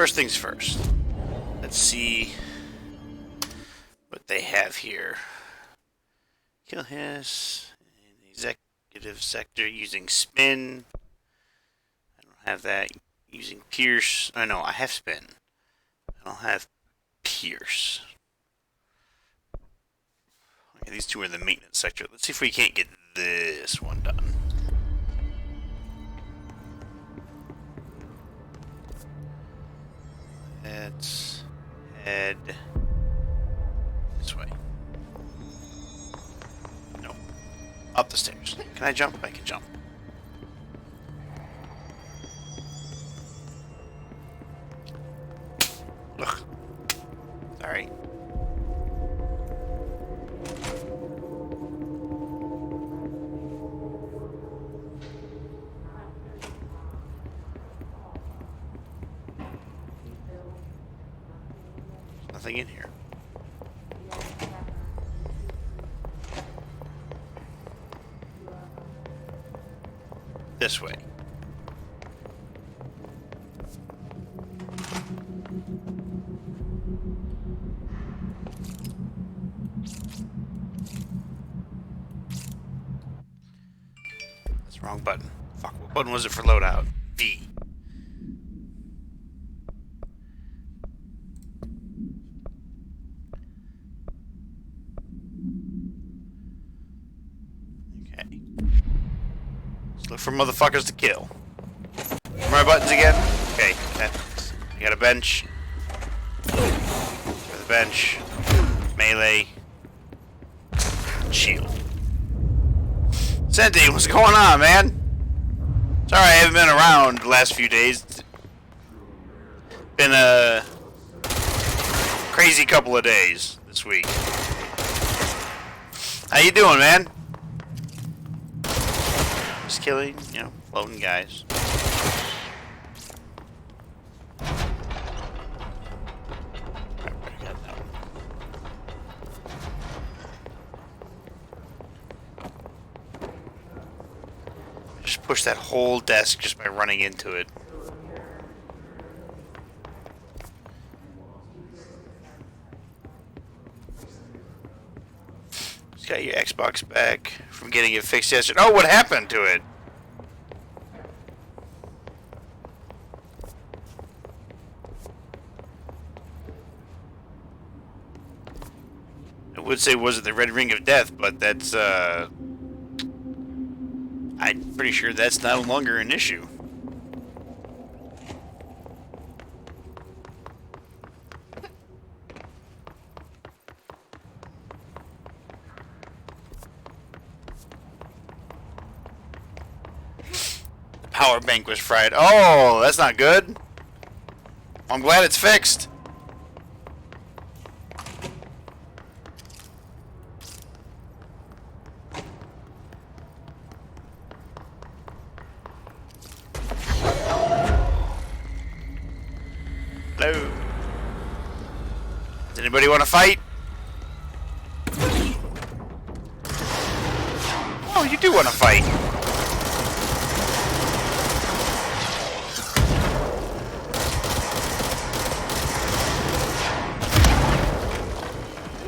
First things first. Let's see what they have here. Kill his in the executive sector using spin. I don't have that. Using pierce. Oh no, I have spin. I don't have pierce. Okay, these two are the maintenance sector. Let's see if we can't get this one done. Let's head this way. No. Up the stairs. Can I jump? I can jump. Ugh. Sorry. Nothing in here. This way. That's the wrong button. Fuck, what button was it for loadout? V. Look for motherfuckers to kill. My buttons again? Okay, I got a bench. Got the bench. Melee. Shield. Senti, what's going on, man? Sorry I haven't been around the last few days. Been a crazy couple of days this week. How you doing, man? Just killing, you know, floating guys. Just push that whole desk just by running into it. Just got your Xbox back from getting it fixed yesterday. Oh, what happened to it? I would say was it the Red Ring of Death, but that's I'm pretty sure that's no longer an issue. The power bank was fried. Oh, that's not good. I'm glad it's fixed. Hello. Does anybody want to fight? Oh, you do want to fight.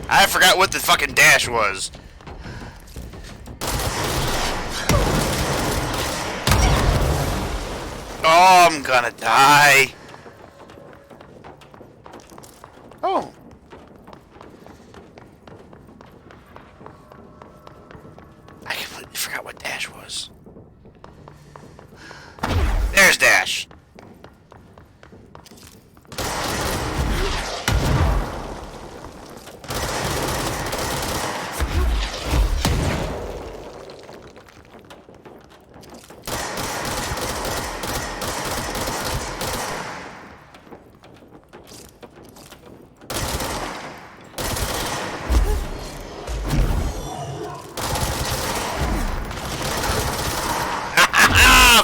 I forgot what the fucking dash was. Oh, I'm gonna die. Oh. I completely forgot what dash was. There's dash.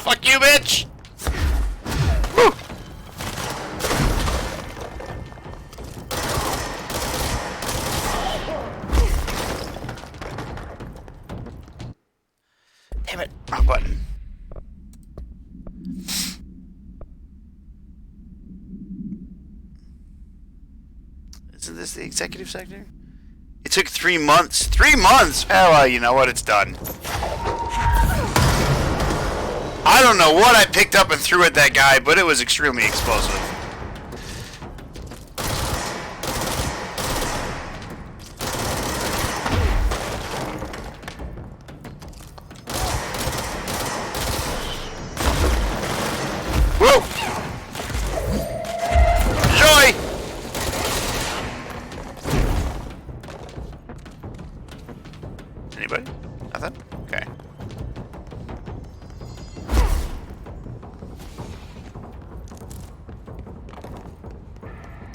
Fuck you, bitch! Woo. Damn it, wrong button. Isn't this the executive sector? It took 3 months. 3 months? Oh, well, you know what? It's done. I don't know what I picked up and threw at that guy, but it was extremely explosive. Whoa! Joy! Anybody? Nothing? Okay.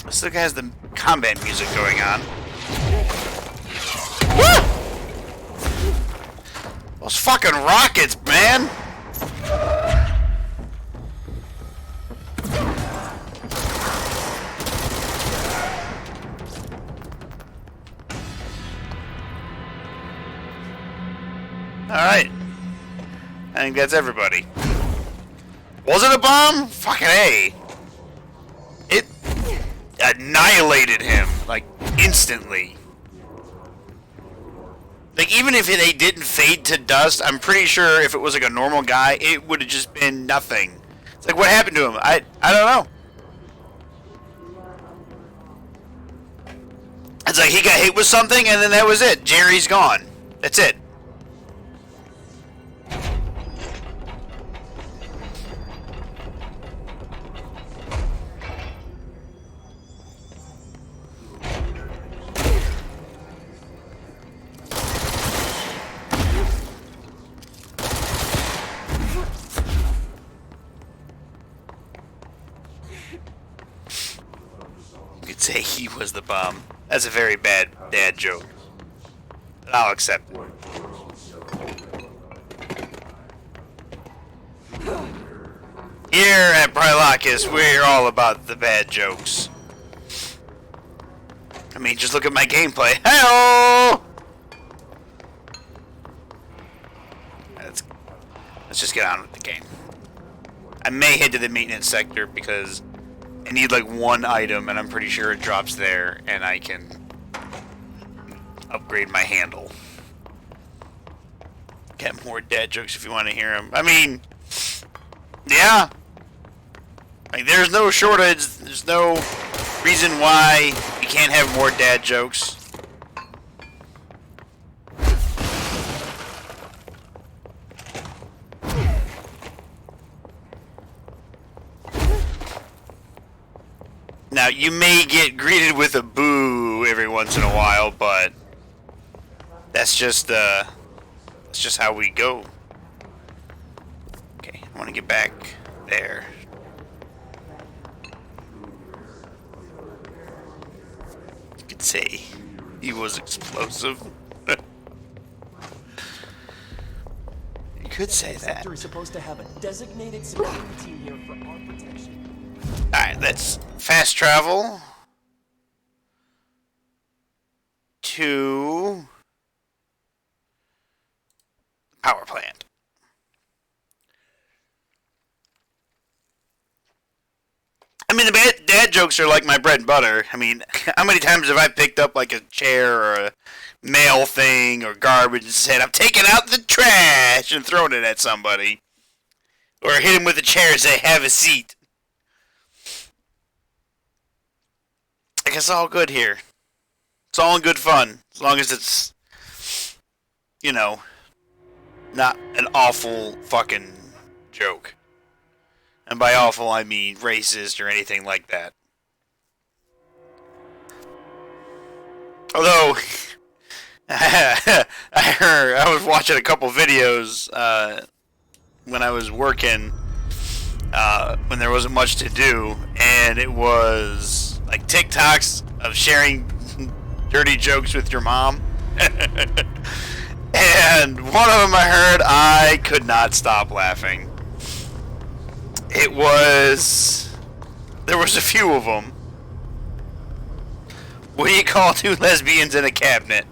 This guy has the combat music going on. Woo! Those fucking rockets, man! Alright. I think that's everybody. Was it a bomb? Fucking A. It annihilated him, like, instantly. Like, even if they didn't fade to dust, I'm pretty sure if it was like a normal guy, it would have just been nothing. It's like, what happened to him? I don't know. It's like he got hit with something and then that was it. Jerry's gone. That's it. You could say he was the bomb. That's a very bad dad joke. I'll accept it. Here at Brylocus, we're all about the bad jokes. I mean, just look at my gameplay. Hey-oh! Let's just get on with the game. I may head to the maintenance sector because I need like one item and I'm pretty sure it drops there and I can upgrade my handle. Get more dad jokes if you want to hear them. I mean, yeah. Like, there's no shortage. There's no reason why you can't have more dad jokes. Now, you may get greeted with a boo every once in a while, but that's just how we go. Okay, I want to get back there. You could say he was explosive. You could say that. The sector is supposed to have a designated security team here for our protection. Alright, let's fast travel to the power plant. I mean, the dad jokes are like my bread and butter. I mean, how many times have I picked up like a chair or a mail thing or garbage and said, I'm taking out the trash and thrown it at somebody? Or hit him with a chair and say, have a seat. Like, it's all good here. It's all in good fun. As long as it's, you know, not an awful fucking joke. And by awful, I mean racist or anything like that. Although, I was watching a couple videos when I was working, when there wasn't much to do, and it was like TikToks of sharing dirty jokes with your mom. And one of them I heard, I could not stop laughing. There was a few of them. What do you call two lesbians in a cabinet?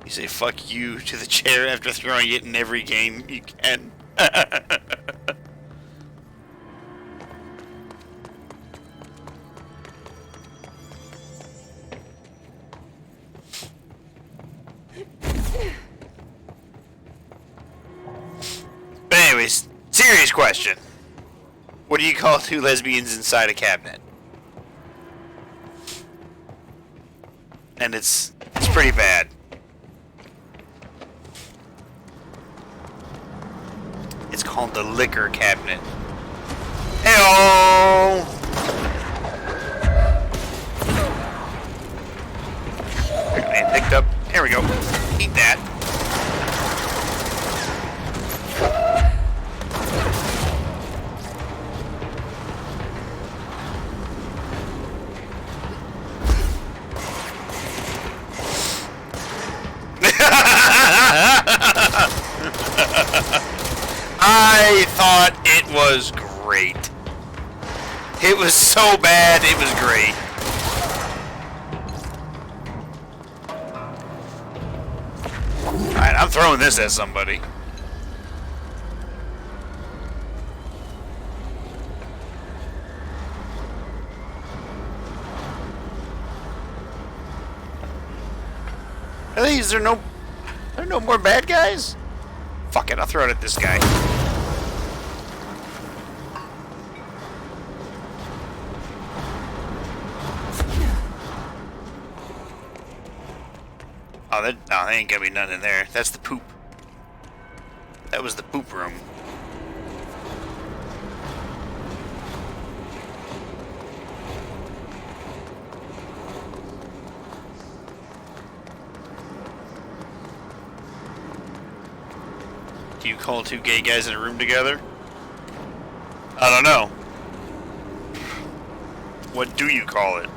You say fuck you to the chair after throwing it in every game you can. But anyways, serious question. What do you call two lesbians inside a cabinet? And it's pretty bad. It's called the liquor cabinet. Heyo! Man, picked up. There we go. Eat that. I thought it was great. It was so bad, it was great. Alright, I'm throwing this at somebody. Really? Is there no more bad guys? Fuck it, I'll throw it at this guy. Oh, no, there ain't gonna be none in there. That's the poop. That was the poop room. Do you call two gay guys in a room together? I don't know. What do you call it?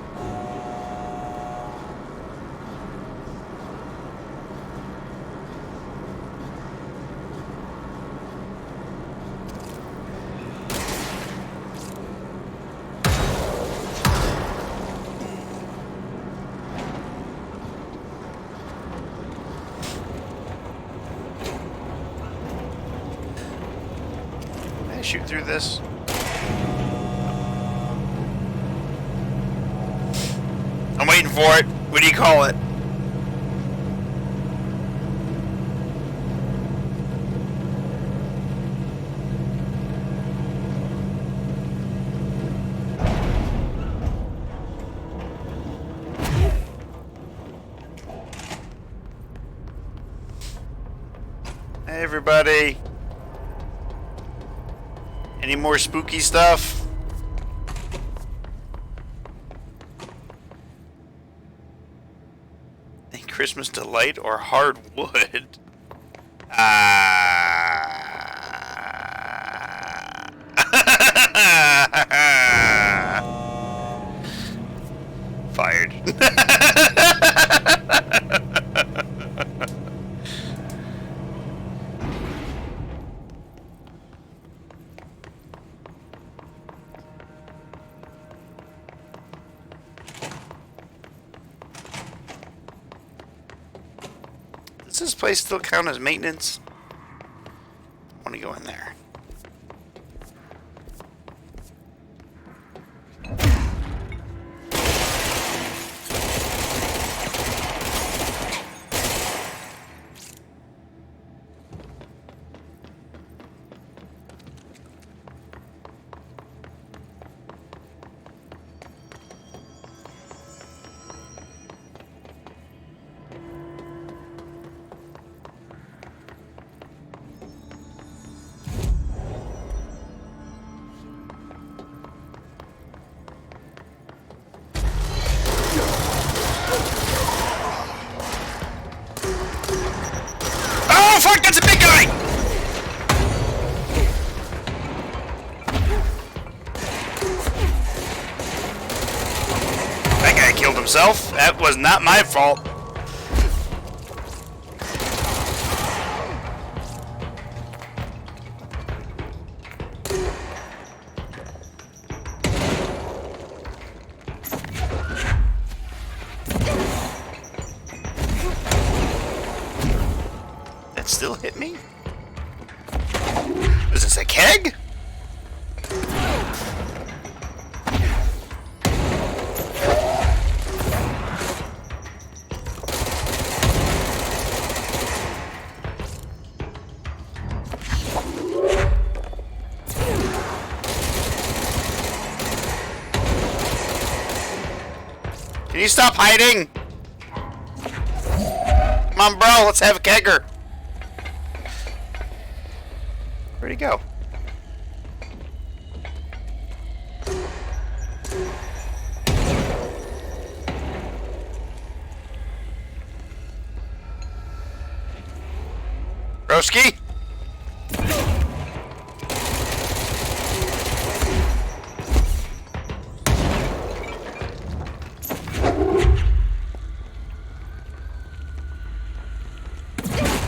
Shoot through this. I'm waiting for it. What do you call it? Hey, everybody. Any more spooky stuff? A Christmas delight or hardwood? Fired. Does this place still count as maintenance? I want to go in there. Fuck, that's a big guy! That guy killed himself. That was not my fault. That still hit me? Was this a keg? Can you stop hiding? Come on, bro, let's have a kegger. Where'd he go? Broski?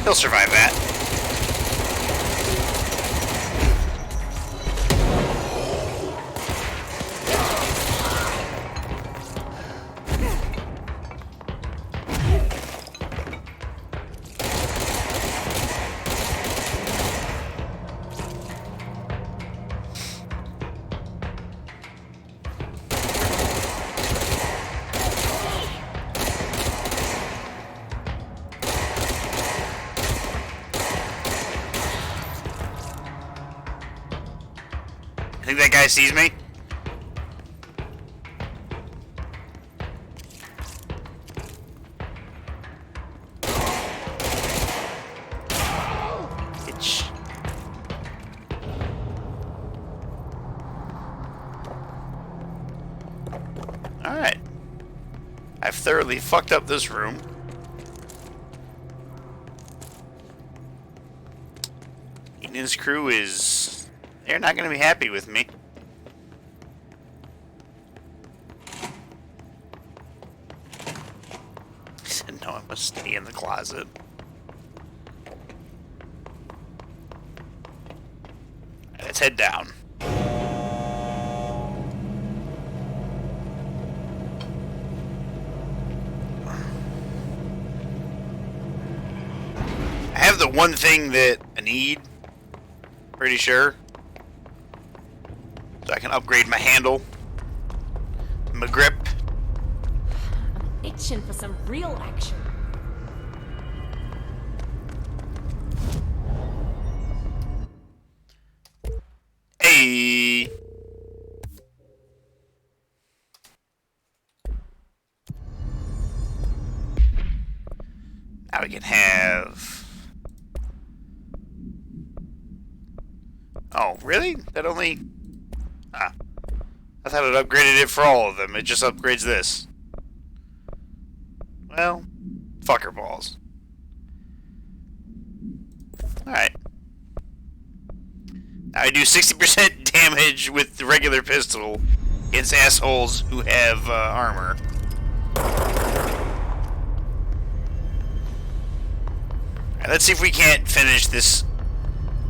He'll survive that. I think that guy sees me. Itch. Alright. I've thoroughly fucked up this room. Eden's crew is... They're not going to be happy with me. I said, no, I must stay in the closet. Let's head down. I have the one thing that I need. Pretty sure. So I can upgrade my handle, my grip. I'm itching for some real action. Hey! Now we can have... Oh, really? That only... Ah. I thought it upgraded it for all of them. It just upgrades this. Well, fucker balls. Alright. Now I do 60% damage with the regular pistol against assholes who have armor. Alright, let's see if we can't finish this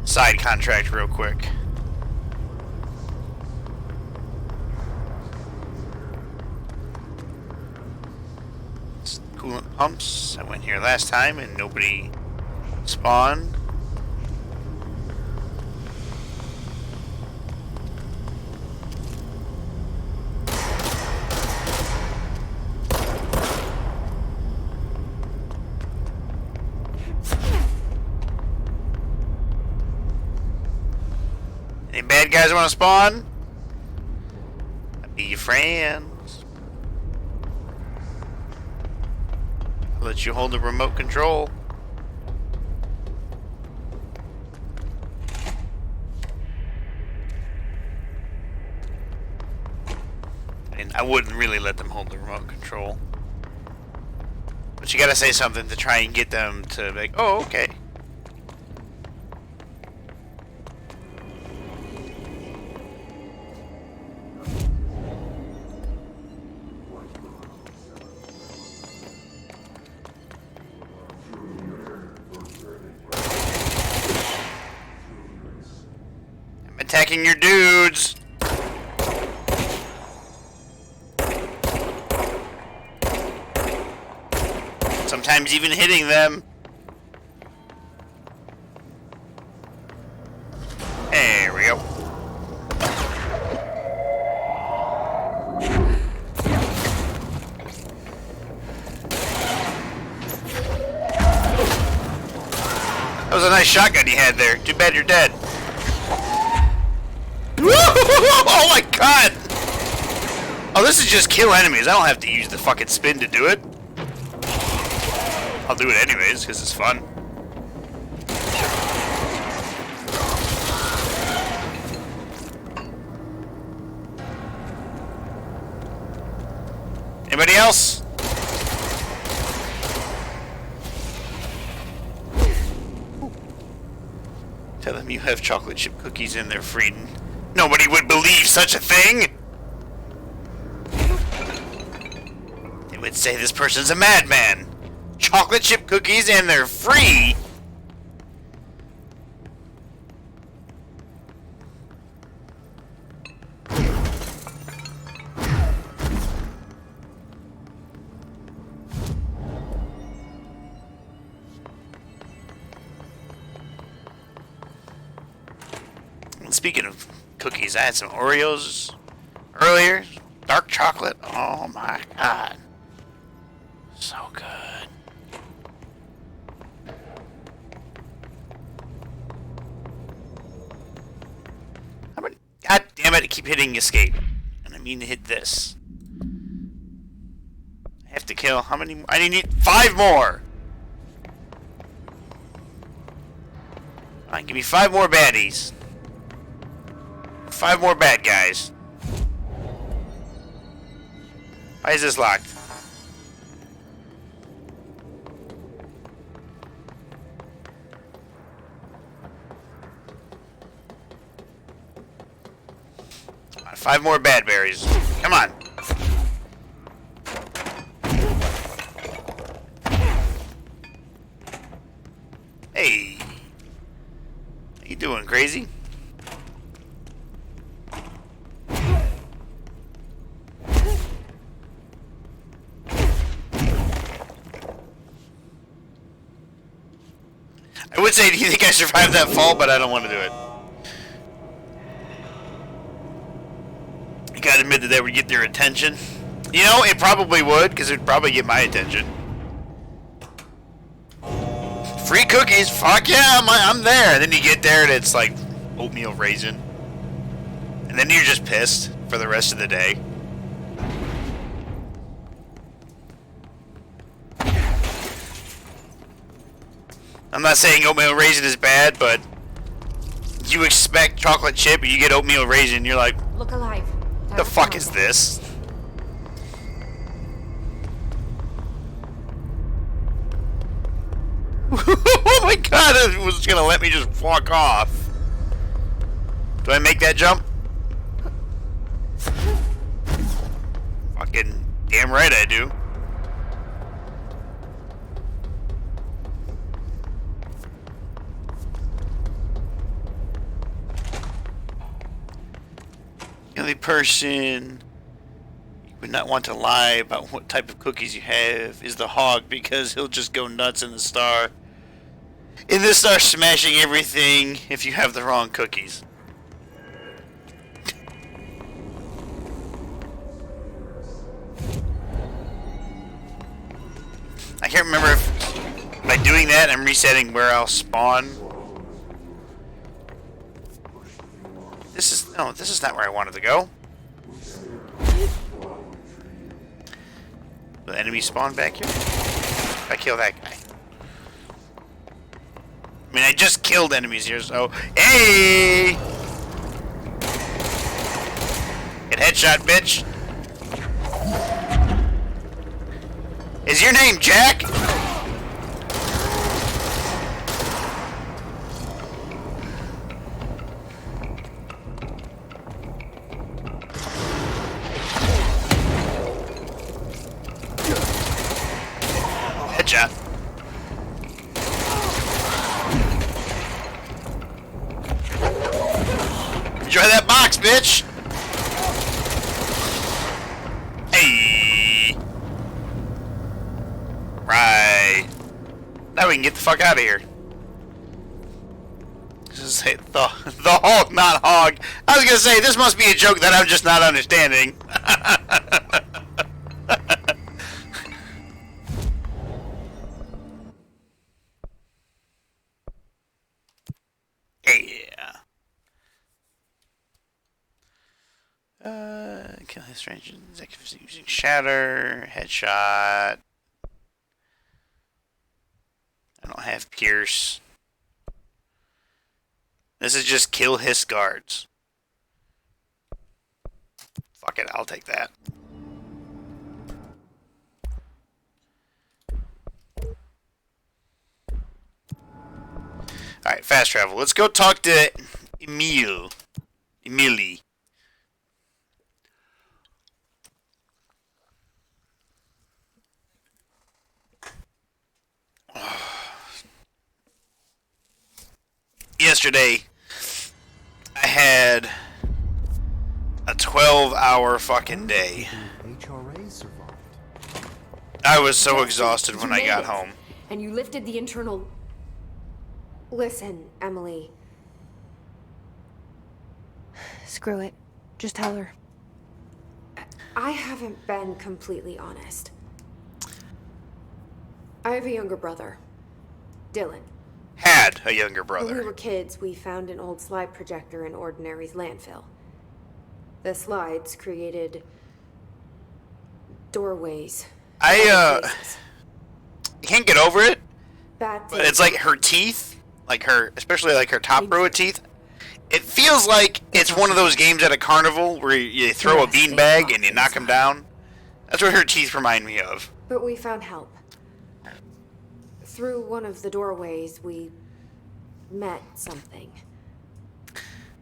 side contract real quick. Coolant pumps. I went here last time and nobody spawned. Any bad guys want to spawn? I'll be your friends. I'll let you hold the remote control. And I wouldn't really let them hold the remote control. But you gotta say something to try and get them to be like, oh, okay. I'm attacking your dudes. Sometimes even hitting them. That was a nice shotgun you had there. Too bad you're dead. Oh my god! Oh, this is just kill enemies. I don't have to use the fucking spin to do it. I'll do it anyways, because it's fun. Anybody else? Tell them you have chocolate chip cookies in there, Frieden. Nobody would believe such a thing! They would say this person's a madman. Chocolate chip cookies and they're free? Speaking of cookies, I had some Oreos earlier. Dark chocolate. Oh my god. So good. God damn it, I keep hitting escape. And I mean to hit this. I have to kill how many more? I need 5 more! Alright, give me 5 more baddies. 5 more bad guys. Why is this locked? Come on, 5 more bad berries. Come on. Hey. How you doing, crazy? I would say, do you think I survived that fall? But I don't want to do it. I gotta admit that would get their attention. You know, it probably would, because it would probably get my attention. Free cookies, fuck yeah, I'm there. And then you get there and it's like oatmeal raisin. And then you're just pissed for the rest of the day. I'm not saying oatmeal raisin is bad, but you expect chocolate chip and you get oatmeal raisin, you're like, Look alive. what the fuck is this? Oh my god, it was gonna let me just walk off. Do I make that jump? Fucking damn right I do. The only person you would not want to lie about what type of cookies you have is the hog, because he'll just go nuts in the star. In this star, smashing everything if you have the wrong cookies. I can't remember if by doing that I'm resetting where I'll spawn. This is not where I wanted to go. The enemy spawn back here? If I kill that guy. I mean, I just killed enemies here, so... Hey! Get headshot, bitch! Is your name Jack? Headshot. Enjoy that box, bitch! Hey! Right. Now we can get the fuck out of here. Just say the Hulk, not hog. I was gonna say, this must be a joke that I'm just not understanding. Kill his range executives using shatter. Headshot. I don't have pierce. This is just kill his guards. Fuck it, I'll take that. Alright, fast travel. Let's go talk to Emily. Yesterday, I had a 12-hour fucking day. HRA survived. I was so exhausted when You I made got it. home. And you lifted the internal. Listen, Emily. Screw it. Just tell her. I haven't been completely honest. I have a younger brother, Dylan. Had a younger When we brother. were kids, we found an old slide projector in Ordinary's landfill. The slides created doorways. I places. can't get over it, Bad but it's like her teeth, like her, especially like her top row of teeth. It feels like it's one of those games at a carnival where you throw a beanbag and you knock them down. That's what her teeth remind me of. But we found help. Through one of the doorways, we met something.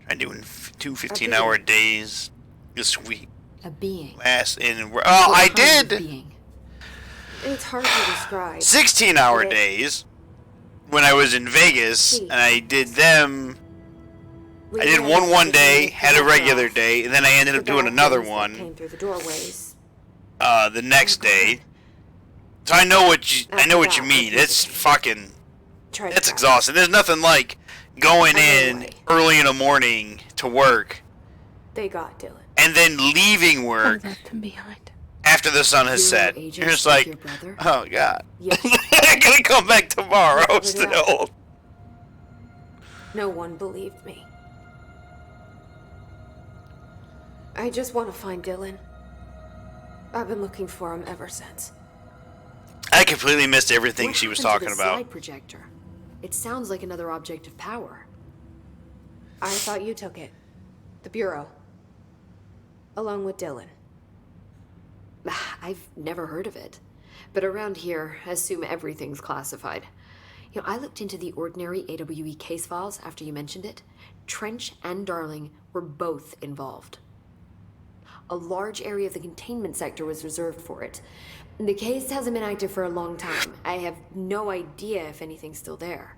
I'm doing two 15-hour days this week. A being. I did Being. It's hard to describe. 16-hour days when I was in Vegas, and I did them. I did one day, had a regular day, and then I ended up doing another one Came through the doorways. the next day. So I know what you mean. It's fucking. Tried It's to exhausting. There's nothing like going in Anyway. early in the morning to work They got Dylan. and then leaving work left him behind. after the sun has Bureau set. agents You're just like like, your brother? oh god, Yes. I'm gonna come back tomorrow Covered it still. No one believed me. I just want to find Dylan. I've been looking for him ever since. I completely missed everything What she was happened to talking the about. Slide projector. It sounds like another object of power. I thought you took it. The Bureau. Along with Dylan. I've never heard of it. But around here, I assume everything's classified. You know, I looked into the Ordinary AWE case files after you mentioned it. Trench and Darling were both involved. A large area of the containment sector was reserved for it. The case hasn't been active for a long time. I have no idea if anything's still there.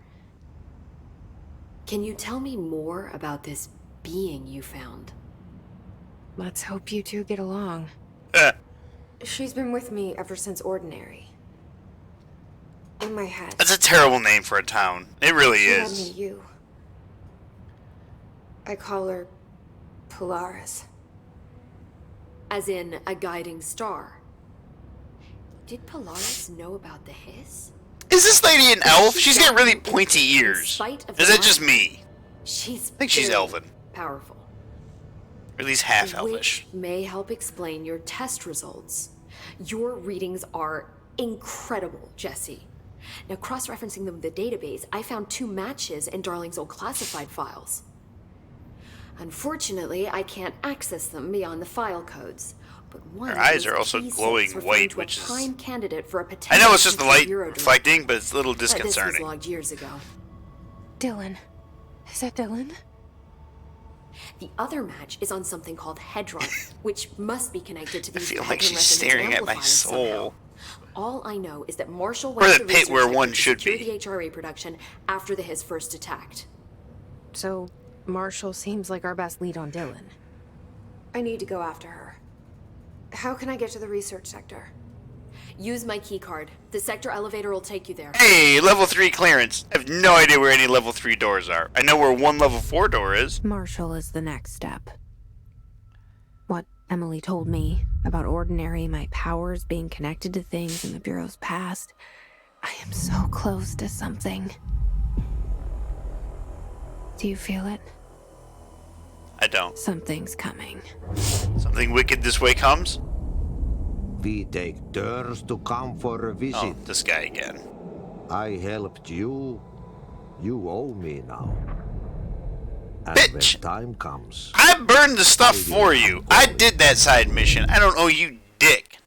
Can you tell me more about this being you found? Let's hope you two get along. She's been with me ever since Ordinary. In my head. That's a terrible name for a town. It really She had me is. you. I call her Polaris. As in a guiding star. Did Polaris know about the hiss? Is this lady an elf? She's got really pointy ears. spite of Is the that just light. me? She's I think she's very elven. Powerful. Or at least half elvish. Which may help explain your test results. Your readings are incredible, Jesse. Now, cross-referencing them with the database, I found 2 matches in Darling's old classified files. Unfortunately, I can't access them beyond the file codes. But one Her eyes is are also key glowing source referring white, to which a is- prime candidate for a I potential know it's just the future light Bureau director. reflecting, but it's a little But this was disconcerting. logged years ago. Dylan. Is that Dylan? The other match is on something called Hedron, which must be connected to I these feel like Hedron she's resonance staring at my amplifiers somehow. soul. All I know is that Marshall Or went the to pit research where center one to should secure be. the HRA production after the Hiss first attacked. So, Marshall seems like our best lead on Dylan. I need to go after her. How can I get to the research sector? Use my key card. The sector elevator will take you there. Hey, level 3 clearance. I have no idea where any level 3 doors are. I know where one level 4 door is. Marshall is the next step. What Emily told me about Ordinary, my powers being connected to things in the Bureau's past. I am so close to something. Do you feel it? I don't. Something's coming. Something wicked this way comes? We take turns to come for a visit. Oh, this guy again. I helped you. You owe me now. And Bitch! when time comes, I burned the stuff I will for you. I did that side mission. I don't owe you dick.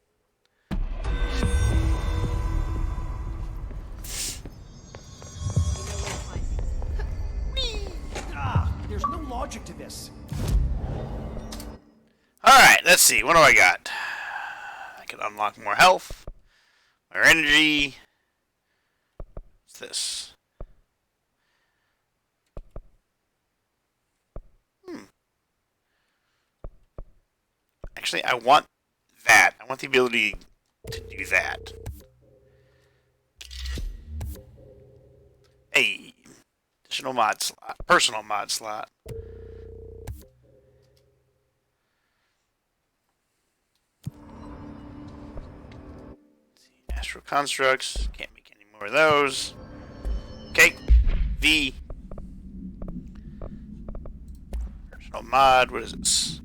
There's no logic to this. Alright, let's see. What do I got? I can unlock more health. More energy. What's this? Actually, I want that. I want the ability to do that. Hey. Additional mod slot. Personal mod slot. Astral constructs. Can't make any more of those. Okay. V. Personal mod. What is this?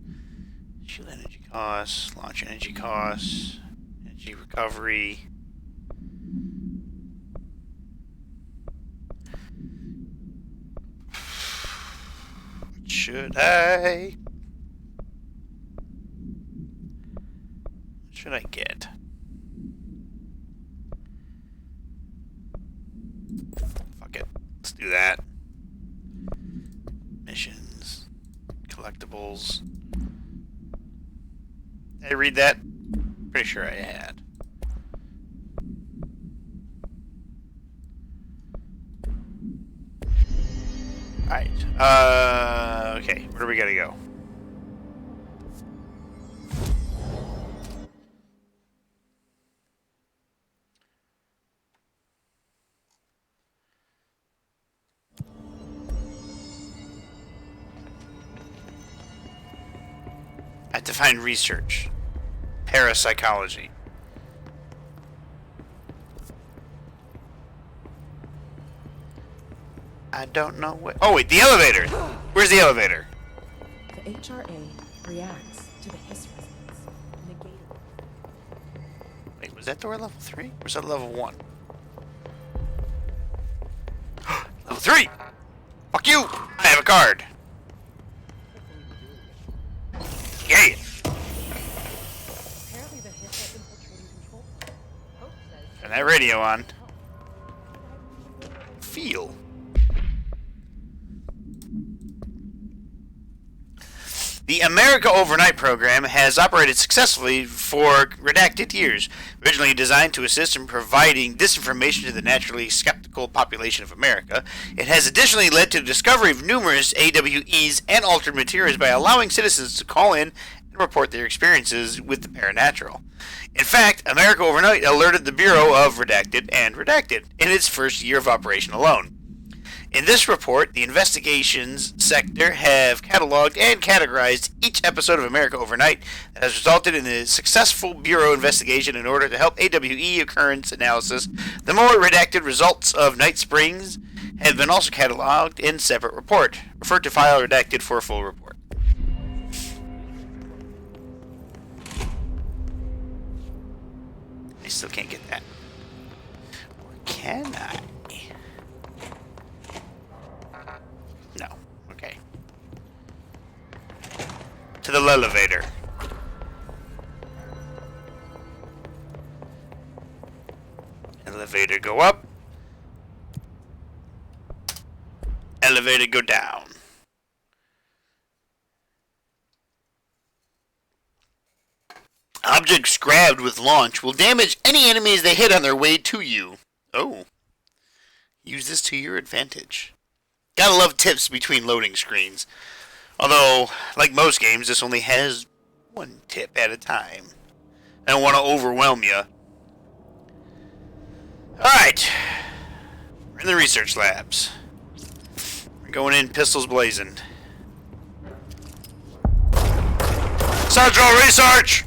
Shield energy costs. Launch energy costs. Energy recovery. What should I? What should I get? Fuck it. Let's do that. Missions. Collectibles. Did I read that? Pretty sure I had. Alright. Okay. Where do we gotta go? I have to find research. Parapsychology. I don't know what. Oh, wait, the elevator! Where's the elevator? The HRA reacts to the hiss resonance. Negated. Wait, was that door level 3? Or was that level 1? Level 3! Fuck you! I have a card! Yeah! Apparently the hiss are infiltrating control pods. Hope says Turn that radio on. Feel. The America Overnight program has operated successfully for redacted years. Originally designed to assist in providing disinformation to the naturally skeptical population of America, it has additionally led to the discovery of numerous AWEs and altered materials by allowing citizens to call in and report their experiences with the paranatural. In fact, America Overnight alerted the Bureau of Redacted and Redacted in its first year of operation alone. In this report, the investigations sector have cataloged and categorized each episode of America Overnight that has resulted in a successful Bureau investigation in order to help AWE occurrence analysis. The more redacted results of Night Springs have been also cataloged in separate report. Refer to file redacted for a full report. I still can't get that. Or can I? No. Okay. To the elevator. Elevator go up. Elevator go down. Objects grabbed with launch will damage any enemies they hit on their way to you. Oh. Use this to your advantage. Gotta love tips between loading screens. Although, like most games, this only has one tip at a time. I don't want to overwhelm you. Alright. We're in the research labs. We're going in pistols blazing. Central Research!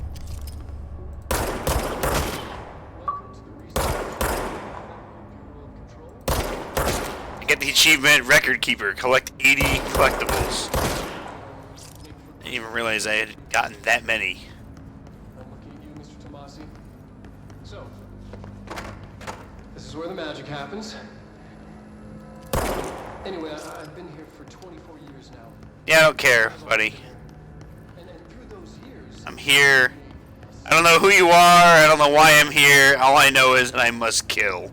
Get the achievement Record Keeper. Collect 80 collectibles. I didn't even realize I had gotten that many. I'm looking at you, Mr. Tomasi. So, this is where the magic happens. Anyway, I've been here for 24 years now. Yeah, I don't care, buddy. And through those years, I'm here. I don't know who you are. I don't know why I'm here. All I know is that I must kill.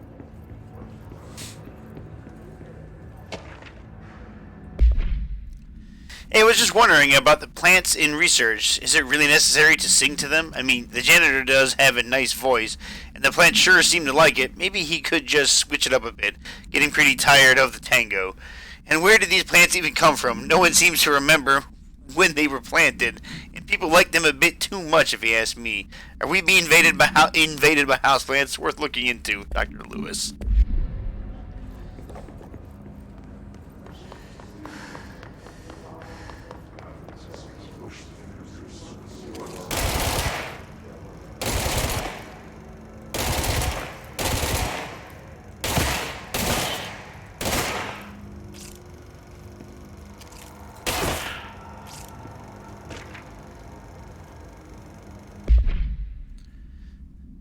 Hey, I was just wondering about the plants in research. Is it really necessary to sing to them? I mean, the janitor does have a nice voice, and the plants sure seem to like it. Maybe he could just switch it up a bit, getting pretty tired of the tango. And where did these plants even come from? No one seems to remember when they were planted, and people like them a bit too much, if you ask me. Are we being invaded by houseplants? Worth looking into, Dr. Lewis.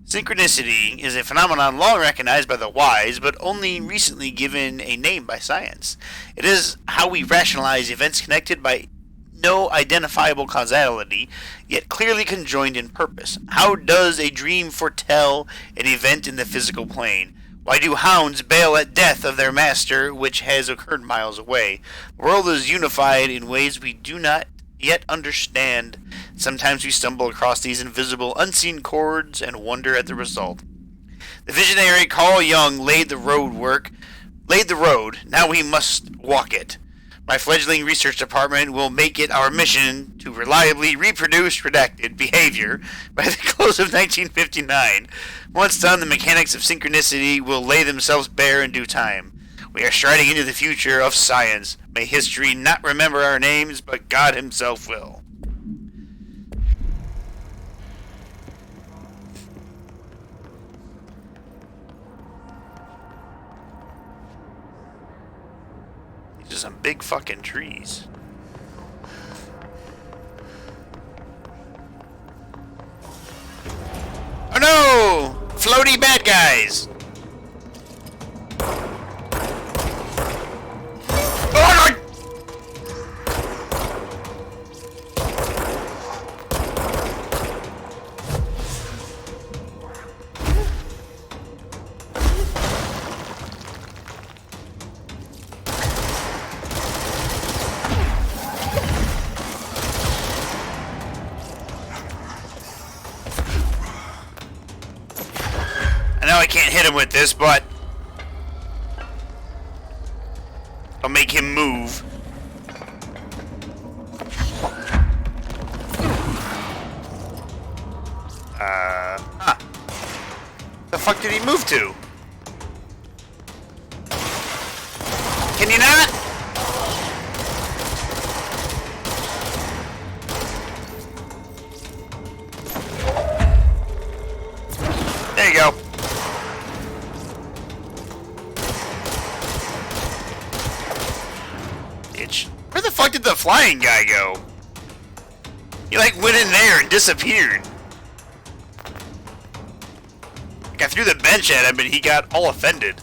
Synchronicity is a phenomenon long recognized by the wise, but only recently given a name by science. It is how we rationalize events connected by no identifiable causality, yet clearly conjoined in purpose. How does a dream foretell an event in the physical plane? Why do hounds bail at death of their master, which has occurred miles away? The world is unified in ways we do not yet understand. Sometimes we stumble across these invisible, unseen chords and wonder at the result. The visionary Carl Jung laid the road. Now we must walk it. My fledgling research department will make it our mission to reliably reproduce redacted behavior by the close of 1959. Once done, the mechanics of synchronicity will lay themselves bare in due time. We are striding into the future of science. May history not remember our names, but God himself will. These are some big fucking trees. Oh no! Floaty bad guys! Oh no! I know I can't hit him with this, but I'll make him move. The fuck did he move to? Can you not? There you go. Bitch. Where the fuck did the flying guy go? He like went in there and disappeared. Like I threw the bench at him and he got all offended.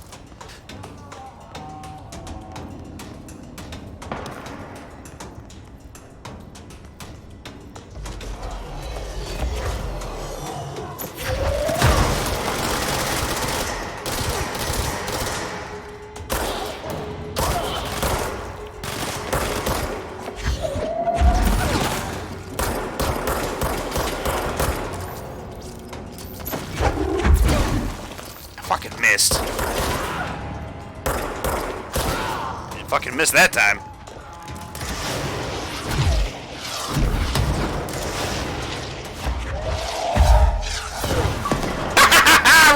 Fucking missed. Didn't fucking miss that time.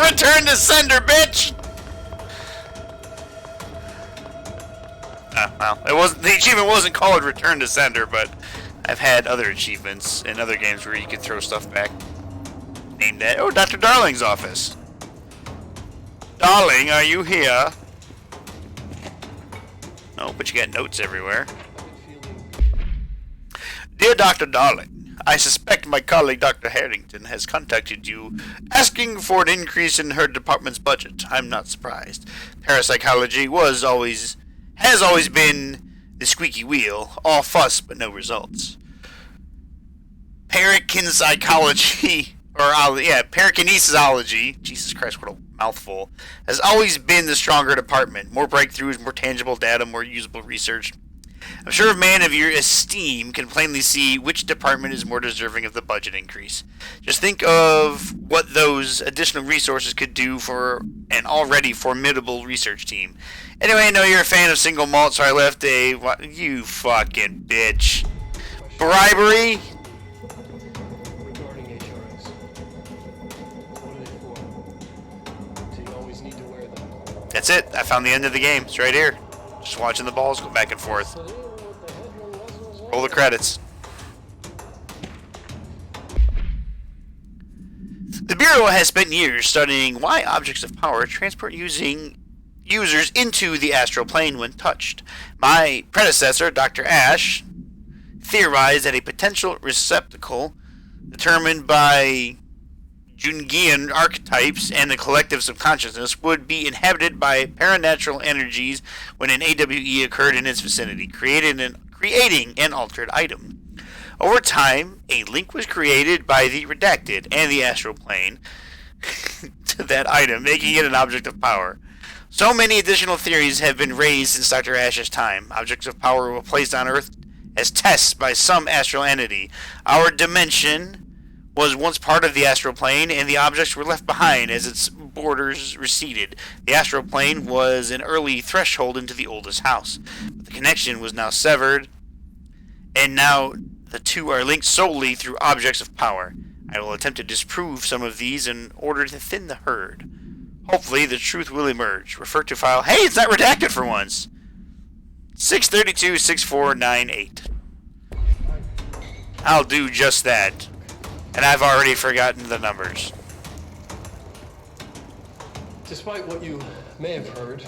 Return to sender, bitch! Well, it wasn't. The achievement wasn't called Return to Sender, but I've had other achievements in other games where you could throw stuff back. Named that. Oh, Dr. Darling's office. Darling, are you here? No, but you got notes everywhere. Dear Dr. Darling, I suspect my colleague Dr. Harrington has contacted you asking for an increase in her department's budget. I'm not surprised. Parapsychology has always been the squeaky wheel, all fuss but no results. Parakinesiology, parakinesiology, Jesus Christ, what a mouthful, has always been the stronger department. More breakthroughs, more tangible data, more usable research. I'm sure a man of your esteem can plainly see which department is more deserving of the budget increase. Just think of what those additional resources could do for an already formidable research team. Anyway, I know you're a fan of single malt, so I left a... You fucking bitch. Bribery? Regarding HRS, what are they for? Do you always need to wear them? That's it. I found the end of the game. It's right here. Just watching the balls go back and forth. Roll the credits. The Bureau has spent years studying why objects of power transport users into the astral plane when touched. My predecessor, Dr. Ash, theorized that a potential receptacle determined by Jungian archetypes and the collective subconsciousness would be inhabited by paranatural energies when an AWE occurred in its vicinity, creating an altered item. Over time, a link was created by the Redacted and the astral plane to that item, making it an object of power. So many additional theories have been raised since Dr. Ash's time. Objects of power were placed on Earth as tests by some astral entity. Our dimension was once part of the astral plane, and the objects were left behind as its borders receded. The astral plane was an early threshold into the oldest house, but the connection was now severed, and now the two are linked solely through objects of power. I will attempt to disprove some of these in order to thin the herd. Hopefully, the truth will emerge. Refer to file. Hey, it's not redacted for once! 632-6498. I'll do just that. And I've already forgotten the numbers. Despite what you may have heard,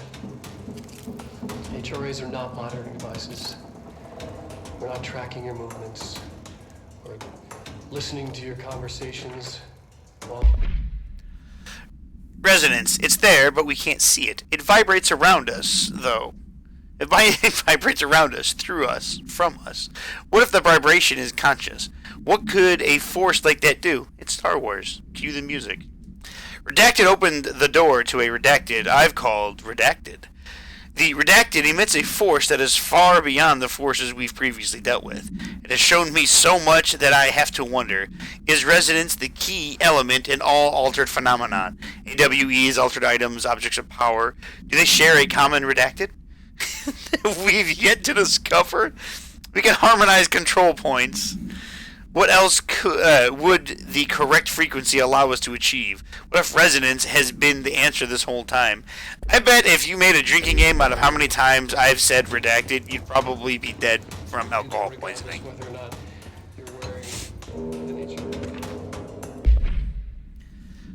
HRAs are not monitoring devices. We're not tracking your movements or listening to your conversations. Well, Resonance. It's there, but we can't see it. It vibrates around us, though. It vibrates around us, through us, from us. What if the vibration is conscious? What could a force like that do? It's Star Wars. Cue the music. Redacted opened the door to a Redacted I've called Redacted. The Redacted emits a force that is far beyond the forces we've previously dealt with. It has shown me so much that I have to wonder, is resonance the key element in all altered phenomenon? AWEs, altered items, objects of power, do they share a common Redacted? We've yet to discover. We can harmonize control points. What else would the correct frequency allow us to achieve? What if resonance has been the answer this whole time? I bet if you made a drinking game out of how many times I've said redacted, you'd probably be dead from alcohol poisoning. whether or not you're wearing the nature.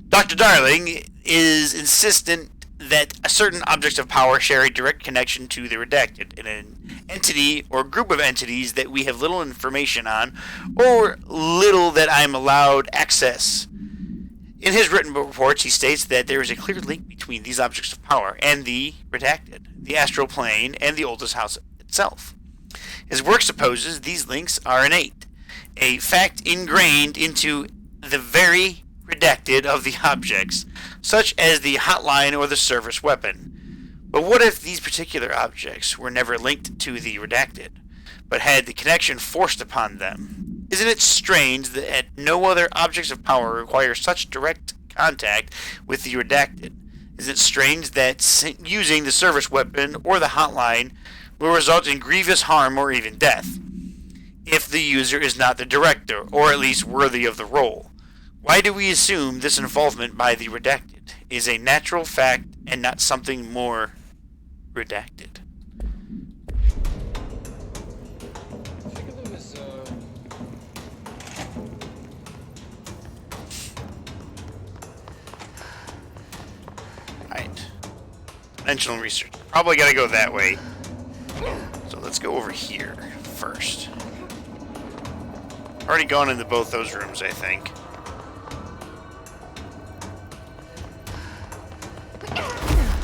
Dr. Darling is insistent that certain objects of power share a direct connection to the Redacted, an entity or group of entities that we have little information on, or little that I'm allowed access. In his written reports, he states that there is a clear link between these objects of power and the Redacted, the astral plane, and the oldest house itself. His work supposes these links are innate, a fact ingrained into the very Redacted of the objects, such as the hotline or the service weapon. But what if these particular objects were never linked to the Redacted, but had the connection forced upon them? Isn't it strange that no other objects of power require such direct contact with the Redacted? Isn't it strange that using the service weapon or the hotline will result in grievous harm or even death, if the user is not the director, or at least worthy of the role? Why do we assume this involvement by the Redacted is a natural fact and not something more redacted? Think of them as, Alright. Dimensional research. Probably gotta go that way. So let's go over here first. Already gone into both those rooms, I think.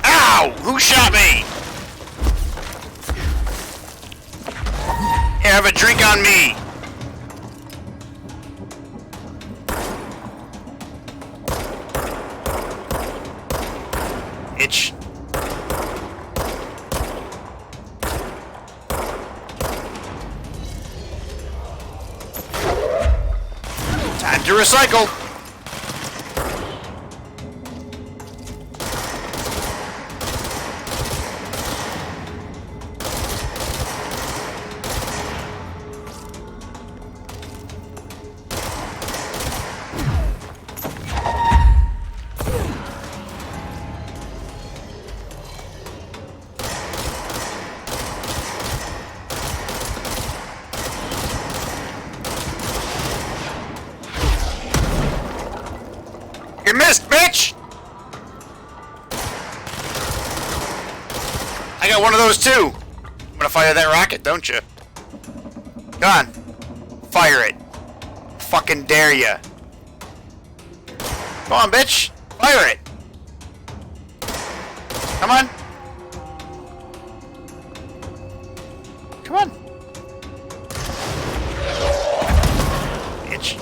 Ow! Who shot me? Here, have a drink on me. Itch. Time to recycle. You missed, bitch! I got one of those too. I'm gonna fire that rocket, don't you? Come on. Fire it. Fucking dare ya. Come on, bitch. Fire it. Come on. Come on. Bitch.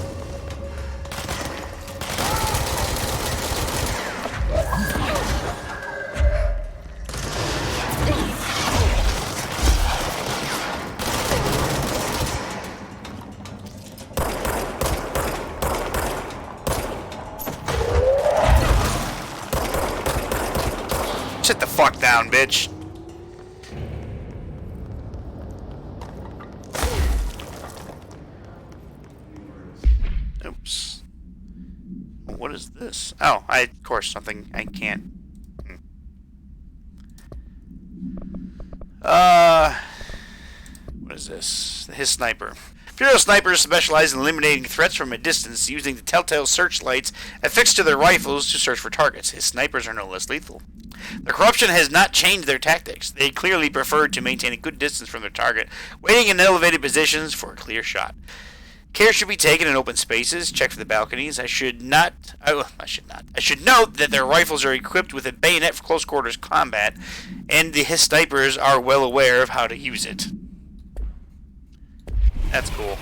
Sit the fuck down, bitch. Oops. What is this? Oh, of course, something I can't. What is this? His sniper. Imperial snipers specialize in eliminating threats from a distance using the telltale searchlights affixed to their rifles to search for targets. His snipers are no less lethal. The corruption has not changed their tactics. They clearly prefer to maintain a good distance from their target, waiting in elevated positions for a clear shot. Care should be taken in open spaces. Check for the balconies. I should note that their rifles are equipped with a bayonet for close quarters combat, and the his snipers are well aware of how to use it. That's cool.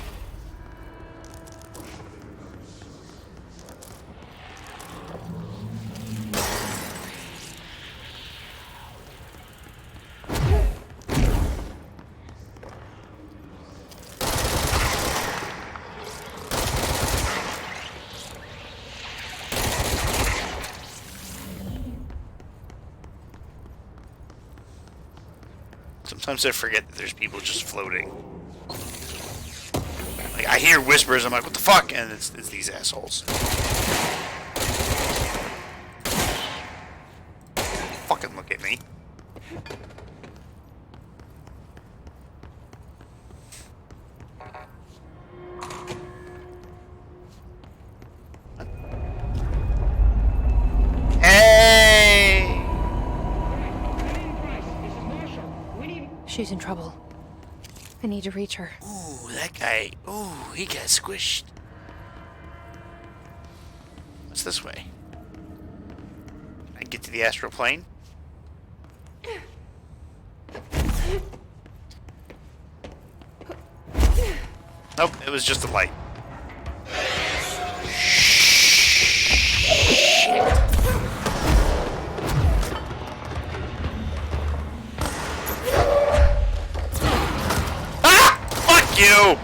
Sometimes I forget that there's people just floating. Like, I hear whispers, I'm like, what the fuck? And it's these assholes. Fucking look at me. Hey! She's in trouble. I need to reach her. Ooh, that guy. Ooh, he got squished. What's this way? I get to the astral plane? Nope, it was just a light. You!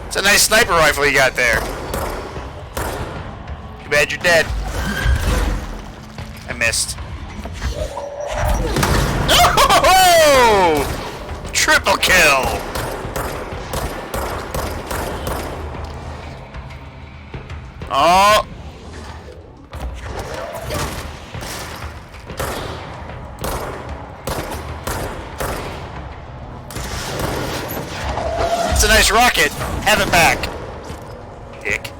It's a nice sniper rifle you got there. Too bad you're dead. I missed. Oh! Triple kill! Oh! It's a nice rocket. Have it back. Dick.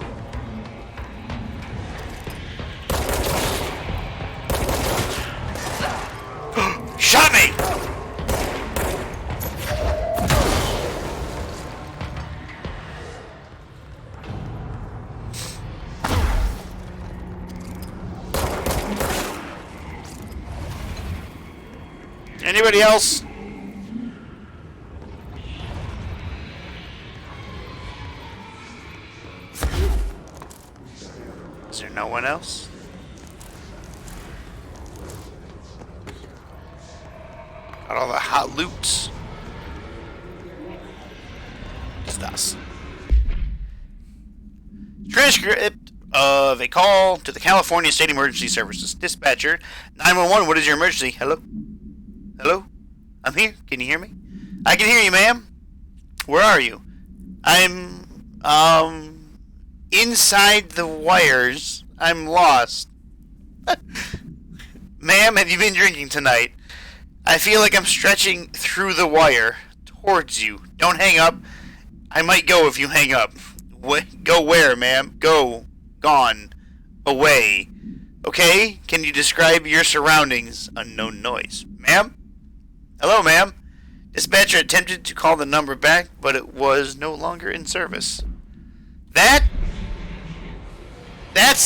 Shot me! Anybody else? Is there no one else? Got all the hot loots. Just us. Transcript of a call to the California State Emergency Services. Dispatcher, 911, what is your emergency? Hello? Hello? I'm here. Can you hear me? I can hear you, ma'am. Where are you? I'm, inside the wires. I'm lost. Ma'am, have you been drinking tonight? I feel like I'm stretching through the wire towards you. Don't hang up. I might go if you hang up. Go where, ma'am? Go. Gone. Away. Okay? Can you describe your surroundings? Unknown noise. Ma'am? Hello, ma'am. Dispatcher attempted to call the number back, but it was no longer in service. That's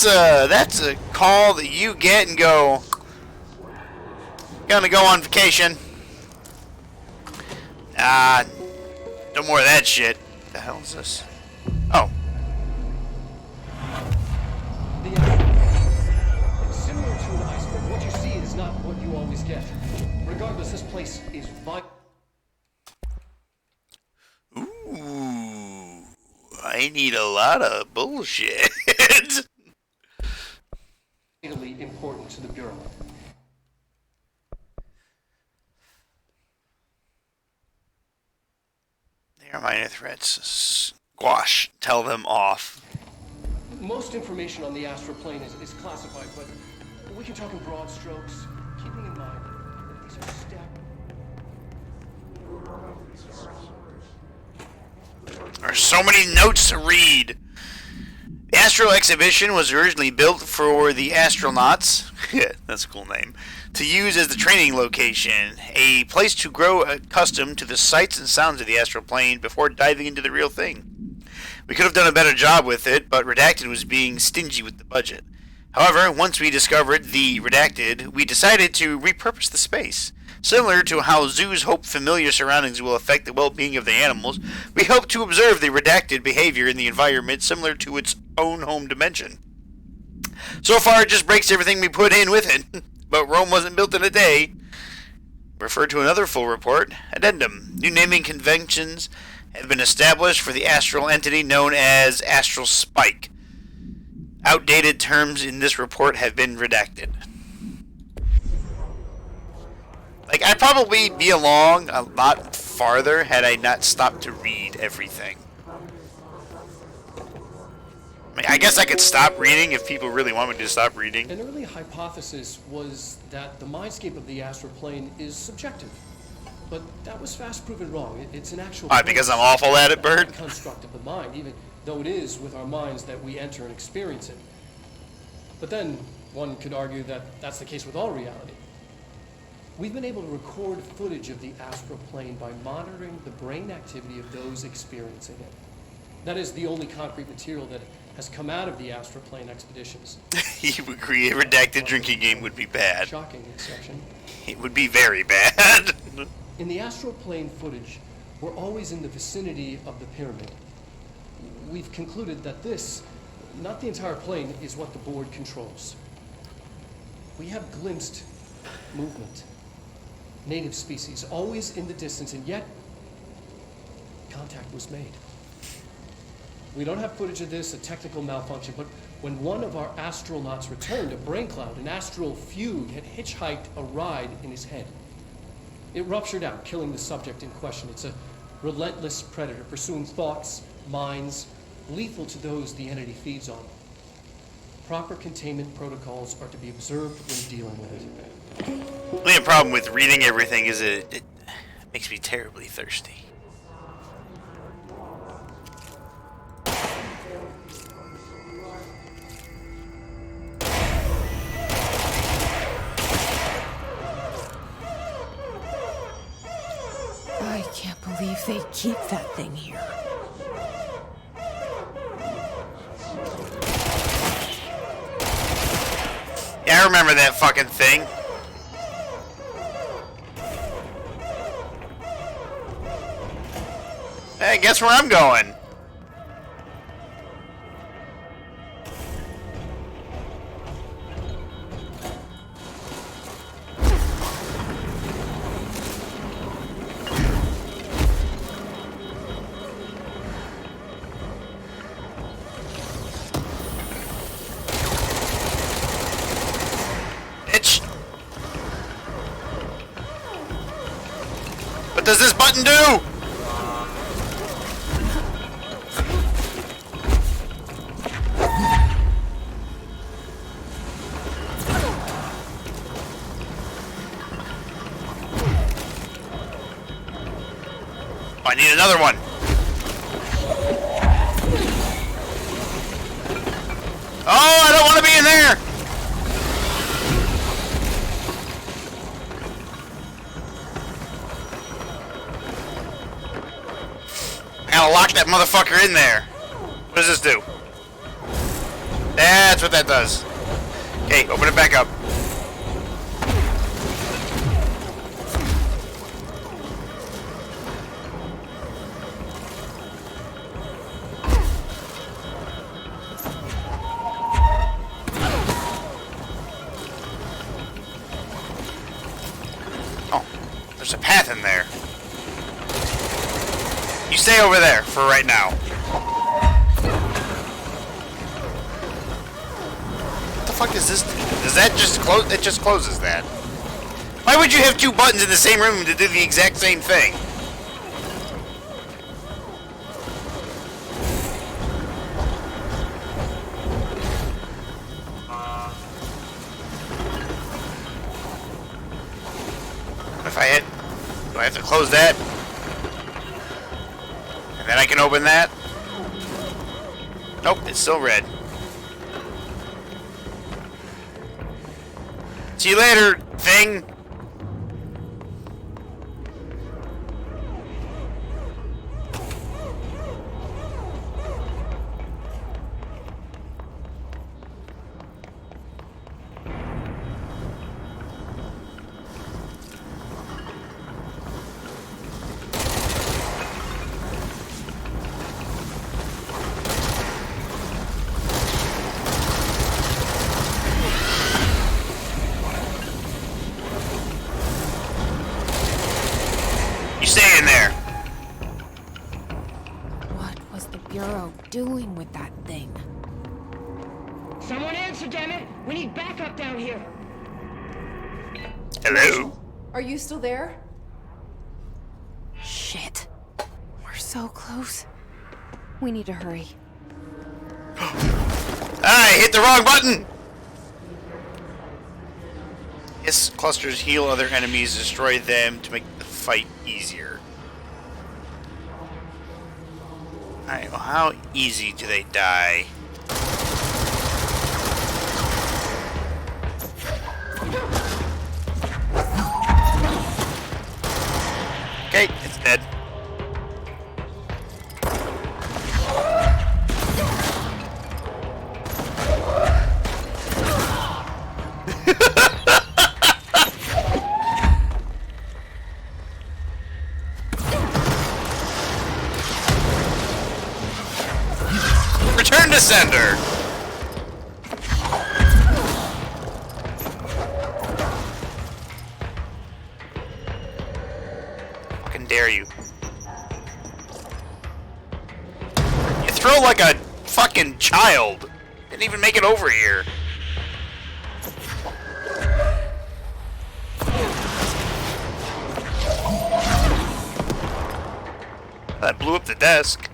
a call that you get and go, gonna go on vacation. No more of that shit. What the hell is this? Oh. It's similar to an iceberg. What you see is not what you always get. Regardless, this place is Ooh, I need a lot of bullshit. vitally important to the Bureau. They are minor threats. Squash. Tell them off. Most information on the astral plane is classified, but we can talk in broad strokes, keeping in mind that these are There are so many notes to read. The Astral Exhibition was originally built for the astronauts, that's a cool name, to use as the training location, a place to grow accustomed to the sights and sounds of the astral plane before diving into the real thing. We could have done a better job with it, but Redacted was being stingy with the budget. However, once we discovered the Redacted, we decided to repurpose the space. Similar to how zoos hope familiar surroundings will affect the well-being of the animals, we hope to observe the Redacted behavior in the environment similar to its own home dimension. So far, it just breaks everything we put in with it, but Rome wasn't built in a day. Refer to another full report. Addendum. New naming conventions have been established for the astral entity known as Astral Spike. Outdated terms in this report have been redacted. Like, I'd probably be along a lot farther had I not stopped to read everything. I mean, I guess I could stop reading if people really want me to stop reading. An early hypothesis was that the mindscape of the astral plane is subjective. But that was fast proven wrong. It's an actual... Because I'm awful at it, Bird? ...construct of the mind, even though it is with our minds that we enter and experience it. But then, one could argue that that's the case with all reality. We've been able to record footage of the astral plane by monitoring the brain activity of those experiencing it. That is the only concrete material that has come out of the astral plane expeditions. You would agree a redacted drinking game would be bad. Shocking exception. It would be very bad. In the astral plane footage, we're always in the vicinity of the pyramid. We've concluded that this, not the entire plane, is what the board controls. We have glimpsed movement. Native species, always in the distance, and yet contact was made. We don't have footage of this, a technical malfunction, but when one of our astronauts returned, a brain cloud, an astral fugue, had hitchhiked a ride in his head. It ruptured out, killing the subject in question. It's a relentless predator, pursuing thoughts, minds, lethal to those the entity feeds on. Proper containment protocols are to be observed when dealing with it. The only problem with reading everything is it makes me terribly thirsty. I can't believe they keep that thing here. Yeah, I remember that fucking thing. Hey, guess where I'm going? Itch. What does this button do? I need another one. Oh, I don't want to be in there. I gotta lock that motherfucker in there. What does this do? That's what that does. Okay, open it back up. There's a path in there. You stay over there for right now. What the fuck does this do? Does that just close? It just closes that. Why would you have two buttons in the same room to do the exact same thing? If I hit, do I have to close that? And then I can open that? Nope, it's still red. See you later, thing. Stay in there. What was the Bureau doing with that thing? Someone answer, damn it! We need backup down here. Hello? Are you still there? Shit. We're so close. We need to hurry. I hit the wrong button! Hiss clusters heal other enemies, destroy them to make the fight easier. Alright, well, how easy do they die? Okay, it's dead. Return to sender! Fucking dare you. You throw like a fucking child. Didn't even make it over here. That blew up the desk.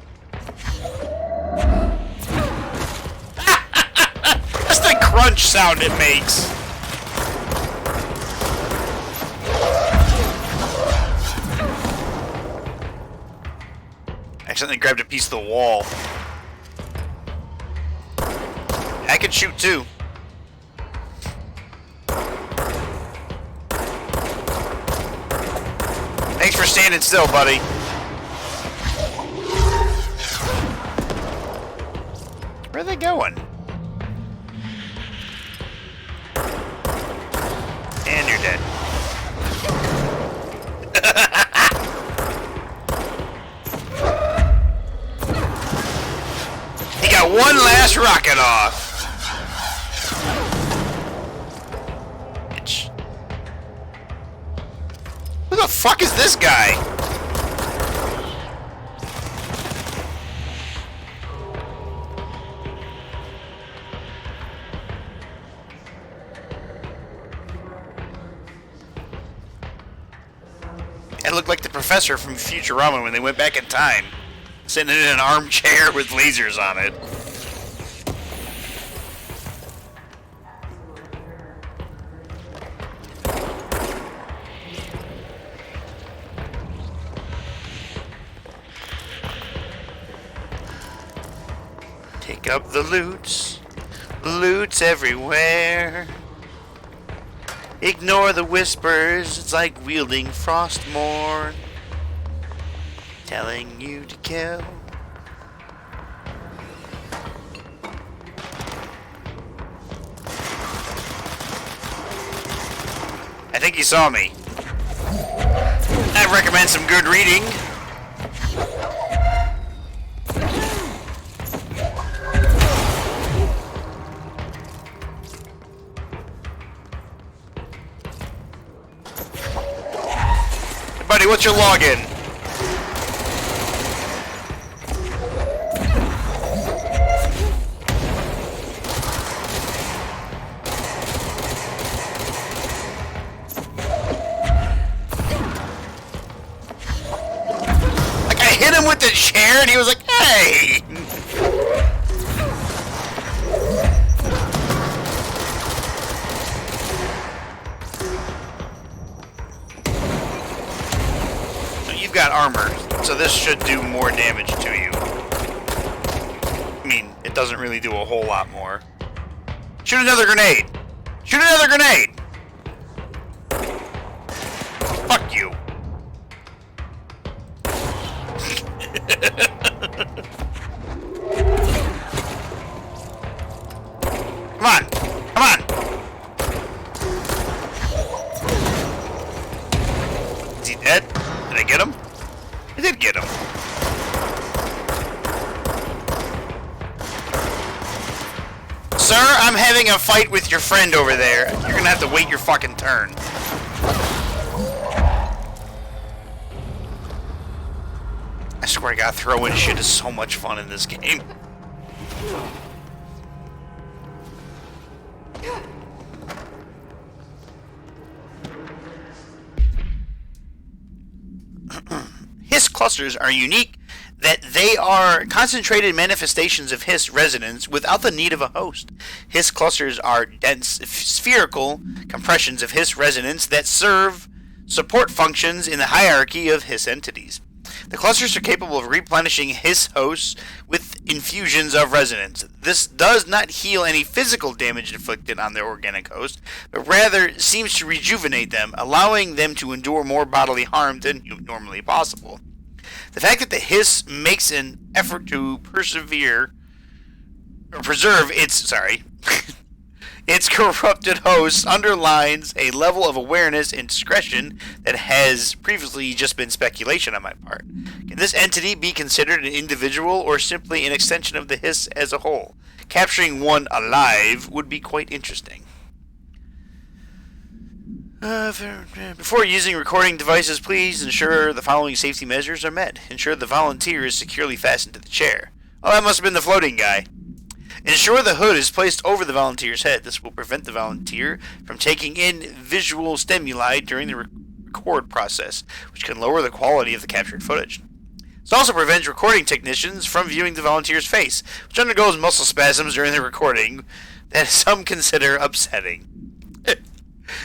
That's the crunch sound it makes. Accidentally grabbed a piece of the wall. I can shoot too. Thanks for standing still, buddy. Where are they going? And you're dead. this rocket off! Bitch. Who the fuck is this guy? It looked like the professor from Futurama when they went back in time. Sitting in an armchair with lasers on it. Take up the loots. Loots everywhere. Ignore the whispers, it's like wielding Frostmourne, telling you to kill. I think he saw me. I recommend some good reading. Buddy, what's your login? Like, I hit him with the chair and he was like, hey! Got armor, so this should do more damage to you. I mean, it doesn't really do a whole lot more. Shoot another grenade! Shoot another grenade! Fuck you. Come on! Come on! Is he dead? Did I get him? I did get him. Sir, I'm having a fight with your friend over there. You're gonna have to wait your fucking turn. I swear to God, throwing shit is so much fun in this game. Hiss clusters are unique that they are concentrated manifestations of Hiss resonance without the need of a host. Hiss clusters are dense spherical compressions of Hiss resonance that serve support functions in the hierarchy of Hiss entities. The clusters are capable of replenishing Hiss hosts with infusions of resonance. This does not heal any physical damage inflicted on their organic host, but rather seems to rejuvenate them, allowing them to endure more bodily harm than normally possible. The fact that the Hiss makes an effort to preserve its its corrupted hosts underlines a level of awareness and discretion that has previously just been speculation on my part. Can this entity be considered an individual or simply an extension of the Hiss as a whole? Capturing one alive would be quite interesting. Before using recording devices, please ensure the following safety measures are met. Ensure the volunteer is securely fastened to the chair. Oh, that must have been the floating guy. Ensure the hood is placed over the volunteer's head. This will prevent the volunteer from taking in visual stimuli during the record process, which can lower the quality of the captured footage. This also prevents recording technicians from viewing the volunteer's face, which undergoes muscle spasms during the recording that some consider upsetting.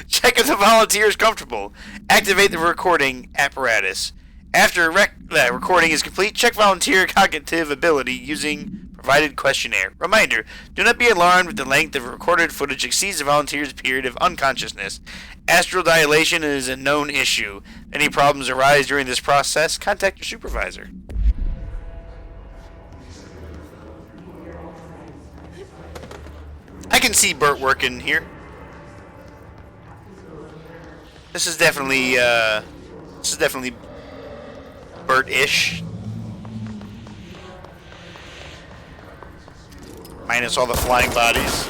Check if the volunteer is comfortable. Activate the recording apparatus. After the recording is complete, check volunteer cognitive ability using provided questionnaire. Reminder, do not be alarmed if the length of recorded footage exceeds the volunteer's period of unconsciousness. Astral dilation is a known issue. If any problems arise during this process, contact your supervisor. I can see Bert working here. This is definitely Bert-ish. Minus all the flying bodies.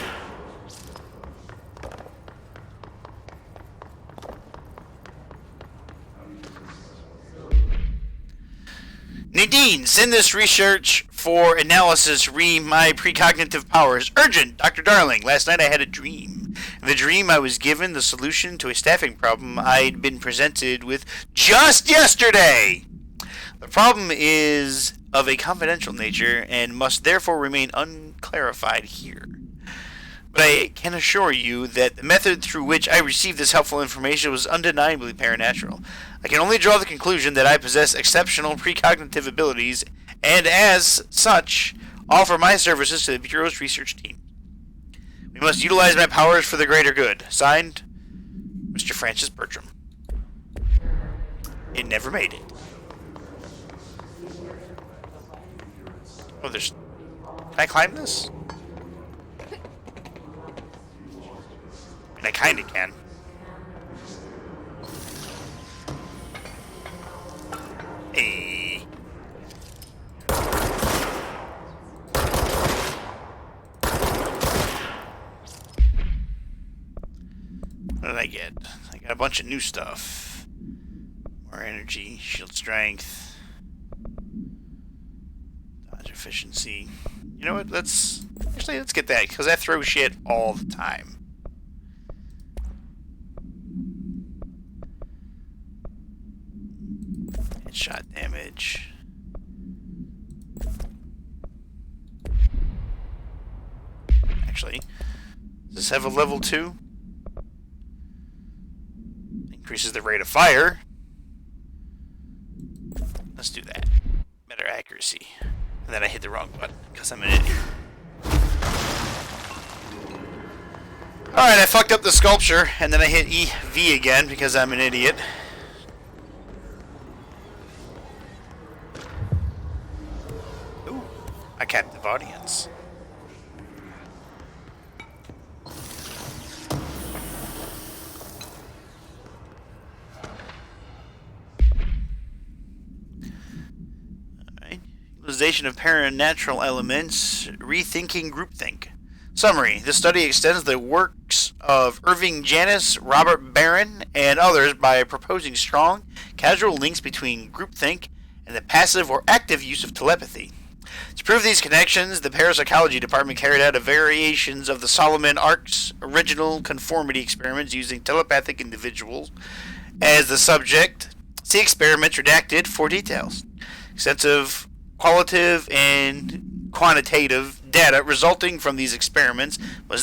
Nadine, send this research for analysis re my precognitive powers. Urgent, Dr. Darling. Last night I had a dream. In the dream I was given the solution to a staffing problem I'd been presented with just yesterday. The problem is of a confidential nature and must therefore remain unclarified here. But I can assure you that the method through which I received this helpful information was undeniably paranatural. I can only draw the conclusion that I possess exceptional precognitive abilities and, as such, offer my services to the Bureau's research team. We must utilize my powers for the greater good. Signed, Mr. Francis Bertram. It never made it. Oh, there's... Can I climb this? I mean, I kinda can. Hey. What did I get? I got a bunch of new stuff. More energy, shield strength, dodge efficiency. You know what? Let's get that, because I throw shit all the time. Headshot damage. Actually, does this have a level 2? Increases the rate of fire. Let's do that. Better accuracy. And then I hit the wrong button because I'm an idiot. Alright, I fucked up the sculpture and then I hit EV again because I'm an idiot. Ooh, a captive audience. Utilization of paranatural elements, rethinking groupthink. Summary. This study extends the works of Irving Janis, Robert Barron, and others by proposing strong, casual links between groupthink and the passive or active use of telepathy. To prove these connections, the Parapsychology Department carried out a variations of the Solomon Ark's original conformity experiments using telepathic individuals as the subject. See experiments redacted for details. Extensive qualitative and quantitative data resulting from these experiments was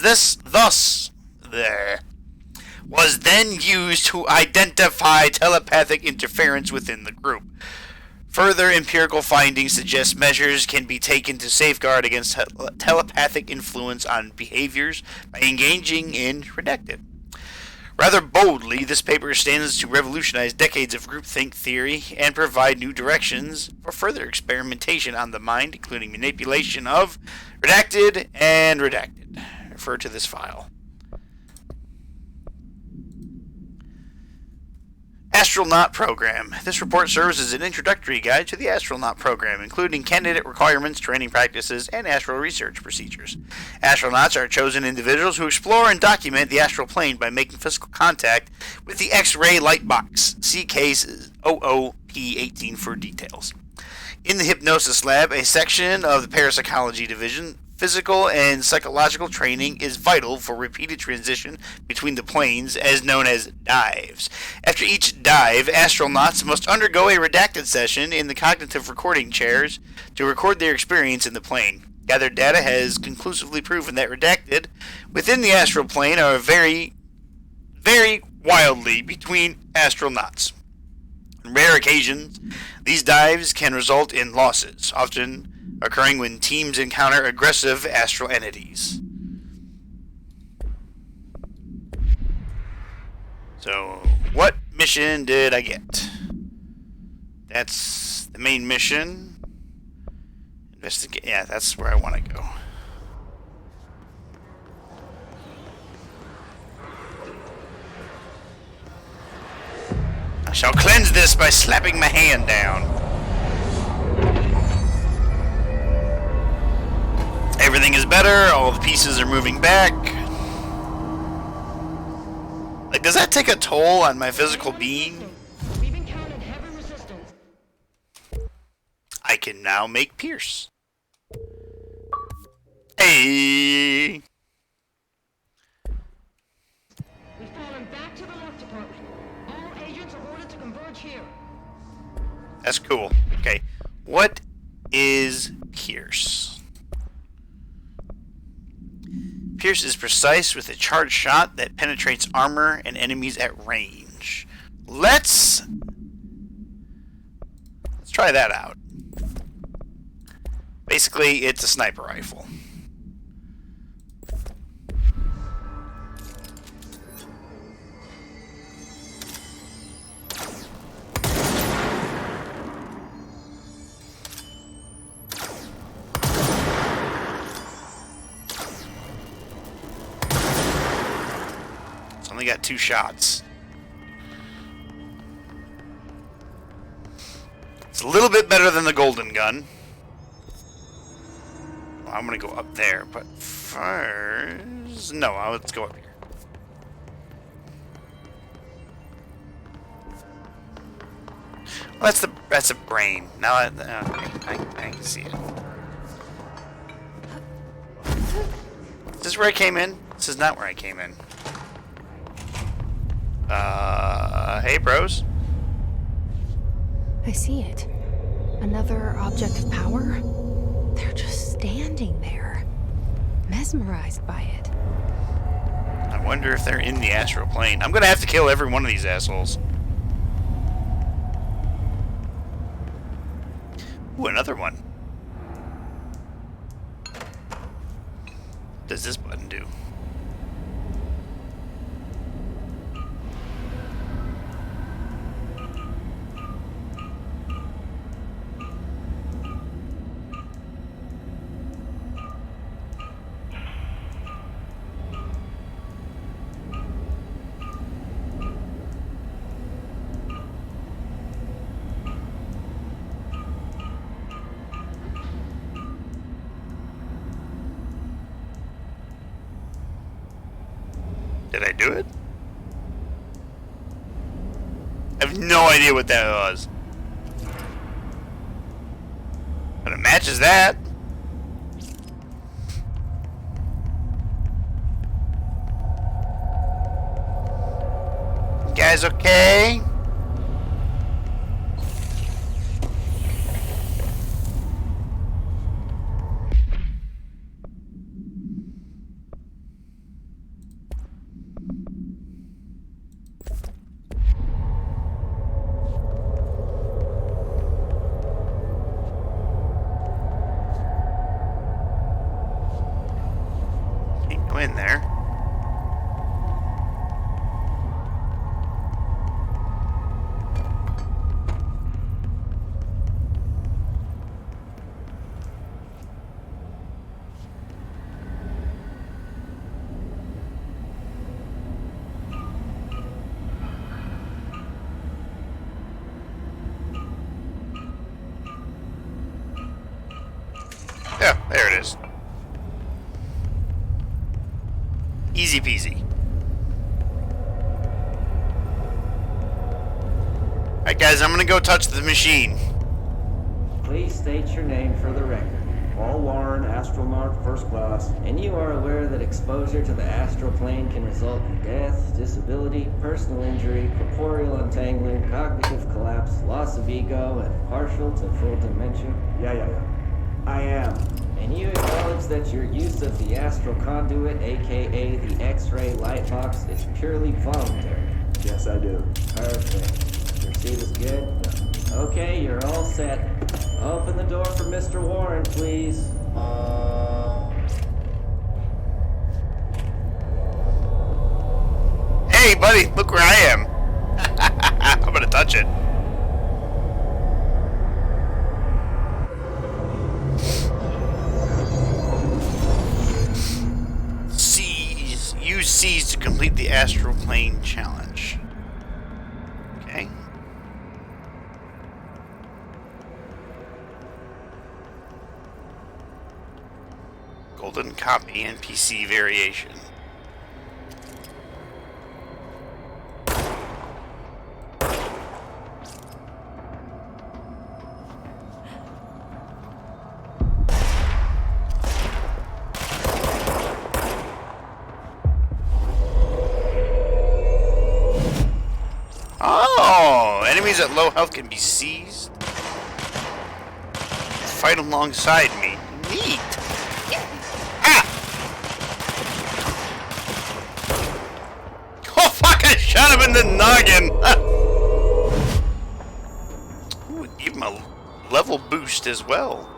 then used to identify telepathic interference within the group. Further empirical findings suggest measures can be taken to safeguard against telepathic influence on behaviors by engaging in redacted. Rather boldly, this paper stands to revolutionize decades of groupthink theory and provide new directions for further experimentation on the mind, including manipulation of redacted and redacted. Refer to this file. Astronaut Program. This report serves as an introductory guide to the astronaut program, including candidate requirements, training practices, and astral research procedures. Astronauts are chosen individuals who explore and document the astral plane by making physical contact with the X-ray light box. See case OOP18 for details. In the Hypnosis Lab, a section of the Parapsychology Division, physical and psychological training is vital for repeated transition between the planes, as known as dives. After each dive, astronauts must undergo a redacted session in the cognitive recording chairs to record their experience in the plane. Gathered data has conclusively proven that redacted within the astral plane are vary wildly between astronauts. On rare occasions, these dives can result in losses, often occurring when teams encounter aggressive astral entities. So, what mission did I get? That's the main mission. Investigate. Yeah, that's where I want to go. I shall cleanse this by slapping my hand down. Everything is better. All the pieces are moving back. Like, does that take a toll on my physical being? We've encountered heavy resistance. I can now make Pierce. Hey! We've fallen back to the left department. All agents are ordered to converge here. That's cool. Okay. What is Pierce? Pierce is precise with a charged shot that penetrates armor and enemies at range. Let's try that out. Basically, it's a sniper rifle. It's only got 2 shots. It's a little bit better than the golden gun. Well, I'm gonna go up there, but first... No, let's go up here. Well, that's a brain. Now I can see it. Is this where I came in? This is not where I came in. Hey, bros. I see it. Another object of power? They're just standing there, mesmerized by it. I wonder if they're in the astral plane. I'm gonna have to kill every one of these assholes. Ooh, another one. What does this button do? Did I do it? I have no idea what that was. But it matches that. You guys okay? In there. Yeah, there it is. Easy peasy. Alright guys, I'm gonna go touch the machine. Please state your name for the record. Paul Warren, astronaut first class. And you are aware that exposure to the astral plane can result in death, disability, personal injury, corporeal untangling, cognitive collapse, loss of ego, and partial to full dementia? Yeah. I am. And you acknowledge that your use of the astral conduit, aka the X-ray light box, is purely voluntary? Yes, I do. Perfect. Your seat is good? Okay, you're all set. Open the door for Mr. Warren, please. Hey buddy, look where I am. I'm gonna touch it. Use C's to complete the astral plane challenge. Okay. build and copy NPC variation. Oh, enemies at low health can be seized. Fight alongside me. Neat. Ah! Oh fuck! I shot him in the noggin. Ooh, give him a level boost as well.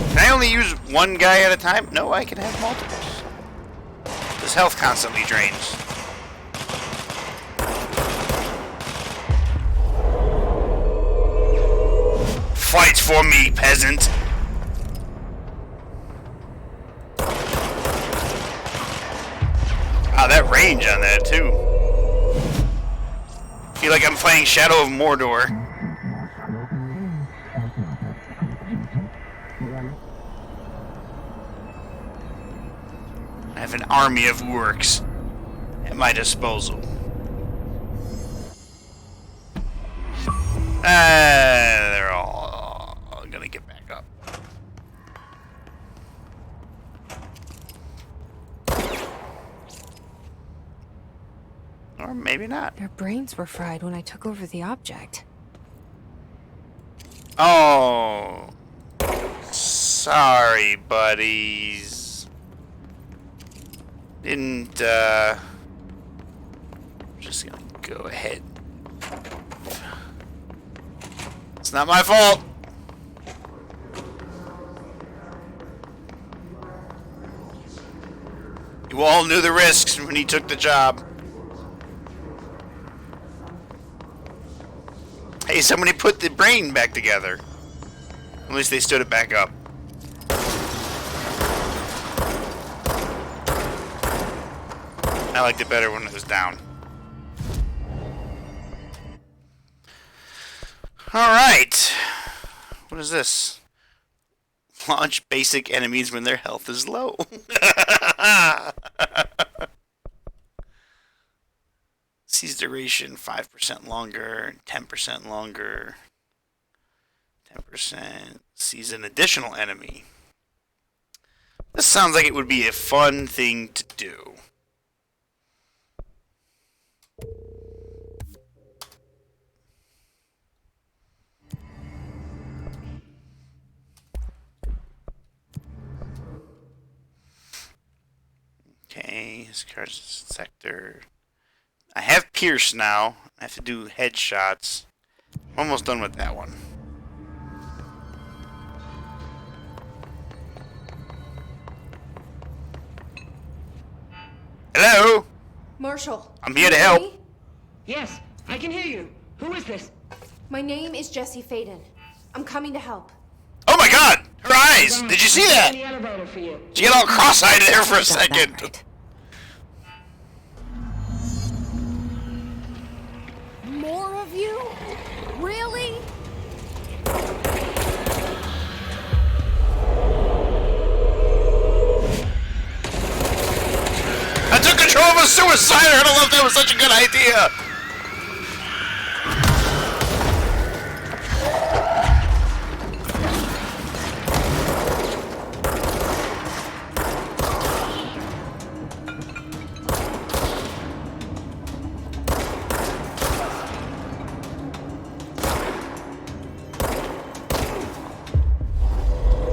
Can I only use one guy at a time? No, I can have multiples. His health constantly drains. Fight for me, peasant! Ah, that range on that, too. Feel like I'm playing Shadow of Mordor. I have an army of orcs at my disposal. They're all gonna get back up. Or maybe not. Their brains were fried when I took over the object. Oh. Sorry, buddies. Didn't, just gonna go ahead. It's not my fault. You all knew the risks when he took the job. Hey, somebody put the brain back together. At least they stood it back up. I liked it better when it was down. Alright. What is this? Launch basic enemies when their health is low. Seize duration 5% longer, 10% longer, 10%. Seize an additional enemy. This sounds like it would be a fun thing to do. Okay, his card's sector. I have Pierce now. I have to do headshots. I'm almost done with that one. Hello? Marshall. I'm here to help. Me? Yes, I can hear you. Who is this? My name is Jesse Faden. I'm coming to help. Oh my god! Her eyes! Did you see that? In the elevator for you. She got all cross-eyed there for a second. More of you? Really? I took control of a suicider! I don't know if that was such a good idea!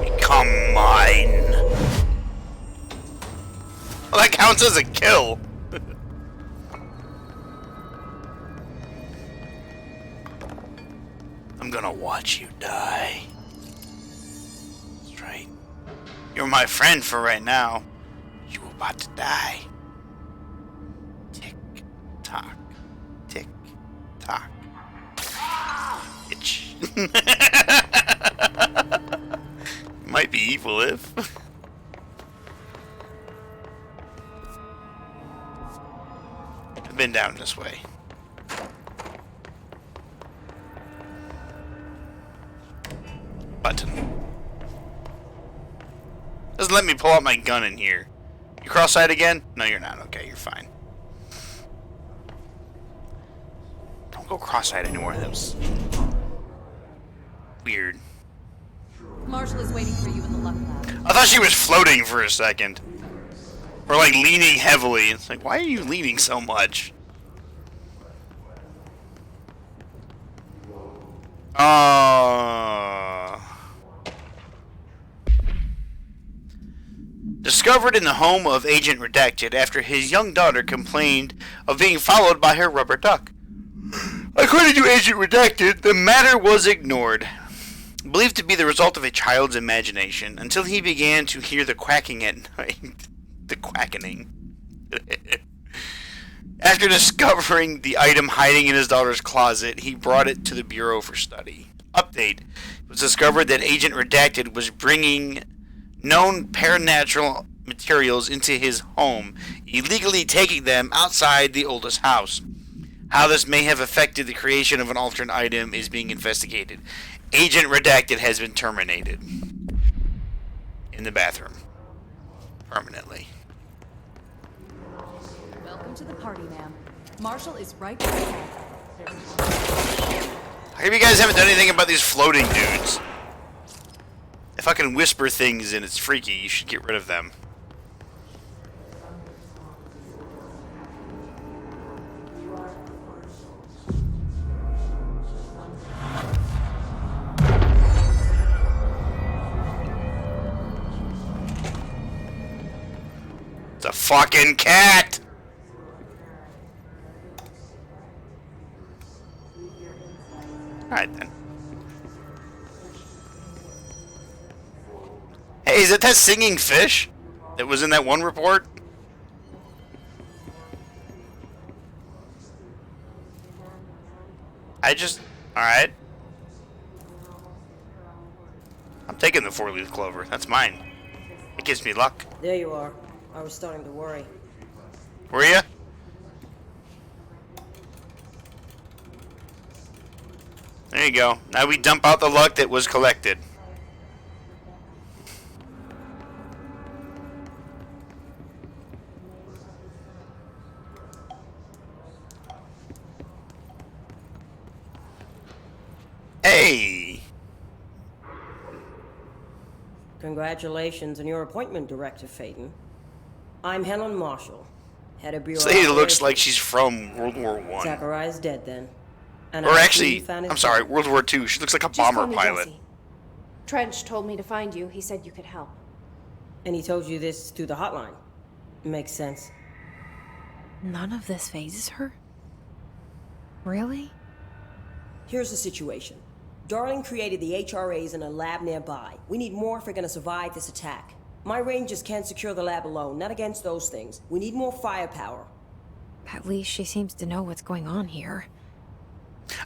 Become mine. Well, that counts as a kill. I'm gonna watch you die. That's right. You're my friend for right now. You're about to die. Tick tock. Tick tock. Itch. Might be evil if. I've been down this way. button. Doesn't let me pull out my gun in here. You cross-eyed again? No, you're not. Okay, you're fine. Don't go cross-eyed anymore. That was weird. Marshall is waiting for you in the luck lab. I thought she was floating for a second. Or like leaning heavily. It's like, why are you leaning so much? Discovered in the home of Agent Redacted after his young daughter complained of being followed by her rubber duck. According to Agent Redacted, the matter was ignored, believed to be the result of a child's imagination, until he began to hear the quacking at night. The quackening. After discovering the item hiding in his daughter's closet, he brought it to the Bureau for study. Update. It was discovered that Agent Redacted was bringing known paranatural materials into his home, illegally taking them outside the oldest house. How this may have affected the creation of an alternate item is being investigated. Agent Redacted has been terminated. In the bathroom. Permanently. Welcome to the party, ma'am. Marshall is right there. How come you guys haven't done anything about these floating dudes? If I can whisper things and it's freaky, you should get rid of them. It's a fucking cat! Alright then. Hey, is it that singing fish that was in that one report? Alright. I'm taking the 4-leaf clover. That's mine. It gives me luck. There you are. I was starting to worry. Were you? There you go. Now we dump out the luck that was collected. Hey! Congratulations on your appointment, Director Phaeton. I'm Helen Marshall, head of Bureau. This lady looks like she's from World War I. Zachariah's dead then. And or actually, I'm sorry, World War II. She looks like a bomber pilot. Jesse. Trench told me to find you. He said you could help. And he told you this through the hotline. Makes sense. None of this phases her? Really? Here's the situation. Darling created the HRAs in a lab nearby. We need more if we're gonna survive this attack. My rangers can't secure the lab alone, not against those things. We need more firepower. At least she seems to know what's going on here.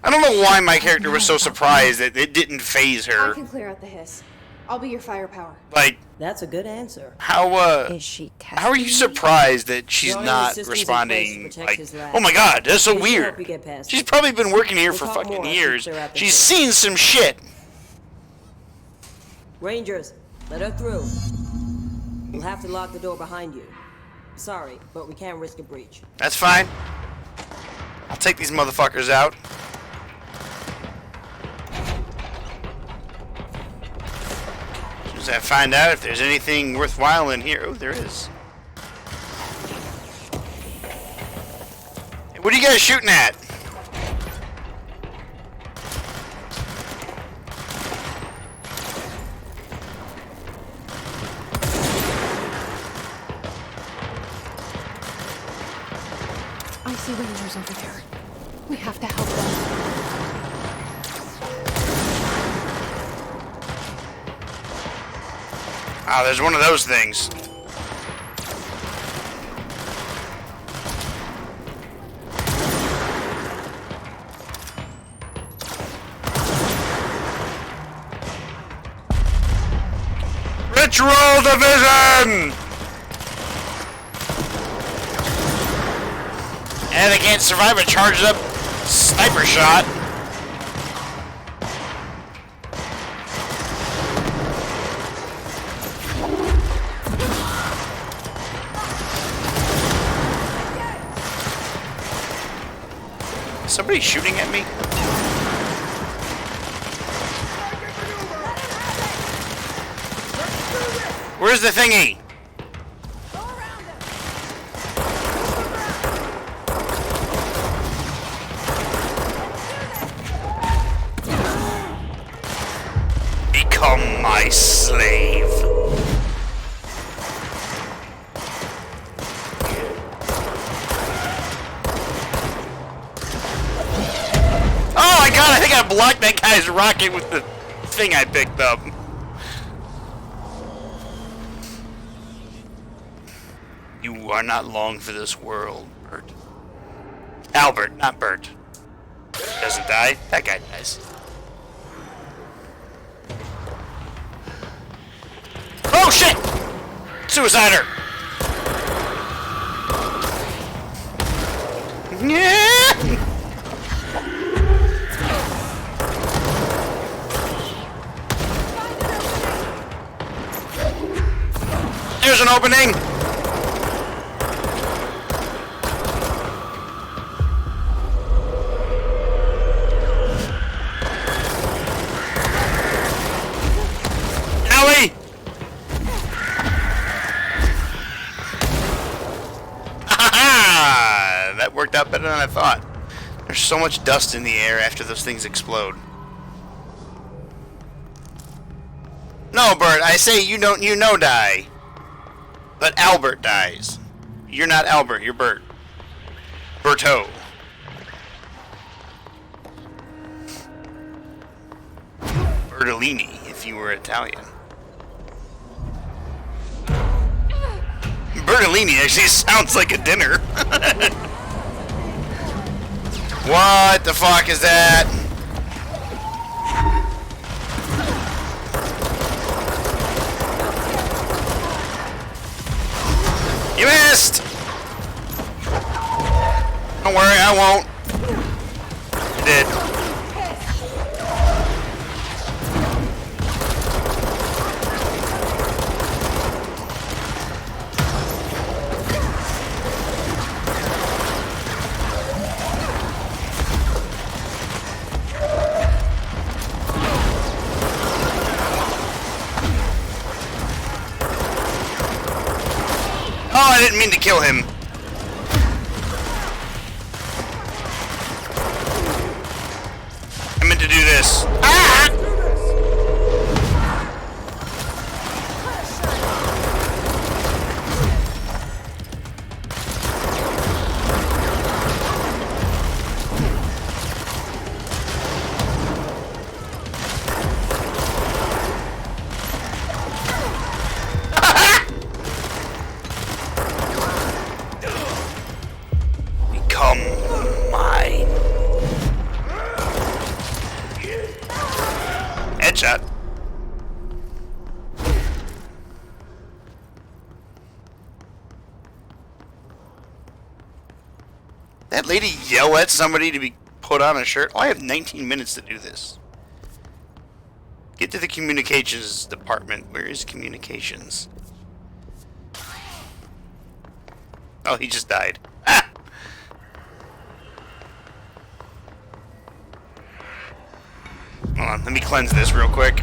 I don't know why my character was so surprised that it didn't phase her. I can clear out the hiss. I'll be your firepower. Like, that's a good answer. How is she how are you surprised that she's not responding? Like, oh my god, that's so weird. She's probably been working here for fucking years. She's seen some shit. Rangers, let her through. We'll have to lock the door behind you. Sorry, but we can't risk a breach. That's fine. I'll take these motherfuckers out. As soon as I find out if there's anything worthwhile in here. Oh, there is. Hey, what are you guys shooting at? I see rangers over there. We have to help them. Ah, there's one of those things. Ritual Division! And they can't survive a charged up sniper shot. Somebody shooting at me? Where's the thingy? Become my slave. Oh my god, I think I blocked that guy's rocket with the thing I picked up. You are not long for this world, Bert. Albert, not Bert. Doesn't die. That guy dies. Oh shit! Suicider! Yeah! There's an opening! Owie! That worked out better than I thought. There's so much dust in the air after those things explode. No, Bert, I say you don't die. But Albert dies. You're not Albert, you're Bert. Berto. Bertolini, if you were Italian. Bertolini actually sounds like a dinner. What the fuck is that? You missed! Don't worry, I won't. You did. Oh, I didn't mean to kill him. I meant to do this. Ah! Headshot. That lady yell at somebody to be put on a shirt? Oh, I have 19 minutes to do this. Get to the communications department. Where is communications? Oh, he just died. Ah! Hold on, let me cleanse this real quick.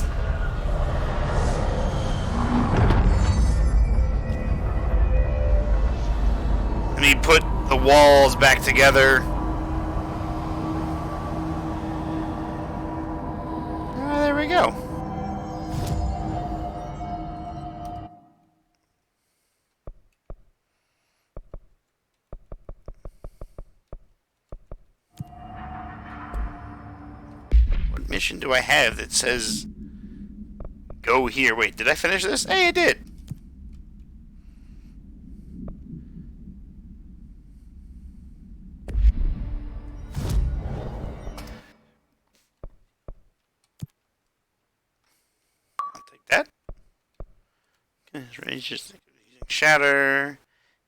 Let me put the walls back together. There we go. What mission do I have that says go here? Wait, did I finish this? Hey, I did. I'll take that. Okay, just using shatter.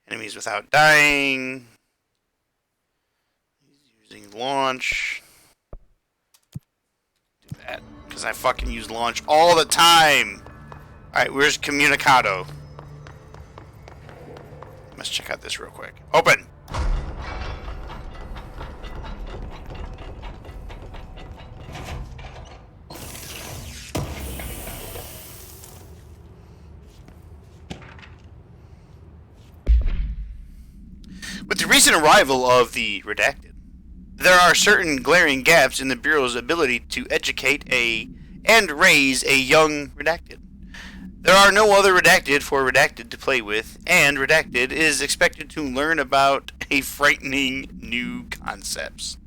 Enemies without dying. Using launch. Do that. Because I fucking use launch all the time. Alright, where's Communicado? Let's check out this real quick. Open! With the recent arrival of the Redacted, there are certain glaring gaps in the Bureau's ability to educate and raise a young Redacted. There are no other Redacted for Redacted to play with, and Redacted is expected to learn about a frightening new concepts.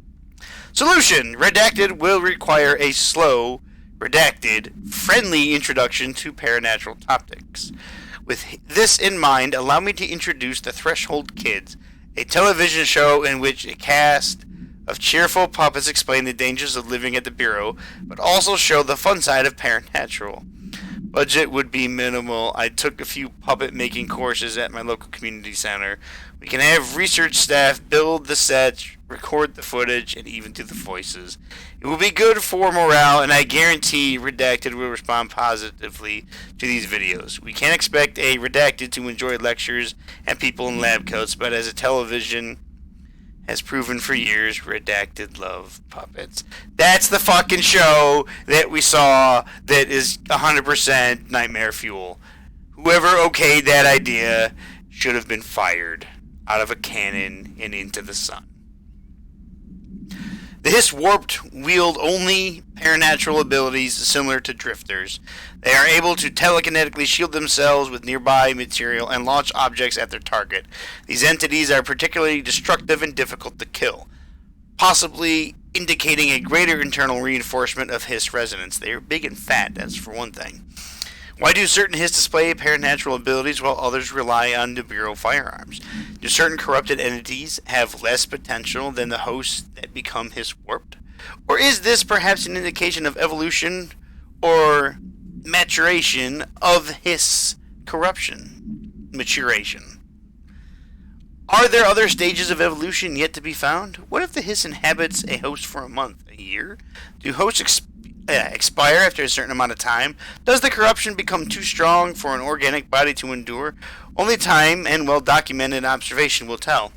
Solution: Redacted will require a slow, Redacted, friendly introduction to paranatural topics. With this in mind, allow me to introduce The Threshold Kids, a television show in which a cast of cheerful puppets explain the dangers of living at the Bureau, but also show the fun side of paranatural. Budget would be minimal. I took a few puppet making courses at my local community center. We can have research staff build the sets, record the footage, and even do the voices. It will be good for morale, and I guarantee Redacted will respond positively to these videos. We can't expect a Redacted to enjoy lectures and people in lab coats, but as a television has proven for years, Redacted love puppets. That's the fucking show that we saw that is 100% nightmare fuel. Whoever okayed that idea should have been fired out of a cannon and into the sun. The Hiss Warped wield only paranatural abilities similar to drifters. They are able to telekinetically shield themselves with nearby material and launch objects at their target. These entities are particularly destructive and difficult to kill, possibly indicating a greater internal reinforcement of Hiss resonance. They are big and fat, that's for one thing. Why do certain Hiss display paranatural abilities while others rely on the Bureau firearms? Do certain corrupted entities have less potential than the hosts that become Hiss warped? Or is this perhaps an indication of evolution or maturation of Hiss corruption? Maturation. Are there other stages of evolution yet to be found? What if the Hiss inhabits a host for a month, a year? Do hosts expire after a certain amount of time? Does the corruption become too strong for an organic body to endure? Only time and well-documented observation will tell.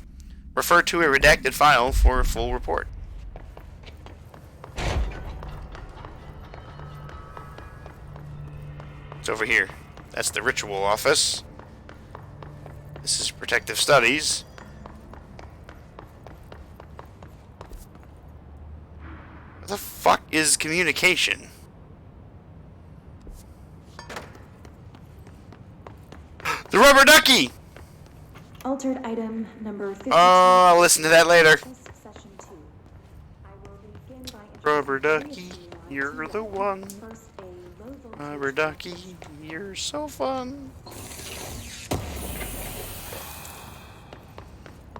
Refer to a redacted file for a full report. It's over here. That's the ritual office. This is protective studies. What the fuck is communication? The rubber ducky! Altered item number 52. Oh, I'll listen to that later. Session 2. I will begin by Rubber ducky, you're the one. first a low voltage. Rubber ducky, you're so fun. Next,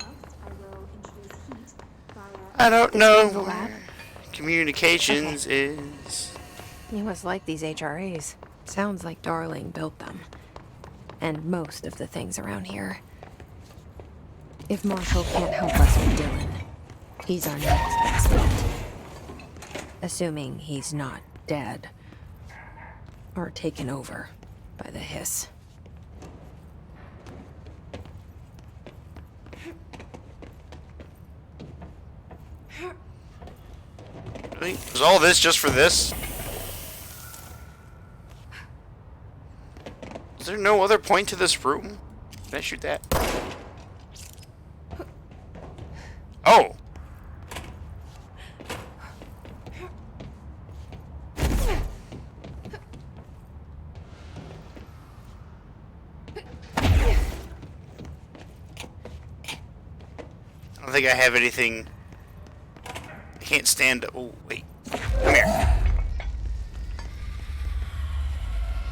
I will introduce heat via I don't know the lab? where communications is. It was like these HRAs. Sounds like Darling built them. And most of the things around here. If Marshall can't help us with Dylan, he's our next best bet. Assuming he's not dead. Or taken over by the Hiss. Really? Was all this just for this? Is there no other point to this room? Can I shoot that? Oh! I don't think I have anything. I can't stand up. Oh, wait. Come here.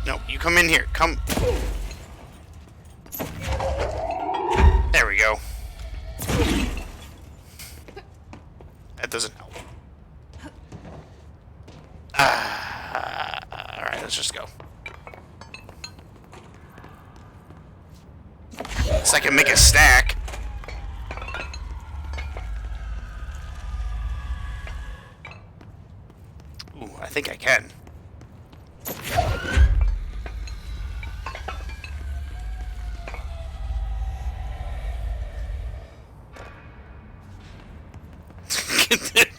No, you come in here. Come. There we go. That doesn't help. Alright, let's just go. Guess I can make a stack. Ooh, I think I can.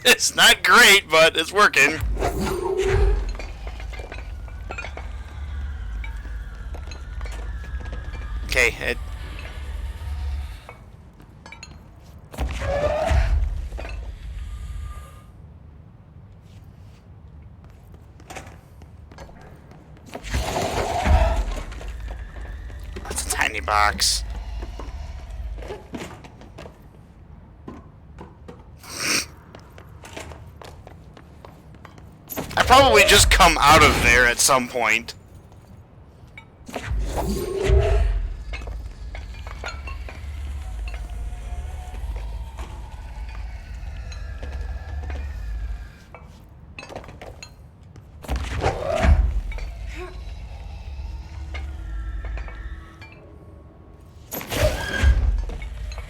It's not great, but it's working. Okay, box. I probably just come out of there at some point.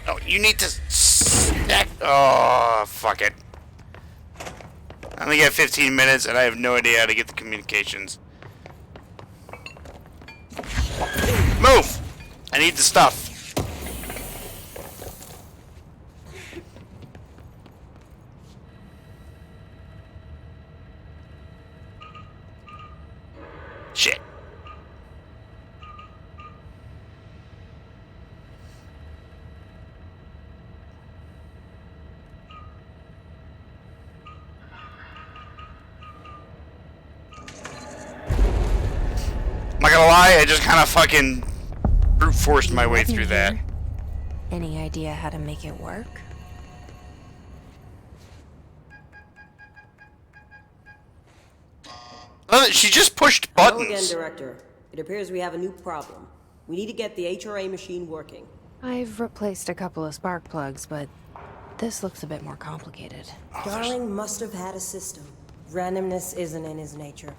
Oh, you need to stack. Oh, fuck it. I only got 15 minutes and I have no idea how to get the communications. Move! I need the stuff. Shit. I'm not gonna lie, I just kind of fucking brute forced my way through that. Any idea how to make it work? She just pushed Hello buttons. again, Director. It appears we have a new problem. We need to get the HRA machine working. I've replaced a couple of spark plugs, but this looks a bit more complicated. Darling must have had a system. Randomness isn't in his nature.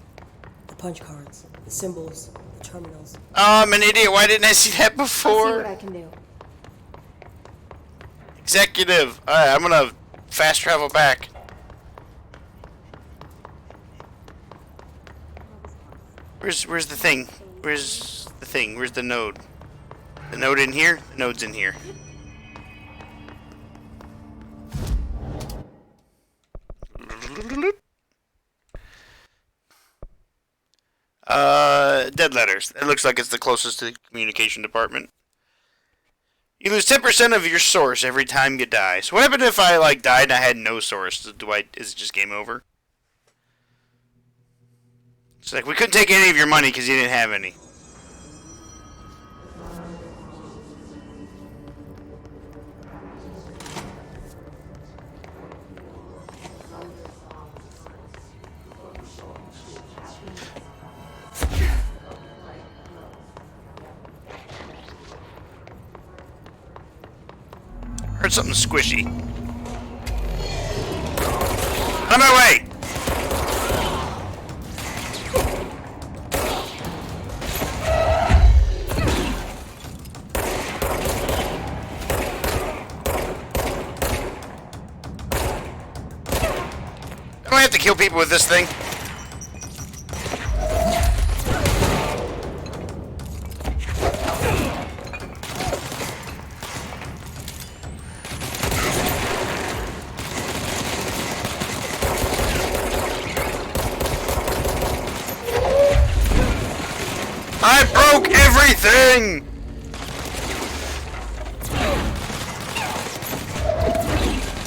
The punch cards, the symbols, the terminals. Oh, I'm an idiot. Why didn't I see that I'll see before? what I can do. Executive. Alright, I'm gonna fast travel back. Where's the thing? Where's the thing? Where's the node? The node in here? The node's in here. Dead letters. It looks like it's the closest to the communication department. You lose 10% of your source every time you die. So what happened if I like died and I had no source? Is it just game over? It's like we couldn't take any of your money because you didn't have any. Heard something squishy. On my way! Don't I have to kill people with this thing? I broke everything!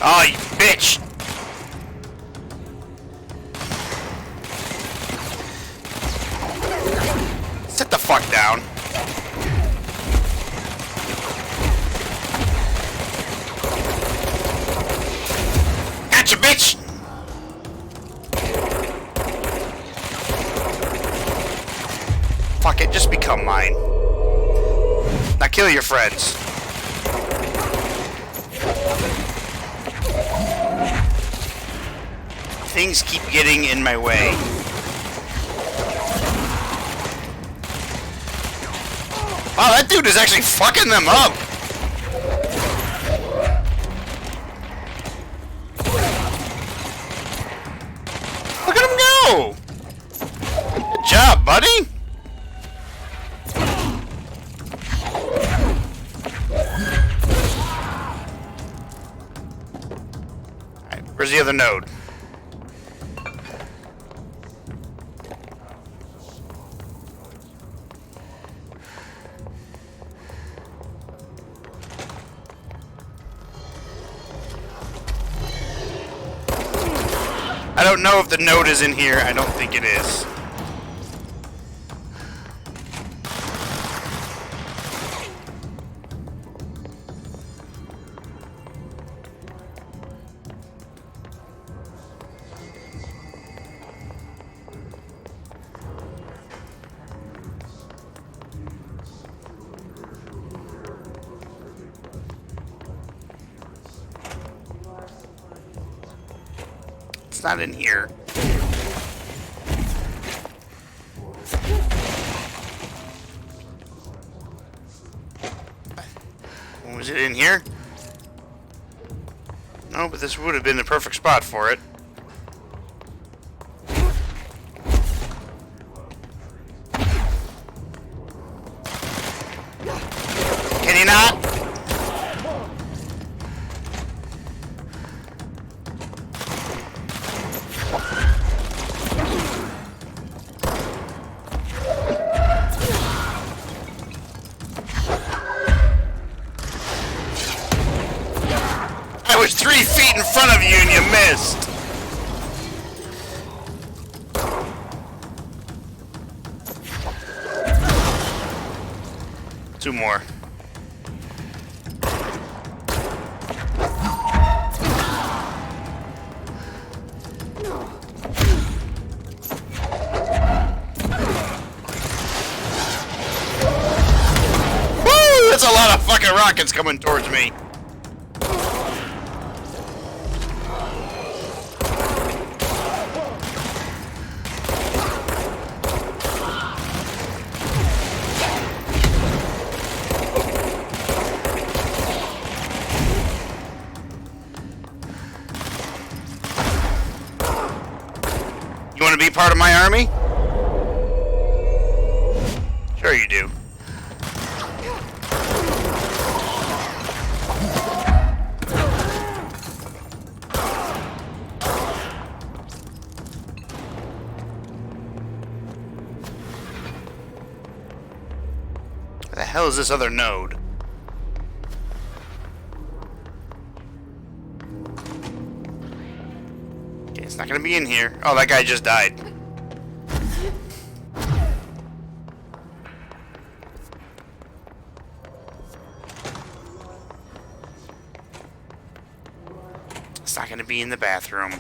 Oh, you bitch! Sit the fuck down. Gotcha, bitch! Fuck it, just become mine. Now kill your friends. Things keep getting in my way. Wow, that dude is actually fucking them up. Look at him go. Good job, buddy. Alright, where's the other node? I don't know if the node is in here. I don't think it is. not in here. Was it in here? No, but this would have been the perfect spot for it. Can you not? I was 3 feet in front of you and you missed. Two more. Woo! That's a lot of fucking rockets coming towards me. You want to be part of my army? Sure you do. Where the hell is this other node? Okay, it's not gonna be in here. Oh, that guy just died. It's not gonna be in the bathroom.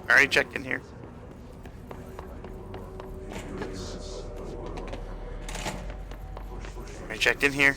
Already checked in here. Already checked in here.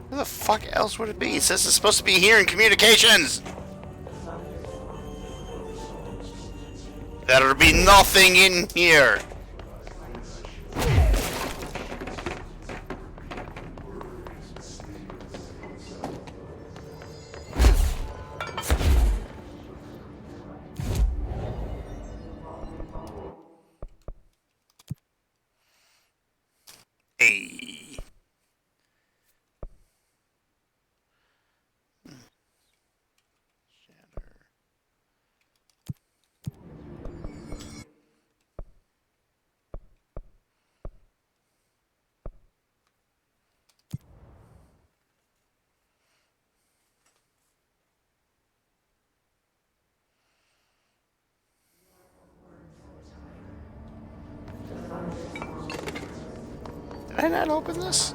Where the fuck else would it be? It says it's supposed to be here in communications. There'll be nothing in here. Hey. Did I not open this?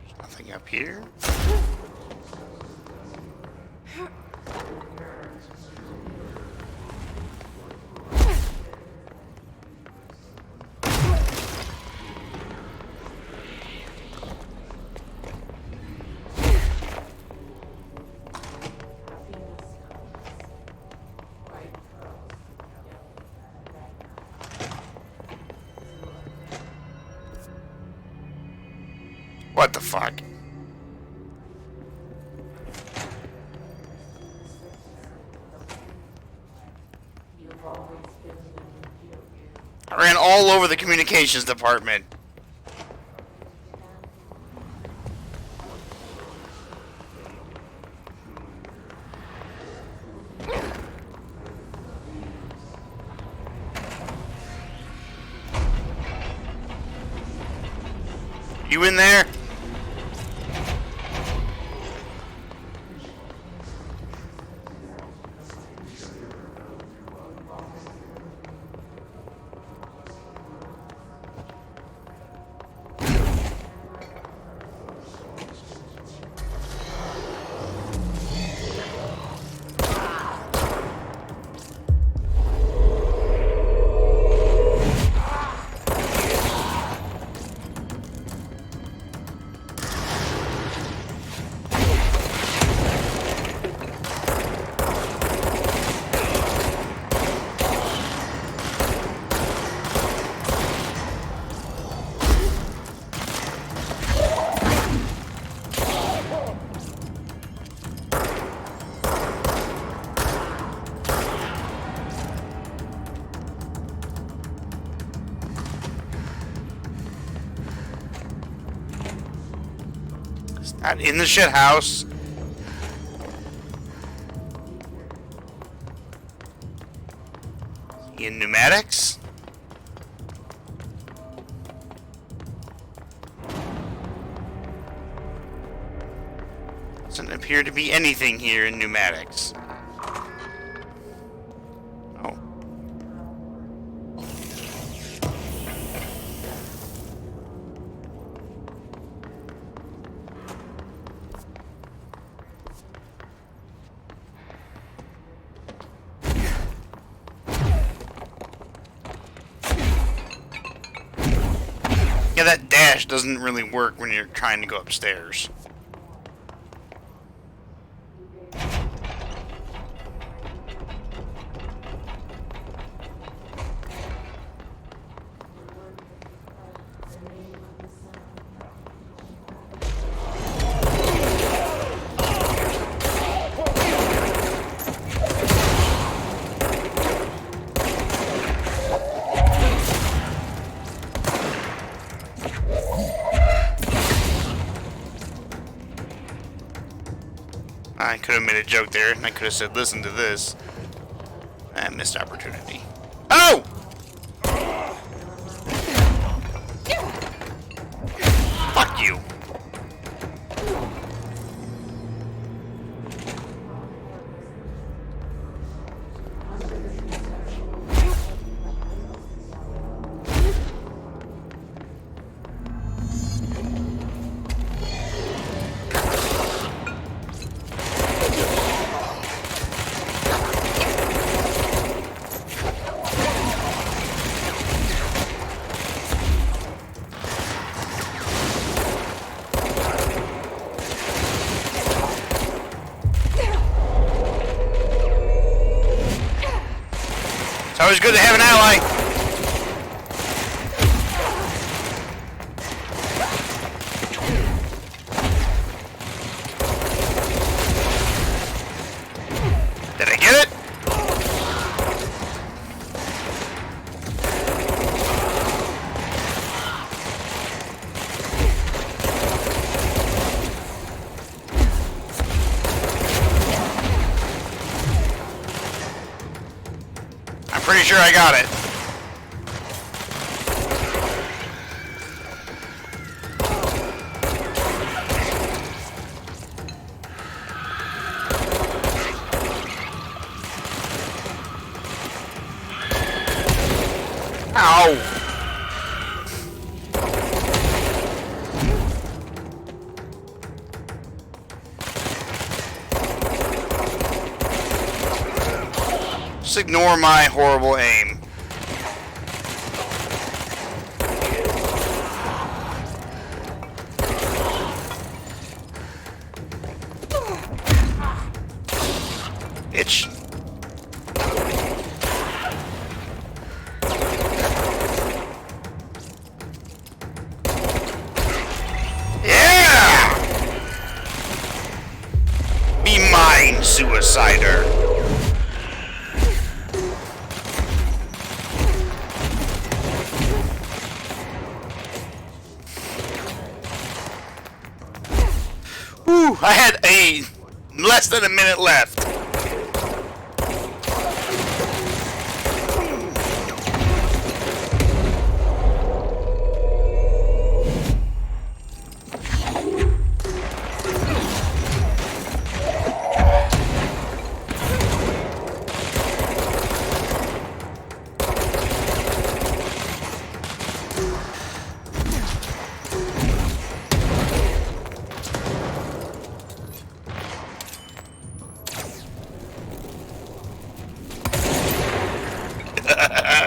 There's nothing up here. What the fuck? I ran all over the communications department. You in there? Not in the shit house. In pneumatics? Doesn't appear to be anything here in pneumatics. Oh. Yeah, that dash doesn't really work when you're trying to go upstairs. I could have made a joke there, and I could have said, listen to this. I missed opportunity. Oh! Fuck you! It's always good to have an ally. Did I get it? Pretty sure I got it. Ow! Just ignore my horrible aim. Itch. Yeah! I had less than a minute left.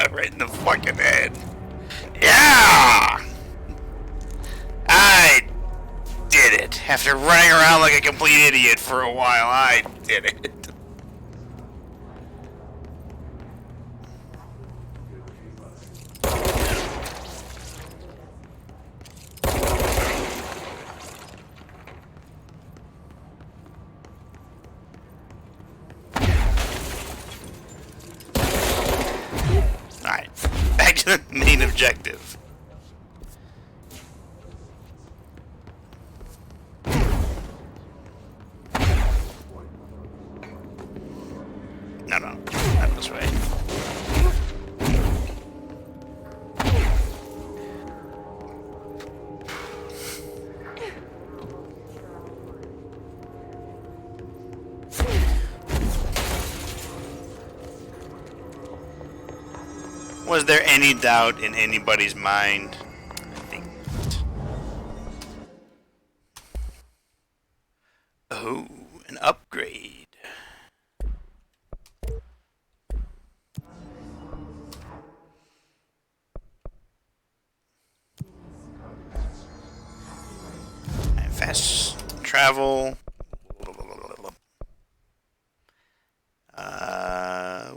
Right in the fucking head. Yeah! I did it. After running around like a complete idiot for a while, I did it. Alright, back to the main objective. No, not this way. Was there any doubt in anybody's mind? I think not. Oh, an upgrade. And fast travel.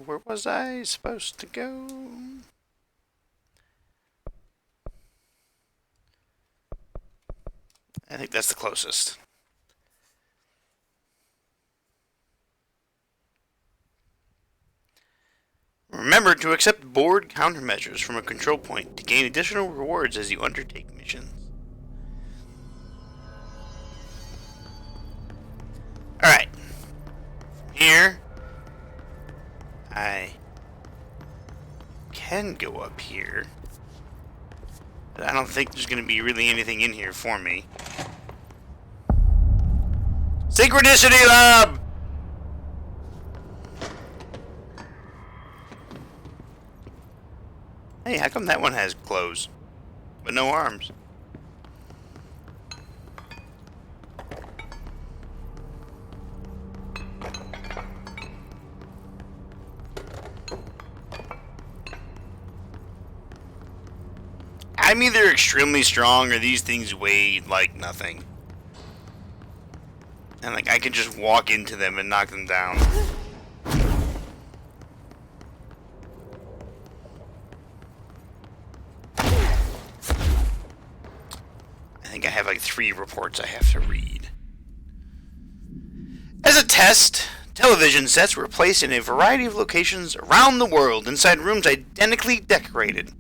Where was I supposed to go? I think that's the closest. Remember to accept board countermeasures from a control point to gain additional rewards as you undertake missions. Alright. Here, I can go up here. But I don't think there's going to be really anything in here for me. Synchronicity Lab! Hey, how come that one has claws, but no arms? I'm either extremely strong or these things weigh like nothing. And like I can just walk into them and knock them down. I think I have like 3 reports I have to read. As a test, television sets were placed in a variety of locations around the world inside rooms identically decorated.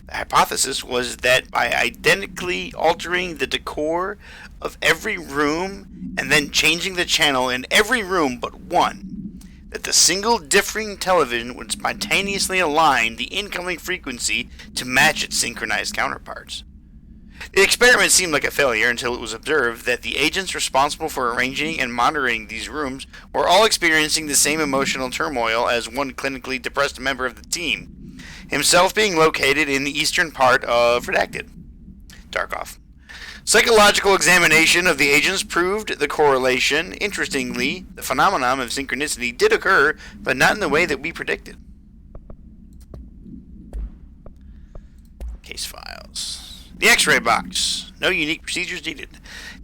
The hypothesis was that by identically altering the decor of every room and then changing the channel in every room but one, that the single differing television would spontaneously align the incoming frequency to match its synchronized counterparts. The experiment seemed like a failure until it was observed that the agents responsible for arranging and monitoring these rooms were all experiencing the same emotional turmoil as one clinically depressed member of the team, himself being located in the eastern part of Redacted, Tarkov. Psychological examination of the agents proved the correlation. Interestingly, the phenomenon of synchronicity did occur, but not in the way that we predicted. Case files. The X-ray box. No unique procedures needed.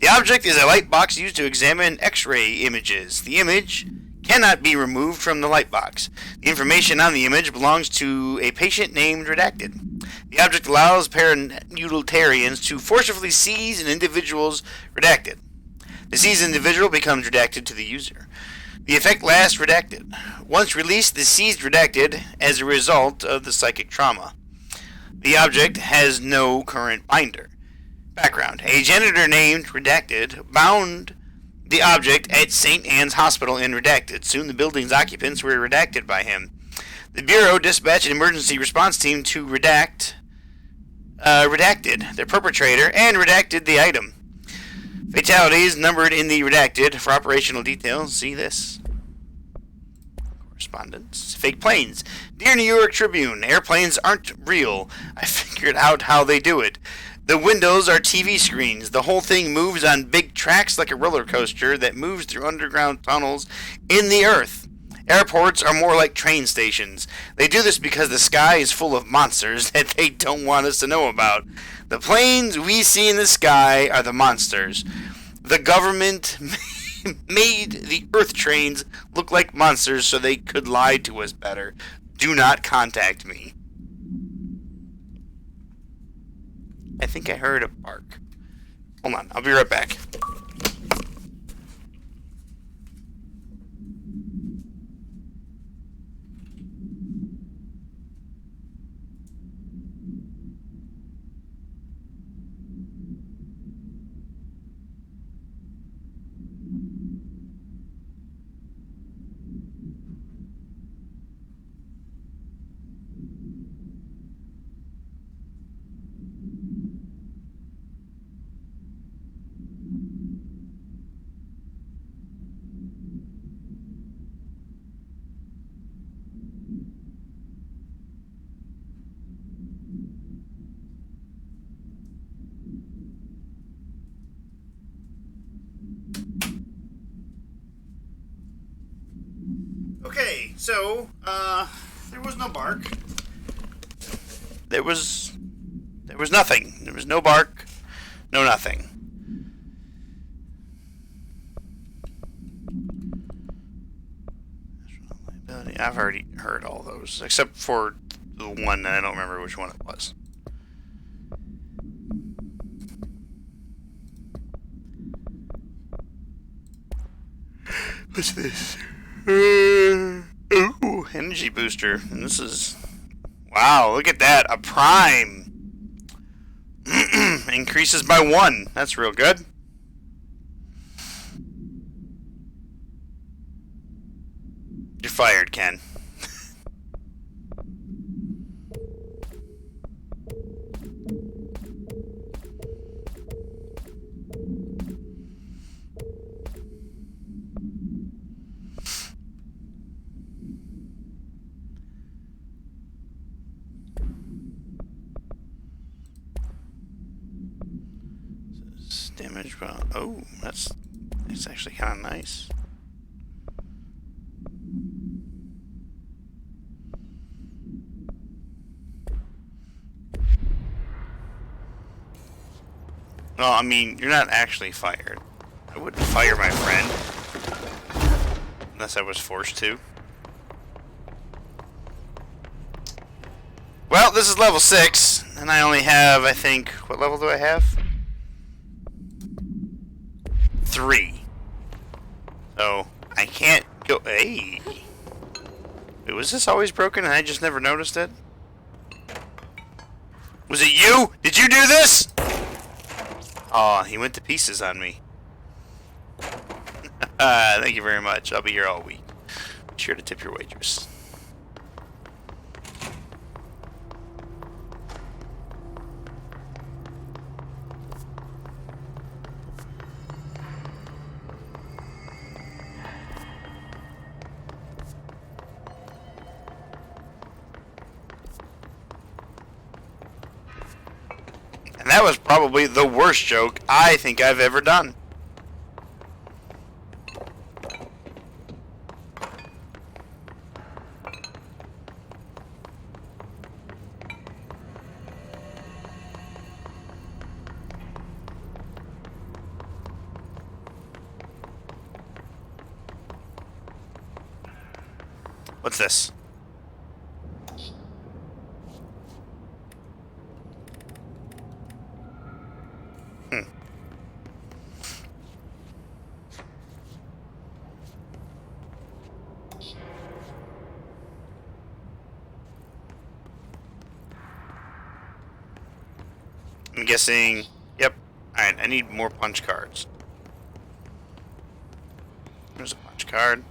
The object is a light box used to examine X-ray images. The image cannot be removed from the light box. The information on the image belongs to a patient named Redacted. The object allows paraneutralitarians to forcibly seize an individual's Redacted. The seized individual becomes Redacted to the user. The effect lasts Redacted. Once released, the seized Redacted as a result of the psychic trauma. The object has no current binder. Background. A janitor named Redacted bound the object at St. Anne's Hospital in Redacted. Soon the building's occupants were redacted by him. The Bureau dispatched an emergency response team to redacted the perpetrator and redacted the item. Fatalities numbered in the redacted. For operational details, see this. Correspondence. Fake planes. Dear New York Tribune, airplanes aren't real. I figured out how they do it. The windows are TV screens. The whole thing moves on big tracks like a roller coaster that moves through underground tunnels in the earth. Airports are more like train stations. They do this because the sky is full of monsters that they don't want us to know about. The planes we see in the sky are the monsters. The government made the earth trains look like monsters so they could lie to us better. Do not contact me. I think I heard a bark. Hold on, I'll be right back. Okay, so, there was no bark. There was nothing. There was no bark, no nothing. I've already heard all those, except for the one that I don't remember which one it was. What's this? Ooh, energy booster. And this is... Wow, look at that. A prime. Increases by 1. That's real good. You're fired, Ken. Damage, well, oh, that's actually kind of nice. Well, I mean, you're not actually fired. I wouldn't fire my friend unless I was forced to. Well, this is level 6, and I only have, I think, what level do I have? 3. So, I can't go... Hey! Wait, was this always broken and I just never noticed it? Was it you? Did you do this? Aw, he went to pieces on me. Thank you very much. I'll be here all week. Be sure to tip your waitress. And that was probably the worst joke I think I've ever done. What's this? I'm guessing, yep. Alright, I need more punch cards. Punch card.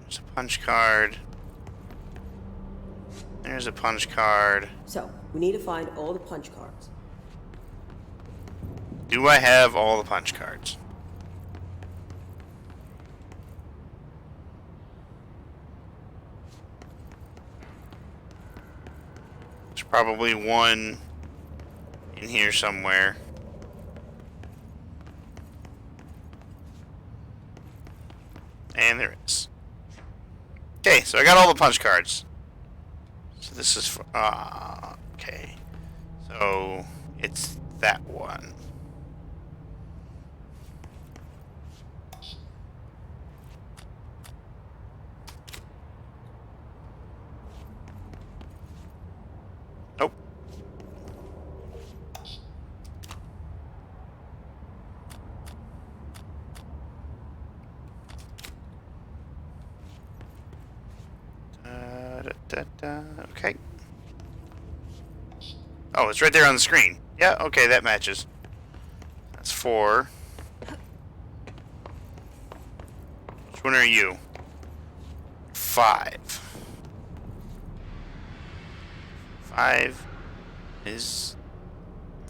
There's a punch card. There's a punch card. So, we need to find all the punch cards. Do I have all the punch cards? There's probably one in here somewhere. And there is. Okay, so I got all the punch cards. So this is for, okay. So it's that one. Nope. Okay. Oh, it's right there on the screen. Yeah, okay, that matches. That's 4. Which one are you? 5. 5 is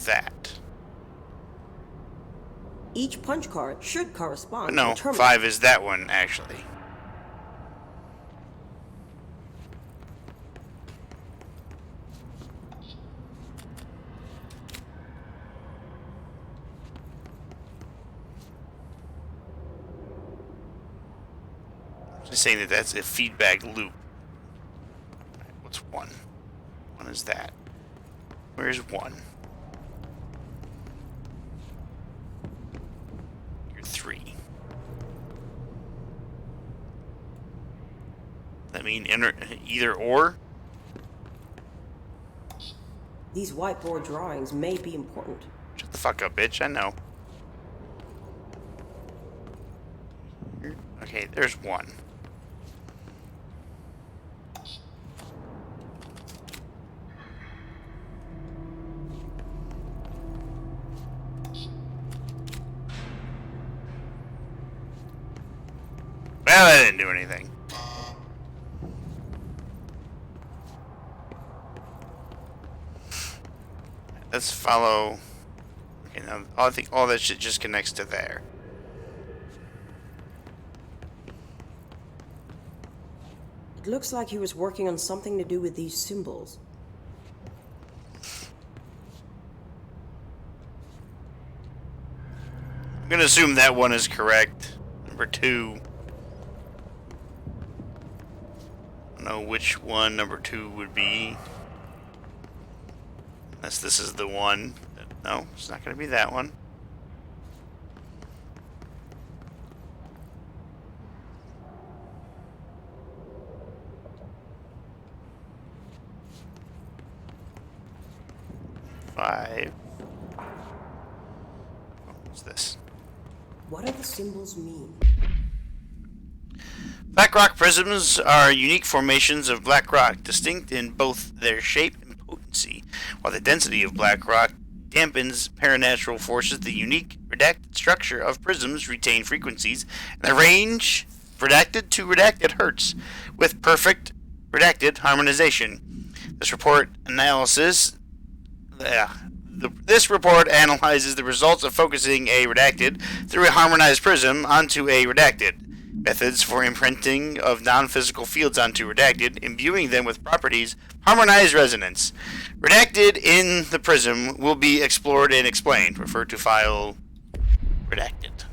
that. Each punch card should correspond No, to a terminal. 5 is that one, actually. Just saying that that's a feedback loop. What's 1? 1 is that. Where's 1? You're 3. That mean either or? These whiteboard drawings may be important. Shut the fuck up, bitch. I know. Okay, there's 1. Well, that didn't do anything. Let's follow. Okay, now I think all that shit just connects to there. It looks like he was working on something to do with these symbols. I'm gonna assume that one is correct. Number 2. I don't know which one number 2 would be. Unless this is the one. No, it's not gonna be that one. Five. What's this? What do the symbols mean? Black rock prisms are unique formations of black rock, distinct in both their shape and potency. While the density of black rock dampens paranatural forces, the unique redacted structure of prisms retain frequencies and the range redacted to redacted hertz with perfect redacted harmonization. This report analyzes the results of focusing a redacted through a harmonized prism onto a redacted. Methods for imprinting of non-physical fields onto redacted, imbuing them with properties, harmonized resonance. Redacted in the prism will be explored and explained. Refer to file redacted.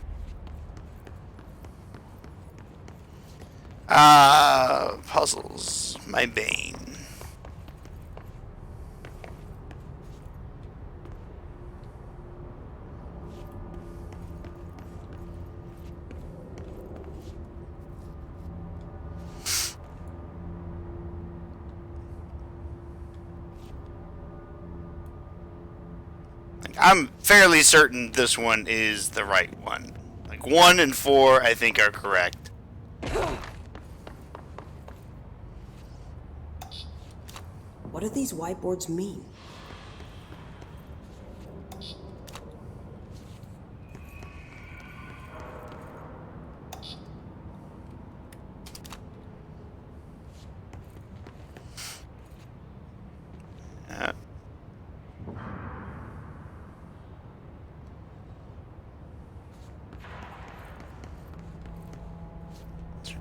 Puzzles. My bane. I'm fairly certain this one is the right one. Like 1 and 4, I think, are correct. What do these whiteboards mean?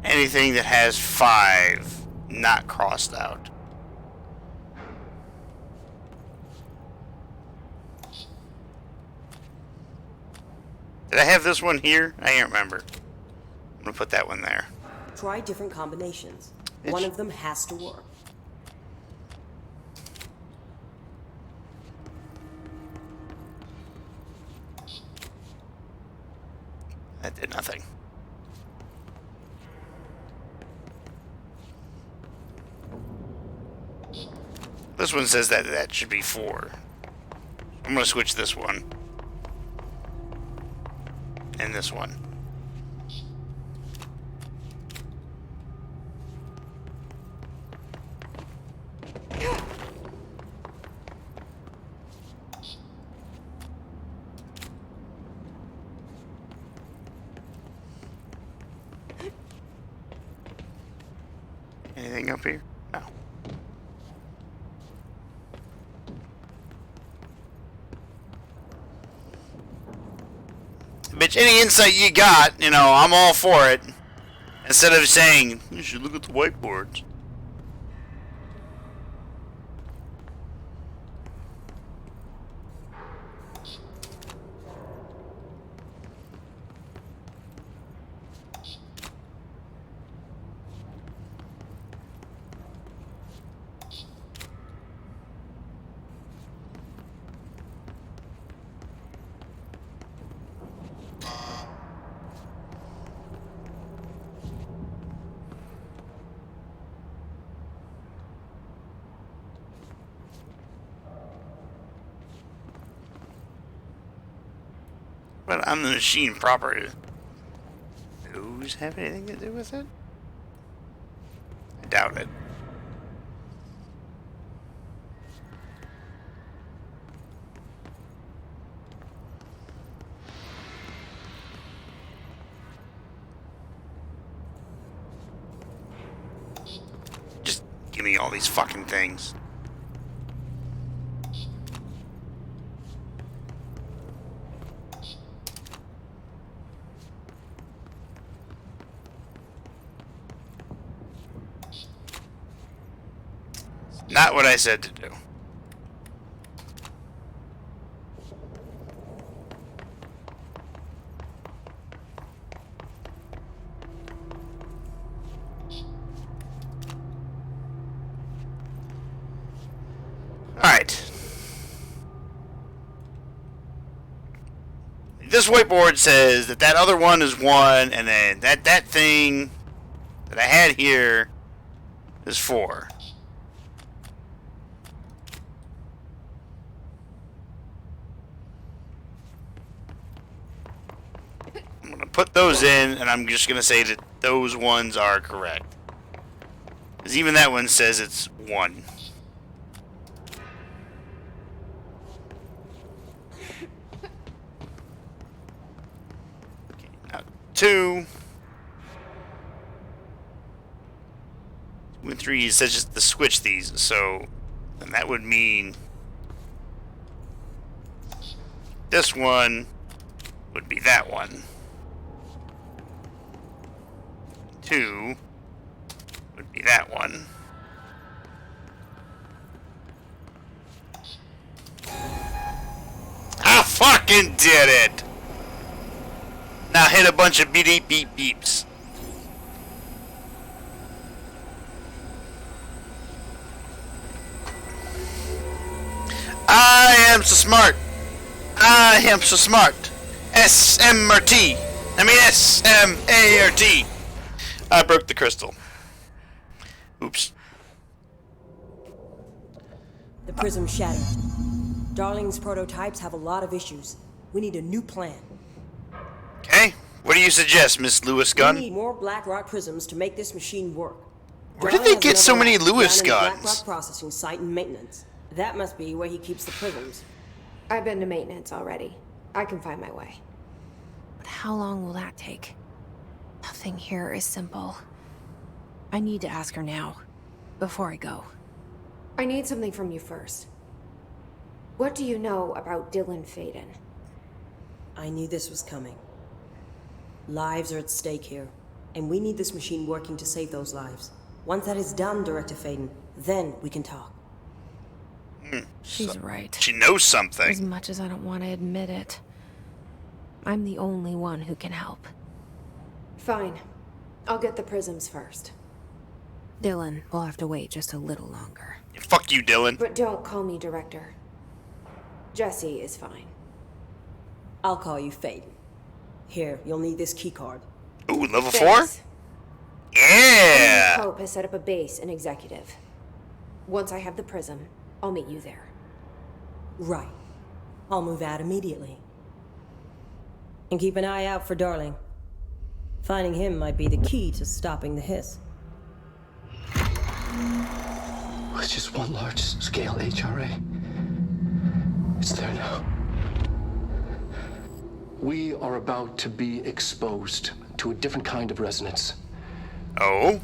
Anything that has 5 not crossed out. Did I have this one here? I can't remember. I'm gonna put that one there. Try different combinations. One of them has to work. That did nothing. This one says that that should be 4. I'm gonna switch this one. And this one. Anything up here? No. Bitch, any insight you got, you know, I'm all for it. Instead of saying, you should look at the whiteboards. But I'm the machine proper. Those have anything to do with it? I doubt it. Just give me all these fucking things. Not what I said to do. Alright. This whiteboard says that that other one is 1, and then that thing that I had here is 4. Put those in, and I'm just going to say that those ones are correct. Because even that one says it's 1. Okay, now 2. 2 and 3 says just to switch these, so then that would mean this one would be that one. 2 would be that one. I fucking did it! Now hit a bunch of beep beep beeps. I am so smart. I am so smart. S-M-R-T. I mean S-M-A-R-T. I broke the crystal. Oops. The prism shattered. Darling's prototypes have a lot of issues. We need a new plan. Okay. What do you suggest, Miss Lewis gun? We need more Blackrock prisms to make this machine work. Where did they get so many Lewis guns? Blackrock processing site and maintenance. That must be where he keeps the prisms. I've been to maintenance already. I can find my way. But how long will that take? Nothing here is simple. I need to ask her now, before I go. I need something from you first. What do you know about Dylan Faden? I knew this was coming. Lives are at stake here, and we need this machine working to save those lives. Once that is done, Director Faden, then we can talk. She's right. She knows something. As much as I don't want to admit it, I'm the only one who can help. Fine. I'll get the prisms first. Dylan will have to wait just a little longer. Fuck you, Dylan. But don't call me Director. Jesse is fine. I'll call you Faden. Here, you'll need this keycard. Ooh, level 4? Thanks. Yeah! Pope has set up a base in Executive. Once I have the prism, I'll meet you there. Right. I'll move out immediately. And keep an eye out for Darling. Finding him might be the key to stopping the hiss. With just one large-scale HRA. It's there now. We are about to be exposed to a different kind of resonance. Oh?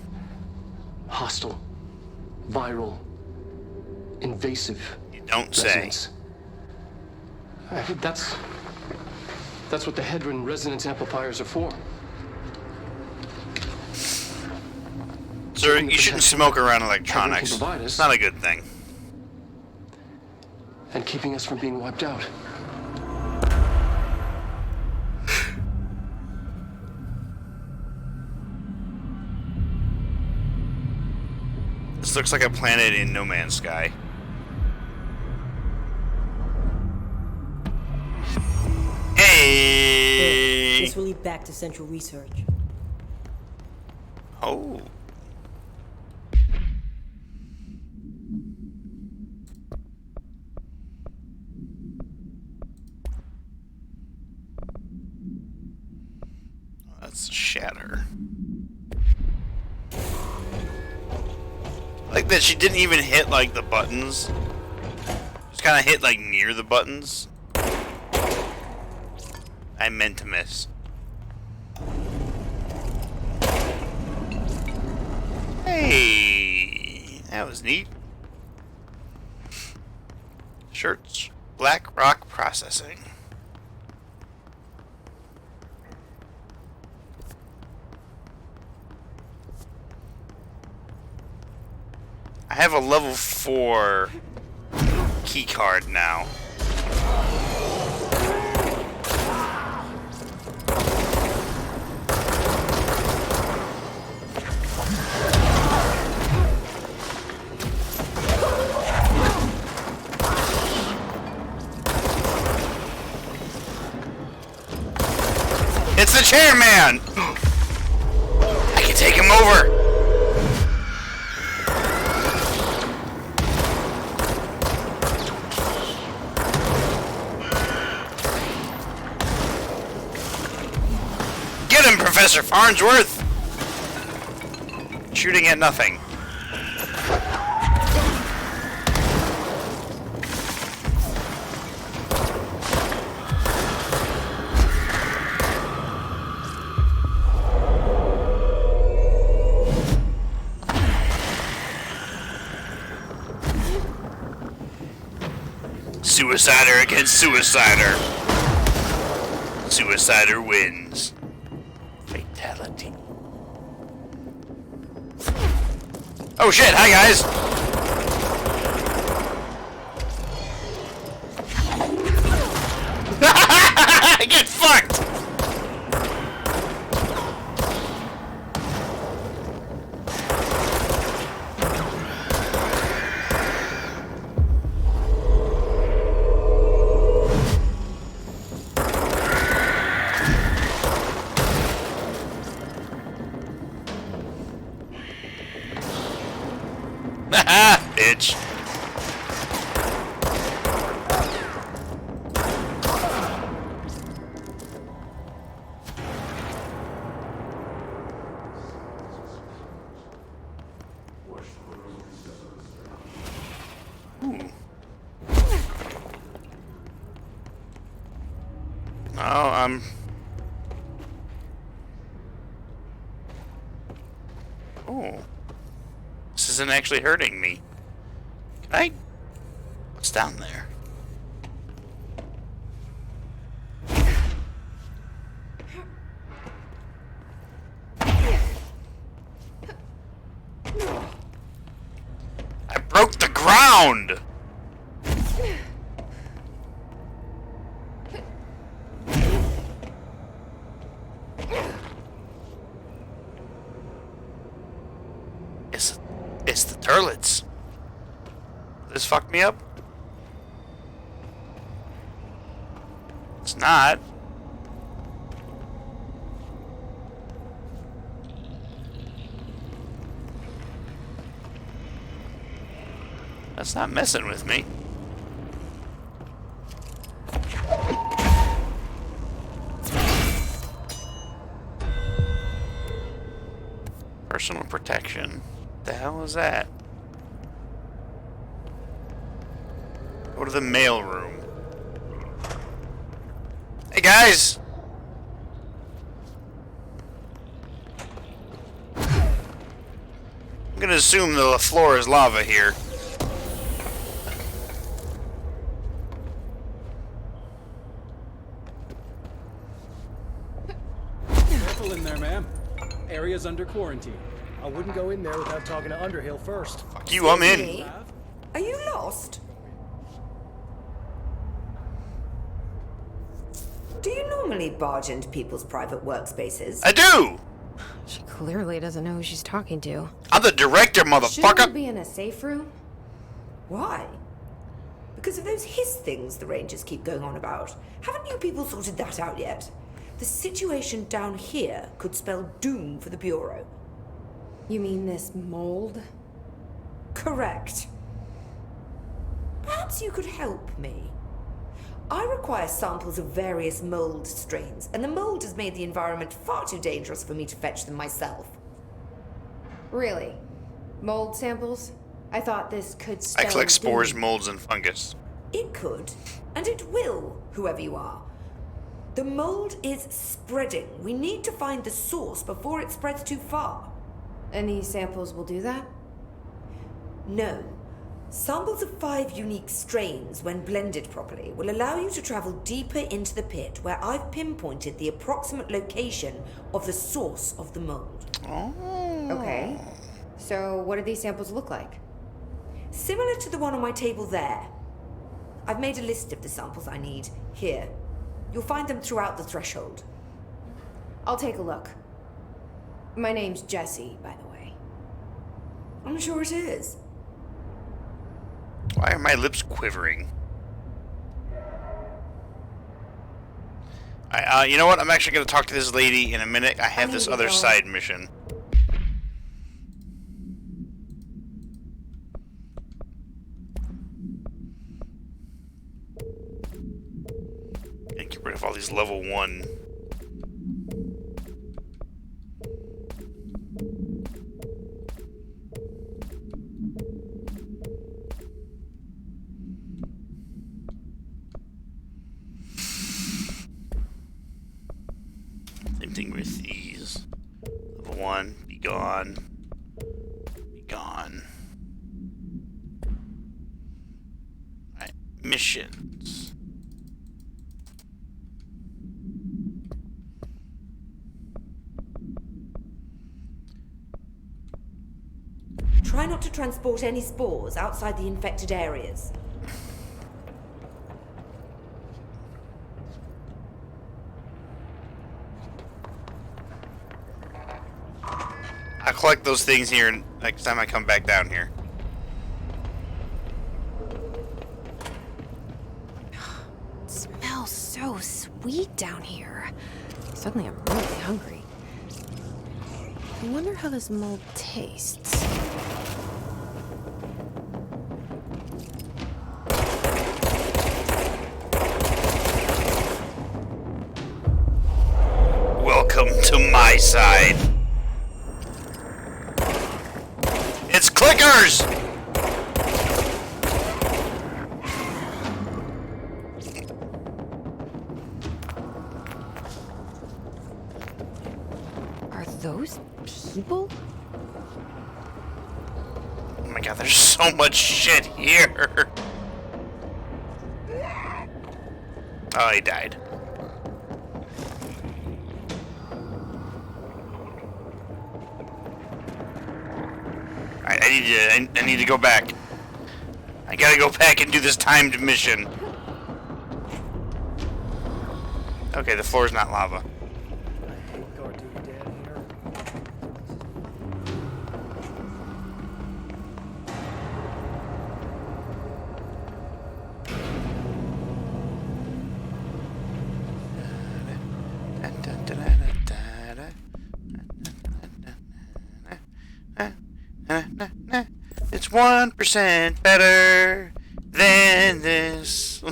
Hostile, viral, invasive. You don't resonance. Say. That's what the Hedron resonance amplifiers are for. Sir, you shouldn't smoke around electronics. It's not a good thing. And keeping us from being wiped out. This looks like a planet in No Man's Sky. Hey! This will lead back to Central Research. Oh. That's Shatter. Like that she didn't even hit like the buttons. Just kind of hit like near the buttons. I meant to miss. Hey, that was neat. Shirts, Black Rock Processing. I have a level 4 key card now. It's the chairman! I can take him over! Get him, Professor Farnsworth! Shooting at nothing. Suicider against Suicider. Suicider wins. Fatality. Oh shit, hi guys! Get fucked! Bitch. Ooh. Oh, oh. This isn't actually hurting me. Can I? What's down there? I broke the ground! It's the turlets. This fucked me up? It's not. That's not messing with me. Personal protection. What the hell is that? Go to the mail room. Hey guys! I'm gonna assume the floor is lava here. Careful in there, ma'am. Area's under quarantine. I wouldn't go in there without talking to Underhill first. Fuck you, I'm in. Are you lost? Do you normally barge into people's private workspaces? I do! She clearly doesn't know who she's talking to. I'm the director, Shouldn't motherfucker! we be in a safe room? Why? Because of those hiss things the Rangers keep going on about. Haven't you people sorted that out yet? The situation down here could spell doom for the Bureau. You mean this mold? Correct. Perhaps you could help me. I require samples of various mold strains, and the mold has made the environment far too dangerous for me to fetch them myself. Really? Mold samples? I thought this could I spell collect spores, doom. molds, and fungus. It could, and it will, whoever you are. The mold is spreading. We need to find the source before it spreads too far. And these samples will do that? No. Samples of 5 unique strains, when blended properly, will allow you to travel deeper into the pit, where I've pinpointed the approximate location of the source of the mold. Oh. Okay. So what do these samples look like? Similar to the one on my table there. I've made a list of the samples I need here. You'll find them throughout the threshold. I'll take a look. My name's Jessie, by the way. I'm sure it is. Why are my lips quivering? You know what? I'm actually going to talk to this lady in a minute. I have this other side mission. And get rid of all these level 1. Same thing with these. Level 1, be gone. Be gone. Alright, missions. Try not to transport any spores outside the infected areas. I'll collect those things here next time I come back down here. It smells so sweet down here. Suddenly I'm really hungry. I wonder how this mold tastes. Welcome to my side. It's clickers! Are those people? Oh my god, there's so much shit here. Oh, he died. I need to go back. I gotta go back and do this timed mission. Okay, the floor's not lava. I hate guard duty down here. It's 1% better than this.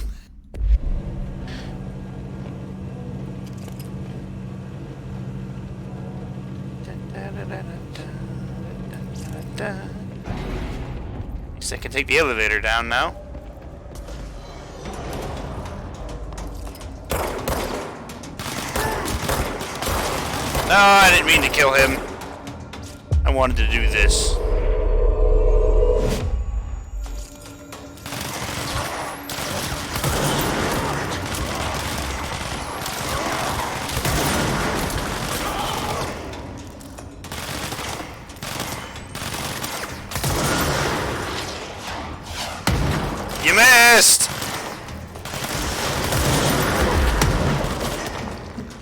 At least I can take the elevator down now. No, I didn't mean to kill him. I wanted to do this. You missed!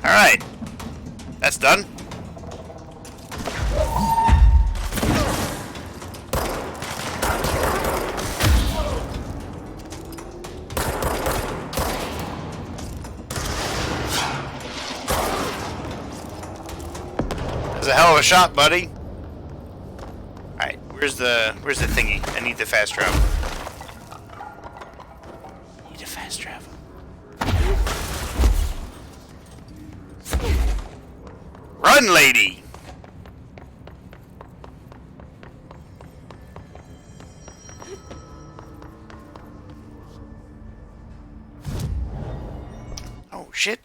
Alright. That's done. That's a hell of a shot, buddy. Alright, where's the thingy? I need the fast travel. Need a fast travel. Run, lady! Oh, shit.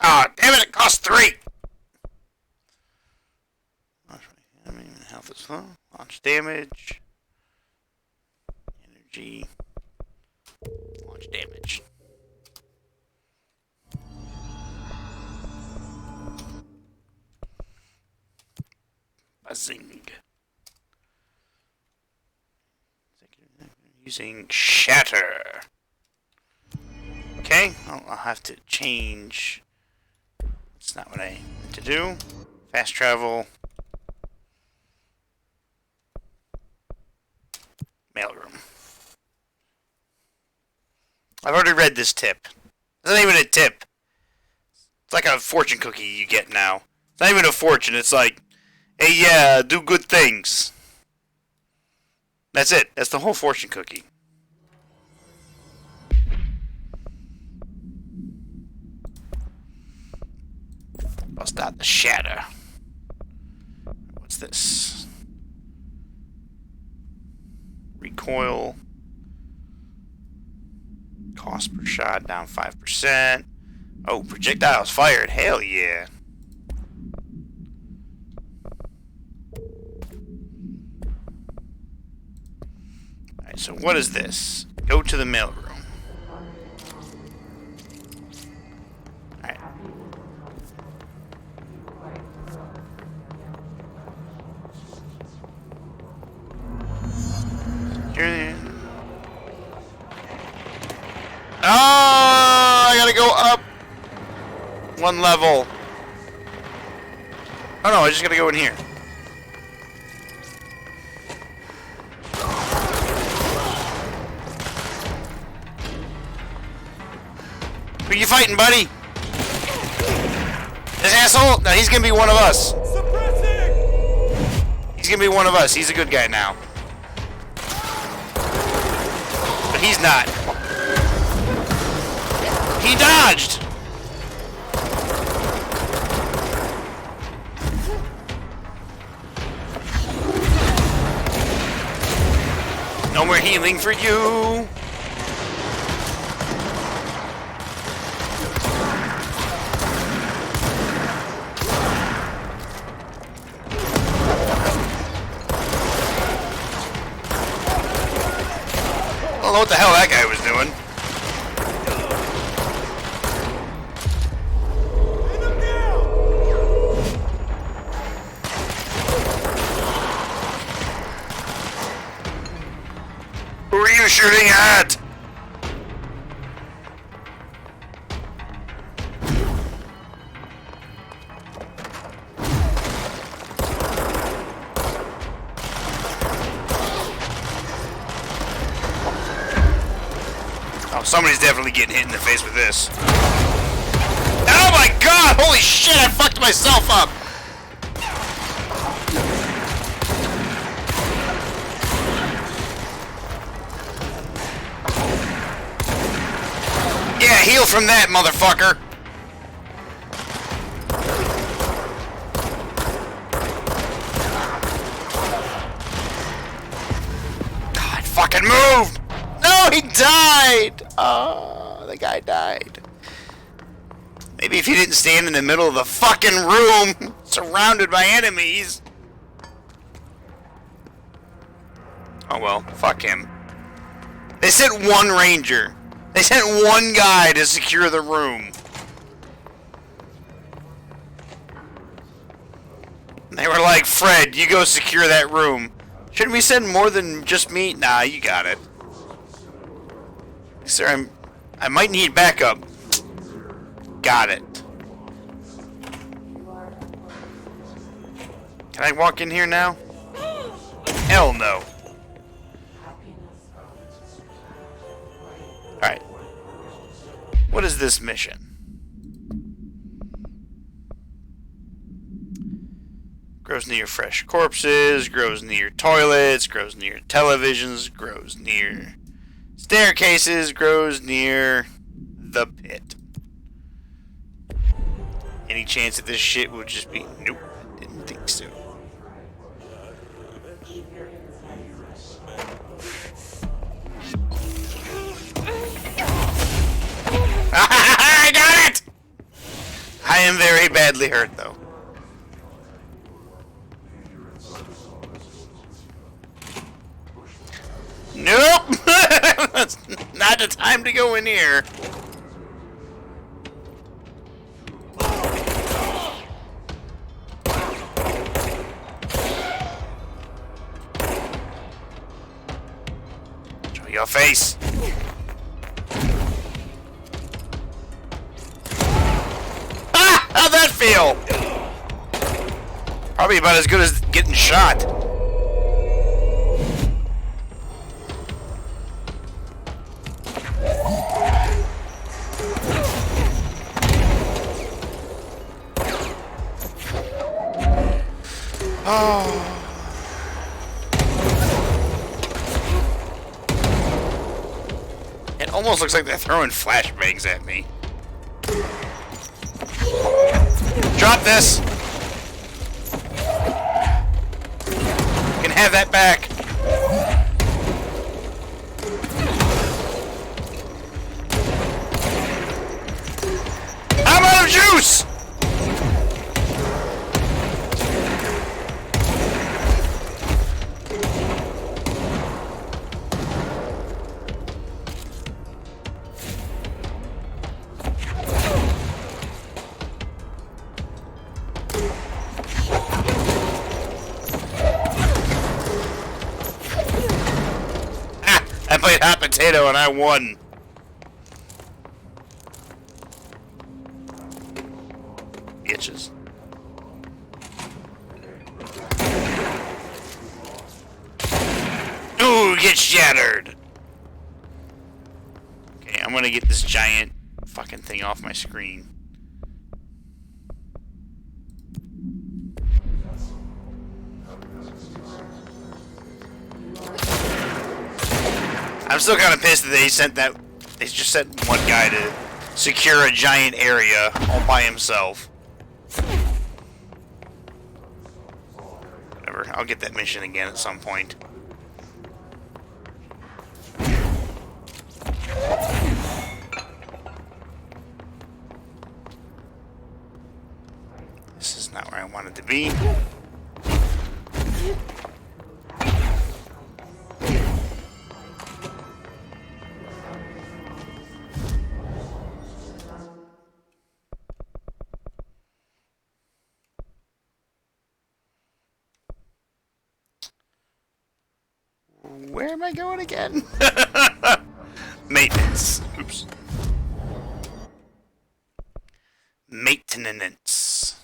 Ah, damn it, it costs 3! Health is low. Launch damage. Energy. Launch damage. Buzzing. Using shatter. Okay, I'll have to change. That's not what I meant to do. Fast travel. Mailroom. I've already read this tip. It's not even a tip. It's like a fortune cookie you get now. It's not even a fortune. It's like, hey, yeah, do good things. That's it. That's the whole fortune cookie. Bust out the shatter. What's this? Recoil. Cost per shot down 5%. Oh, projectiles fired. Hell yeah. Alright, so what is this? Go to the mailroom. Alright. Oh, I gotta go up 1 level. Oh no, I just gotta go in here. Who you fighting, buddy? This asshole? No, he's gonna be one of us. He's gonna be one of us. He's a good guy now. But he's not. He dodged! No more healing for you! don't know what the hell that guy was doing. Who are you shooting at? Oh, somebody's definitely getting hit in the face with this. Oh my god! Holy shit! I fucked myself up! Yeah, heal from that, motherfucker! God, fucking move! No, he died! Oh, the guy died. Maybe if he didn't stand in the middle of the fucking room, surrounded by enemies. Oh well, fuck him. They sent one ranger. They sent one guy to secure the room. They were like, Fred, you go secure that room. Shouldn't we send more than just me? Nah, you got it. Sir, I might need backup. Got it. Can I walk in here now? Hell no. Alright. What is this mission? Grows near fresh corpses, grows near toilets, grows near televisions, grows near staircases, grows near the pit. Any chance that this shit would just be... Nope, didn't think so. I got it! I am very badly hurt, though. Nope! That's not the time to go in here. Show your face. Ah! How'd that feel? Probably about as good as getting shot. Oh. It almost looks like they're throwing flashbangs at me. Drop this! You can have that back. I'm out of juice! I played hot potato and I won. Bitches. Ooh, get shattered. Okay, I'm gonna get this giant fucking thing off my screen. I'm still kind of pissed that they just sent one guy to secure a giant area all by himself. Whatever, I'll get that mission again at some point. This is not where I wanted to be. Where am I going again? Maintenance. Oops. Maintenance.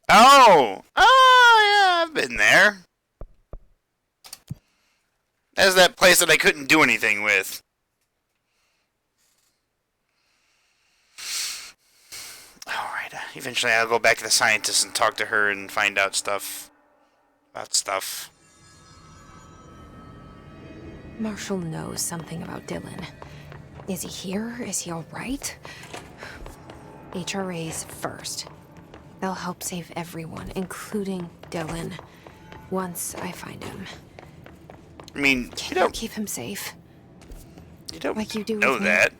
Oh! Oh, yeah, I've been there. That's that place that I couldn't do anything with. Alright, eventually I'll go back to the scientist and talk to her and find out stuff. About stuff. Marshall knows something about Dylan. Is he here? Is he alright? HRAs first. They'll help save everyone, including Dylan, once I find him. I mean, Can you keep him safe? You don't like you do know with me? that.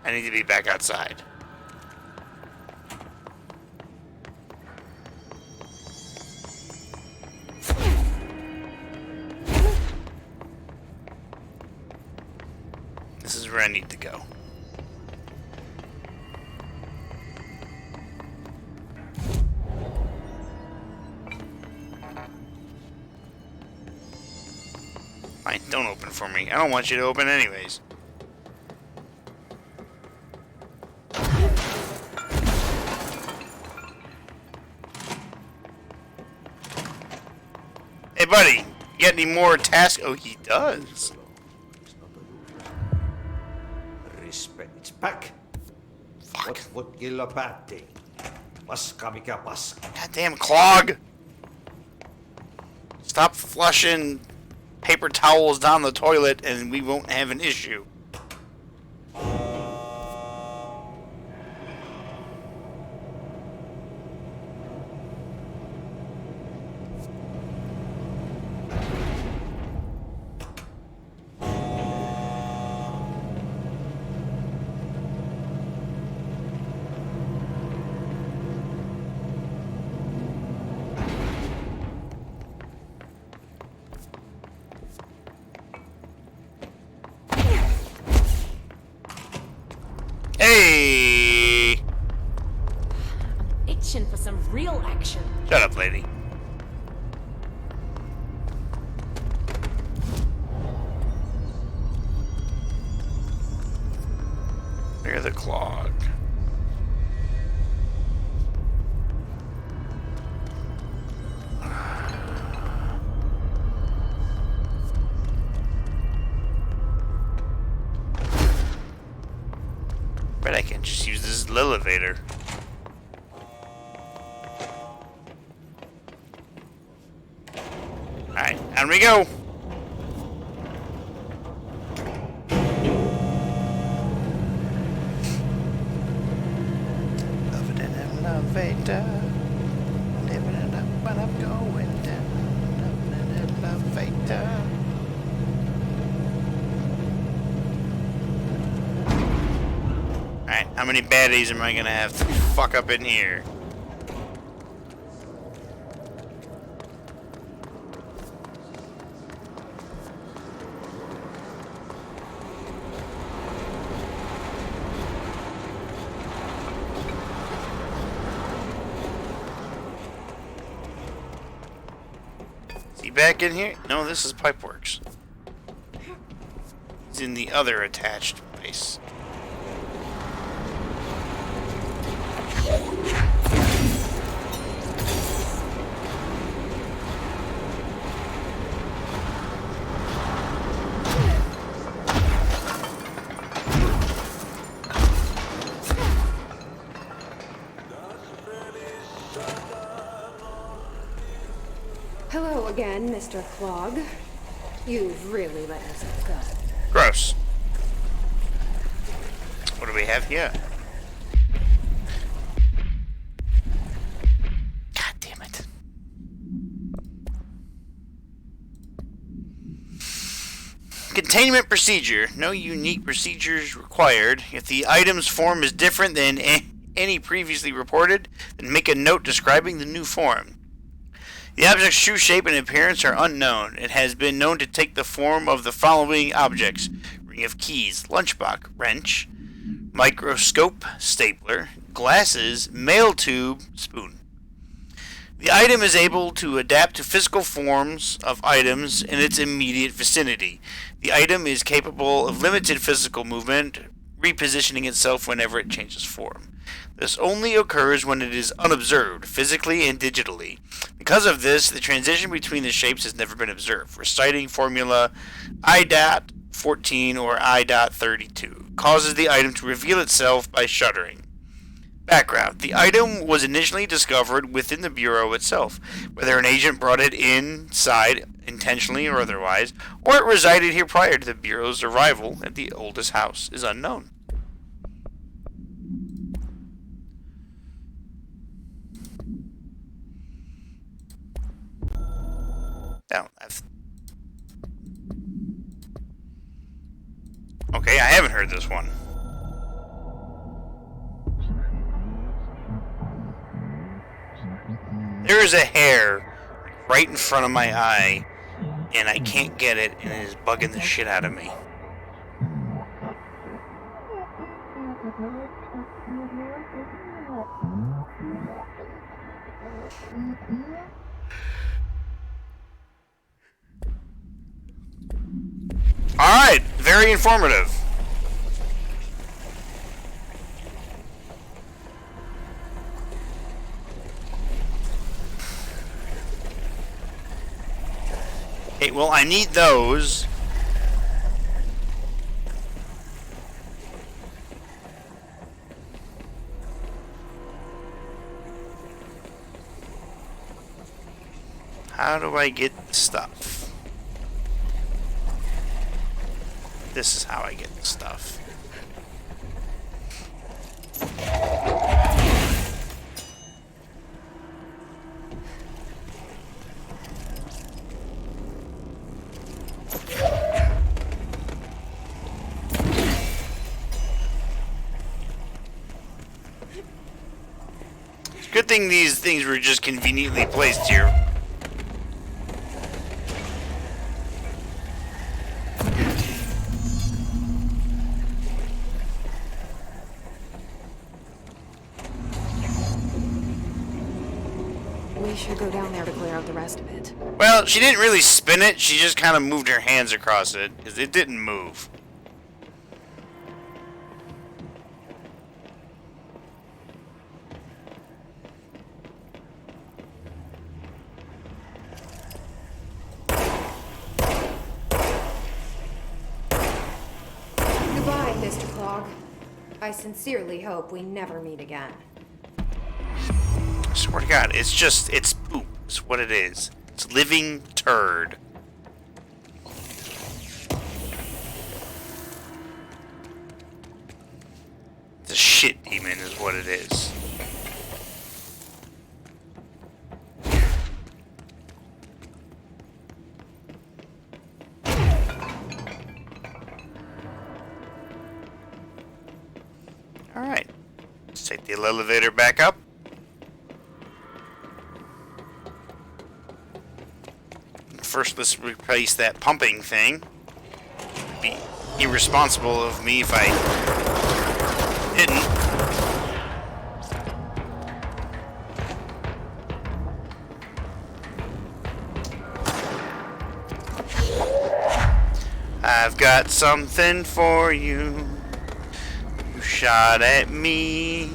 I need to be back outside. This is where I need to go. Fine, don't open for me. I don't want you to open anyways. Hey, buddy, you got any more tasks? Oh, he does. Respect back. What would kill a päätti? Paska mikä paska. Goddamn clog! Stop flushing paper towels down the toilet and we won't have an issue. Hey! Itching for some real action. Shut up, lady. Near the clog. But I can just use this elevator. Alright, on we go! Loving in an elevator. Living it up when I'm going down. Loving in an elevator. Alright, how many baddies am I gonna have to fuck up in here? Is he back in here? No, this is Pipeworks. He's in the other attached place. Hello again, Mr. Clog. You've really let yourself go. Gross. What do we have here? God damn it. containment procedure. No unique procedures required. If the item's form is different than any previously reported, then make a note describing the new form. The object's true shape and appearance are unknown. It has been known to take the form of the following objects: ring of keys, lunchbox, wrench, microscope, stapler, glasses, mail tube, spoon. The item is able to adapt to physical forms of items in its immediate vicinity. The item is capable of limited physical movement, repositioning itself whenever it changes form. This only occurs when it is unobserved, physically and digitally. Because of this, the transition between the shapes has never been observed. Reciting formula I.14 or I.32 causes the item to reveal itself by shuddering. Background. The item was initially discovered within the Bureau itself. Whether an agent brought it inside, intentionally or otherwise, or it resided here prior to the Bureau's arrival at the oldest house is unknown. Now, okay, I haven't heard this one. There is a hair right in front of my eye, and I can't get it, and it is bugging the shit out of me. Alright, very informative. Okay, well, I need those. How do I get the stuff? This is how I get the stuff. It's a good thing these things were just conveniently placed here. We should go down there to clear out the rest of it. Well, she didn't really spin it, she just kind of moved her hands across it, because it didn't move. Goodbye, Mr. Clog. I sincerely hope we never meet again. I swear to God, it's poop. It's what it is. It's living turd. It's a shit demon is what it is. Alright. Let's take the elevator back up. First, let's replace that pumping thing. It'd be irresponsible of me if I didn't. I've got something for you. You shot at me.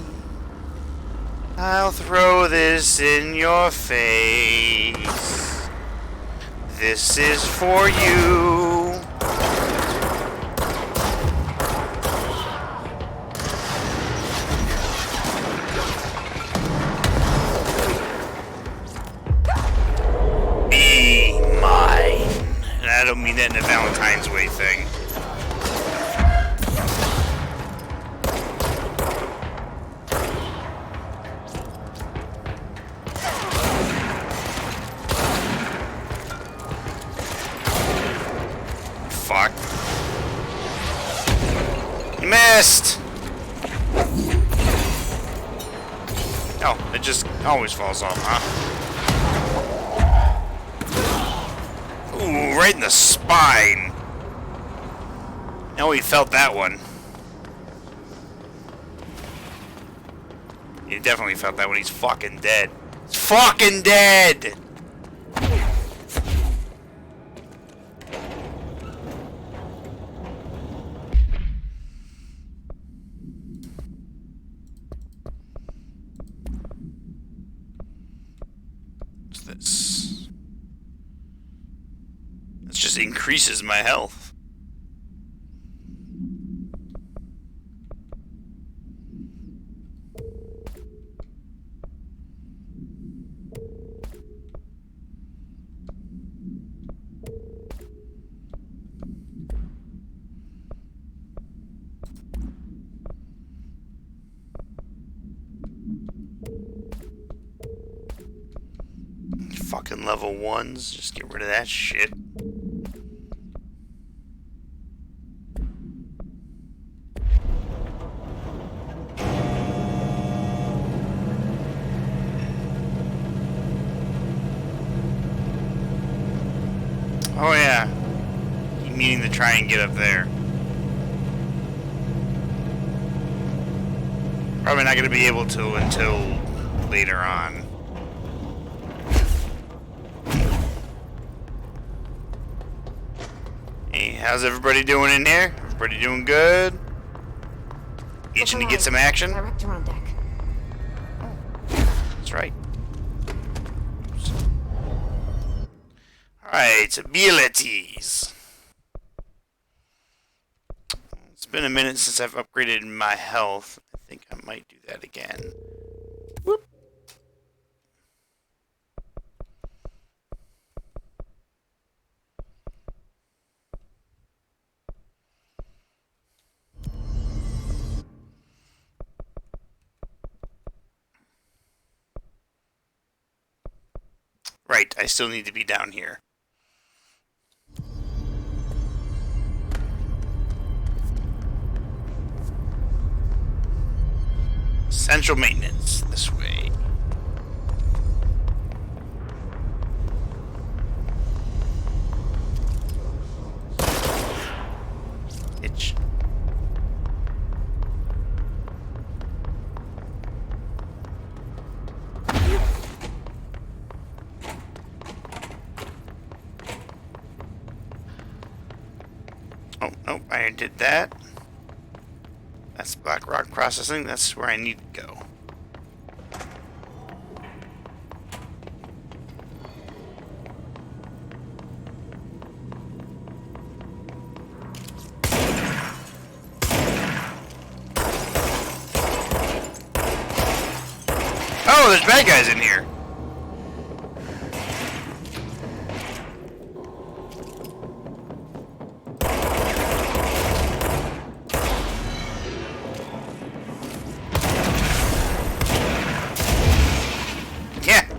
I'll throw this in your face. This is for you. Be mine. And I don't mean that in a Valentine's Way thing. Fuck. chest! Oh, it just always falls off, huh? Ooh, right in the spine. Now we felt that one. You definitely felt that one. He's fucking dead. He's fucking dead! What's this? This just increases my health. Fucking level 1s, just get rid of that shit. Oh yeah, keep meaning to try and get up there. Probably not going to be able to until later on. Hey, how's everybody doing in there? Everybody doing good? Itching to get some action? Director on deck. That's right. Alright, abilities. It's been a minute since I've upgraded my health. I think I might do that again. Whoop. Right, I still need to be down here. Central maintenance, this way. Itch. Oh, nope, I did that. That's Black Rock Processing. That's where I need to go. Oh, there's bad guys in here.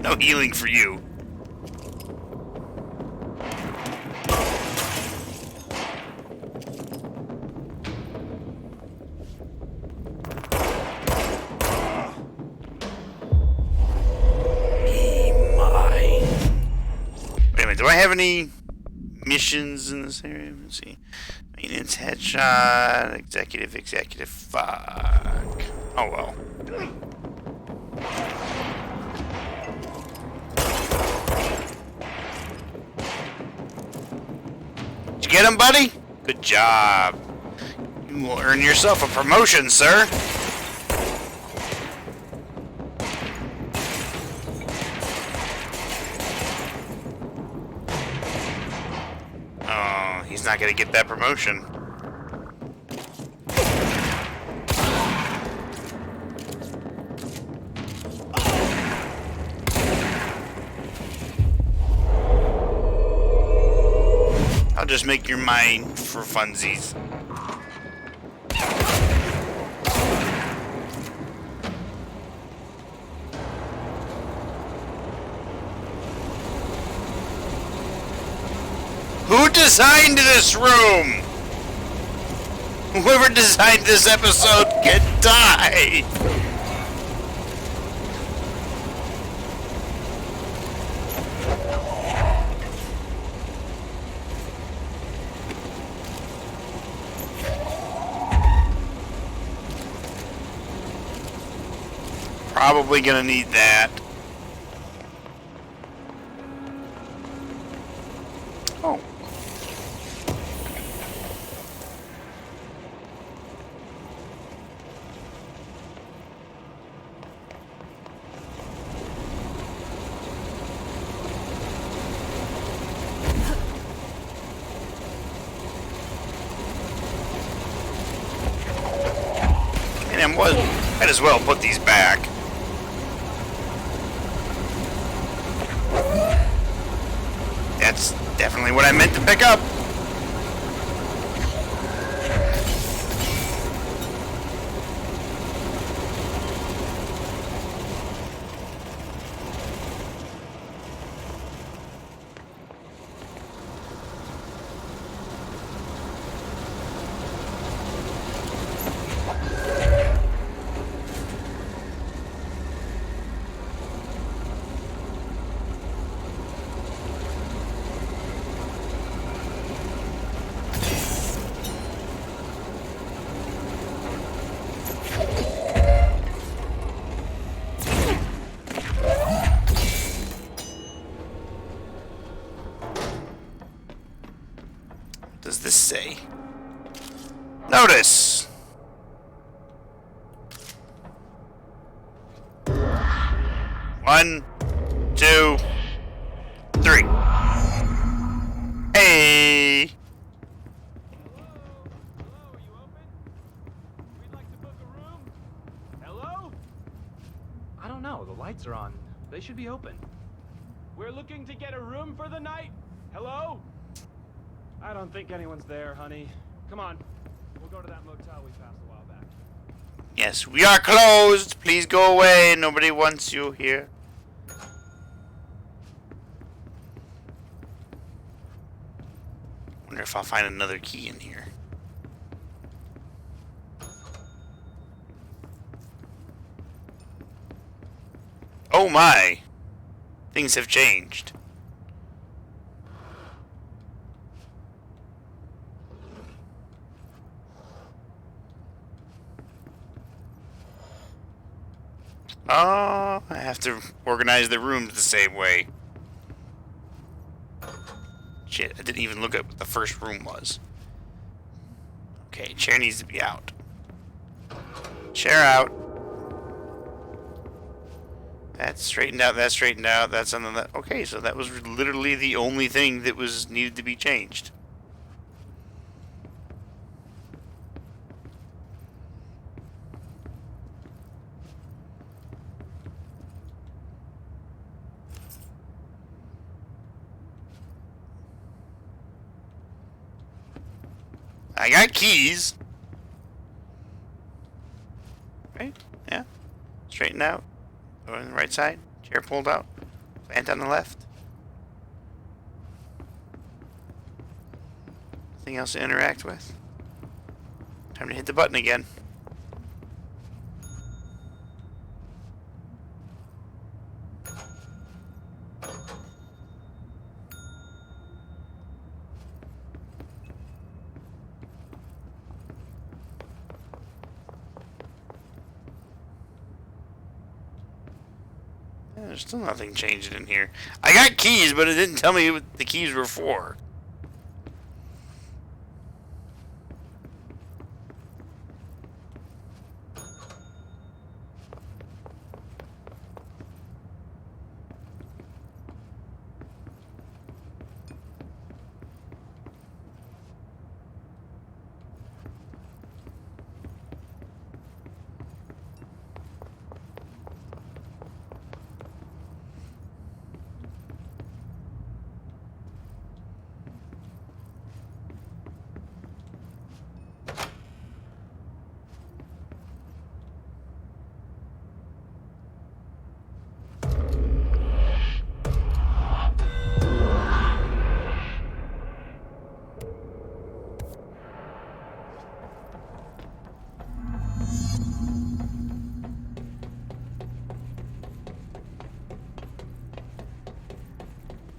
No healing for you. Be mine. Wait a minute, do I have any missions in this area? Let's see. Maintenance headshot, executive, fuck. Oh well. Did you get him, buddy? Good job. You will earn yourself a promotion, sir. Oh, he's not gonna get that promotion. I'll just make your mind for funsies. Who designed this room? Whoever designed this episode can die! Probably gonna need that. Oh. And might as well put these back. That's definitely what I meant to pick up. Does this say? Notice! One, two, three. Hey! Hello? I don't know. The lights are on. They should be open. We're looking to get a room for the night. Hello? I don't think anyone's there, honey. Come on. We'll go to that motel we passed a while back. Yes, we are closed. Please go away. Nobody wants you here. Wonder if I'll find another key in here. Oh my! Things have changed. Oh, I have to organize the rooms the same way. Shit, I didn't even look at what the first room was. Okay, chair needs to be out. Chair out. That's straightened out, that's straightened out, that's on the left. Okay, so that was literally the only thing that was needed to be changed. I got keys. Right? Yeah. Straighten out. Go on the right side. Chair pulled out. Plant on the left. Nothing else to interact with. Time to hit the button again. There's still nothing changed in here. I got keys, but it didn't tell me what the keys were for.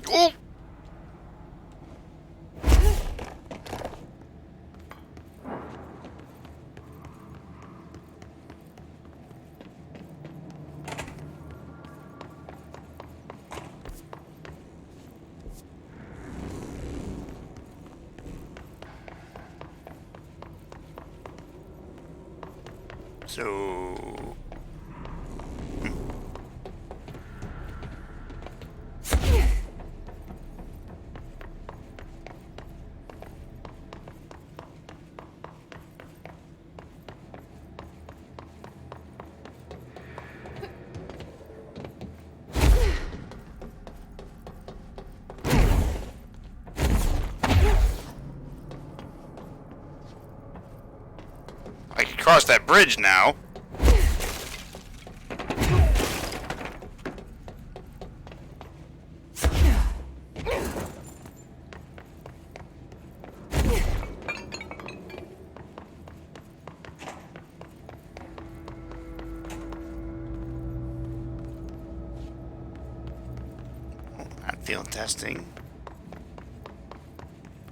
Oh! So... I can cross that bridge now. Not field testing.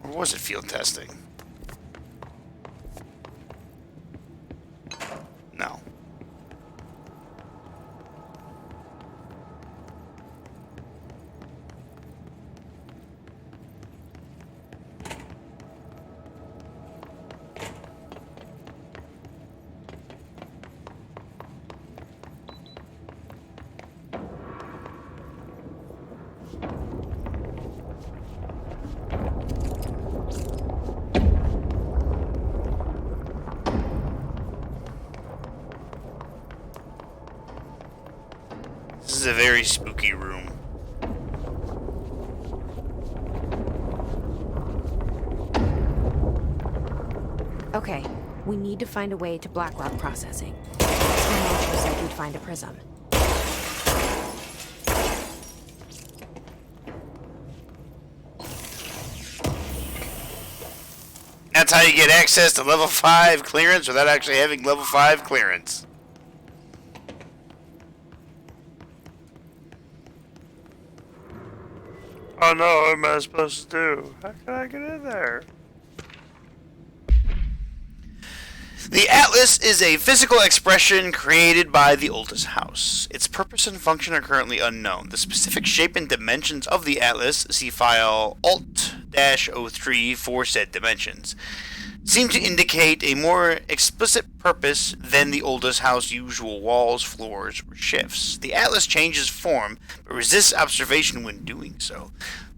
Or was it field testing? No. This is a very spooky room. Okay, we need to find a way to Blackrock processing. Scaramouche said we'd find a prism. That's how you get access to level 5 clearance without actually having level 5 clearance. Oh no, what am I supposed to do? How can I get in there? The Atlas is a physical expression created by the Oldest House. Its purpose and function are currently unknown. The specific shape and dimensions of the Atlas, see file Alt-03 for said dimensions, seem to indicate a more explicit purpose than the Oldest House usual walls, floors, or shifts. The Atlas changes form, but resists observation when doing so.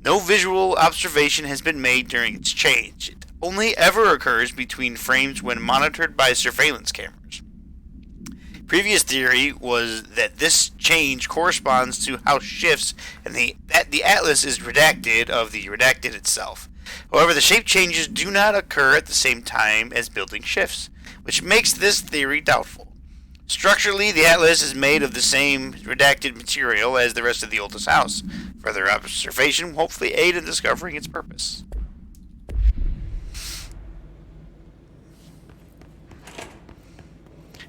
No visual observation has been made during its change. It only ever occurs between frames when monitored by surveillance cameras. Previous theory was that this change corresponds to how shifts and that the Atlas is redacted of the redacted itself. However, the shape changes do not occur at the same time as building shifts, which makes this theory doubtful. Structurally, the Atlas is made of the same redacted material as the rest of the Oldest House. Further observation will hopefully aid in discovering its purpose.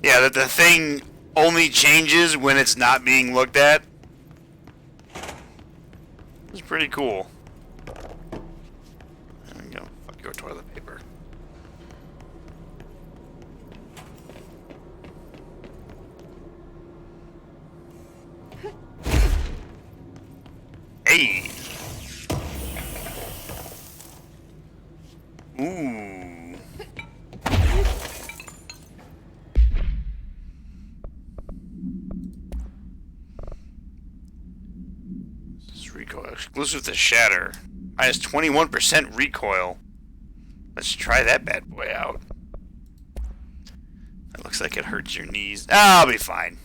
Yeah, that the thing only changes when it's not being looked at. It's pretty cool. There we go. Fuck your toilet paper. Hey! Ooh. This is recoil exclusive to Shatter. Minus 21% recoil. Let's try that bad boy out. That looks like it hurts your knees. I'll be fine.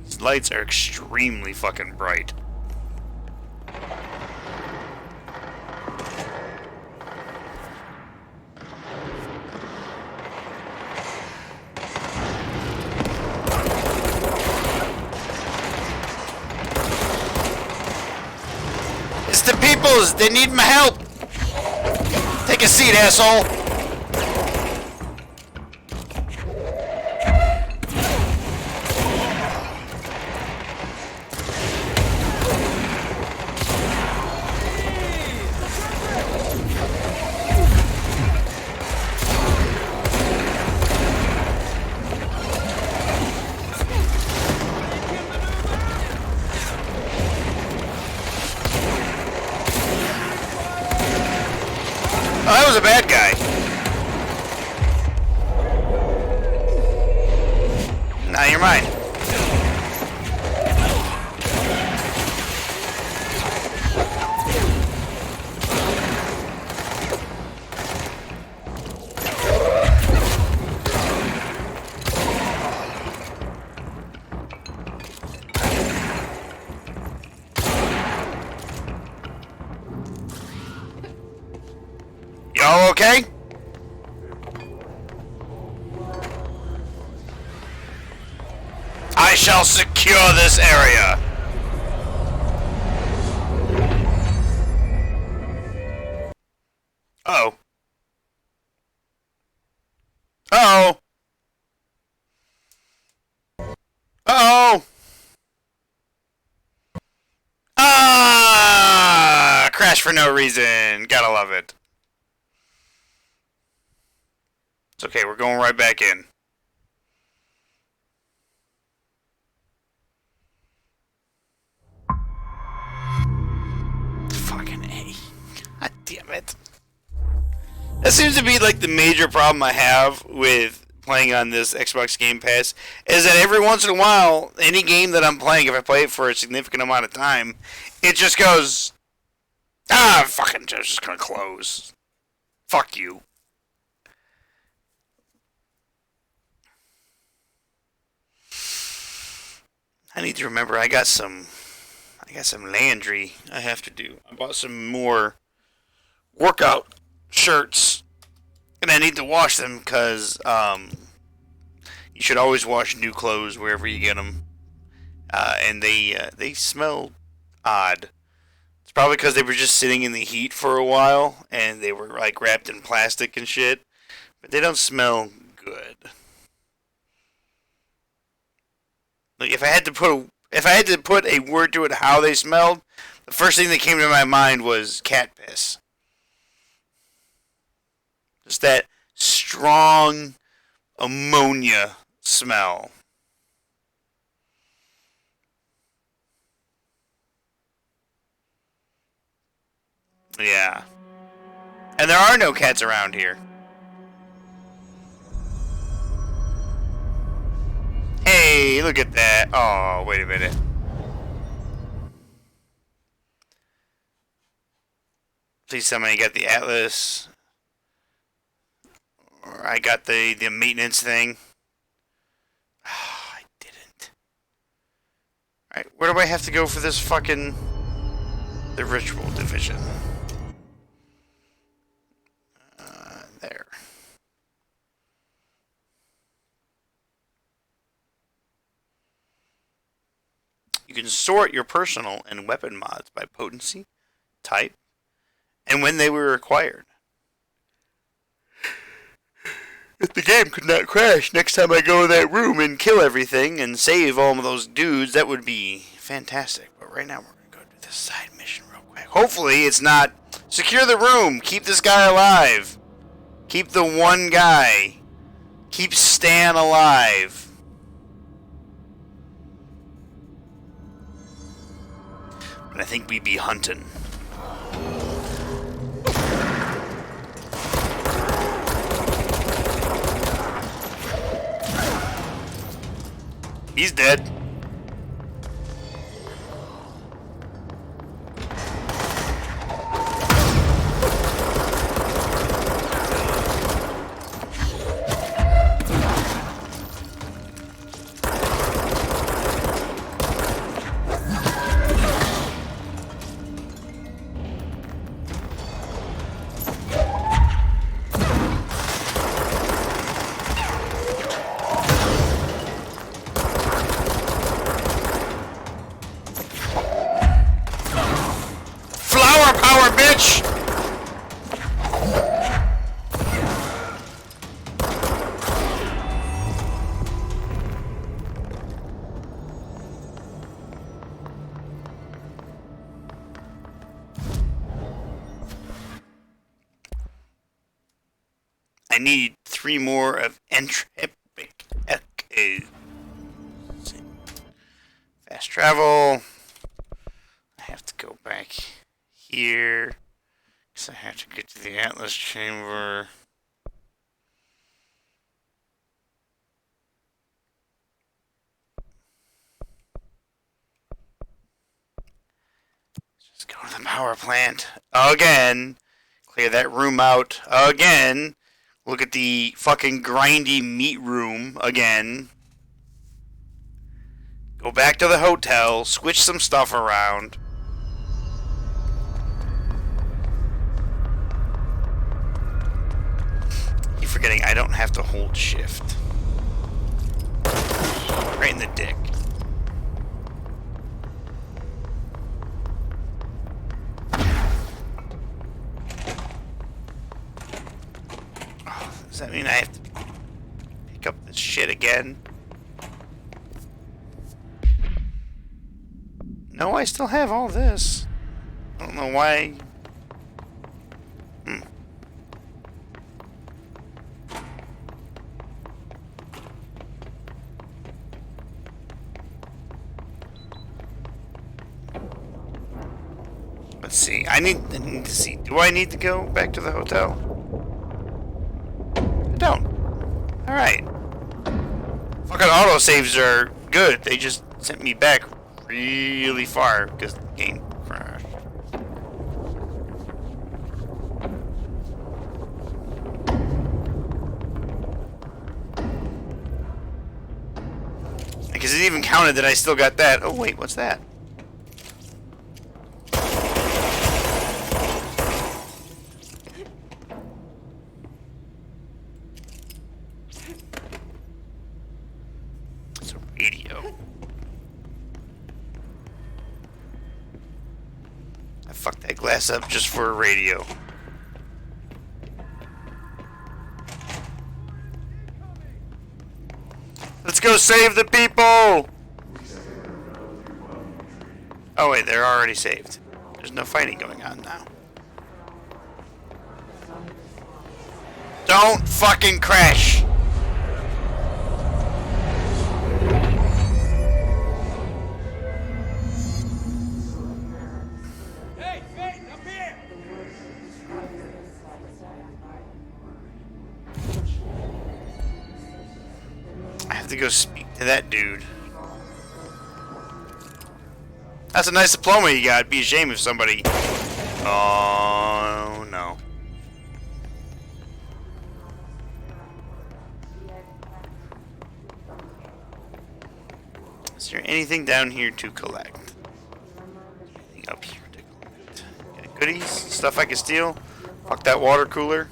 These lights are extremely fucking bright. the peoples! They need my help! Take a seat, asshole! Oh, that was a bad guy. Now you're mine. Y'all okay? I shall secure this area. Uh-oh. Uh-oh. Uh-oh. Ah! Crash for no reason. Gotta love it. It's okay, we're going right back in. Fucking A. God damn it. That seems to be like the major problem I have with playing on this Xbox Game Pass, is that every once in a while, any game that I'm playing, if I play it for a significant amount of time, it just goes, fucking just gonna close. Fuck you. I need to remember I got some laundry I have to do. I bought some more workout shirts and I need to wash them because you should always wash new clothes wherever you get them. And they smell odd. It's probably because they were just sitting in the heat for a while and they were like wrapped in plastic and shit. But they don't smell good. Like if I had to put a word to it how they smelled, the first thing that came to my mind was cat piss. Just that strong ammonia smell. Yeah. And there are no cats around here. Hey, look at that. Oh, wait a minute. Please tell me I got the Atlas. Or I got the maintenance thing. Oh, I didn't. Alright, where do I have to go for this fucking... the ritual division? There. You can sort your personal and weapon mods by potency, type, and when they were required. If the game could not crash next time I go in that room and kill everything and save all of those dudes, that would be fantastic. But right now we're going to go do this side mission real quick. Hopefully it's not secure the room, keep this guy alive, keep the one guy, keep Stan alive. But I think we be hunting. He's dead. I need 3 more of entropic echoes. Fast travel. I have to go back here. Because I have to get to the Atlas chamber. Just go to the power plant again. Clear that room out again. Look at the fucking grindy meat room again. Go back to the hotel. Switch some stuff around. You're forgetting I don't have to hold shift. Right in the dick. Does that mean I have to pick up this shit again? No, I still have all this. I don't know why. Let's see. I need to see. Do I need to go back to the hotel? I don't. Alright. Fucking autosaves are good. They just sent me back really far because the game crashed. Because it even counted that I still got that. Oh wait, what's that? It's a radio. I fucked that glass up just for a radio. Let's go save the people! Oh wait, they're already saved. There's no fighting going on now. Don't fucking crash! Hey, wait, up here! I have to go speak to that dude. That's a nice diploma you got. It'd be a shame if somebody... Oh, no. Is there anything down here to collect? Anything up here to collect? Any goodies? Stuff I can steal? Fuck that water cooler.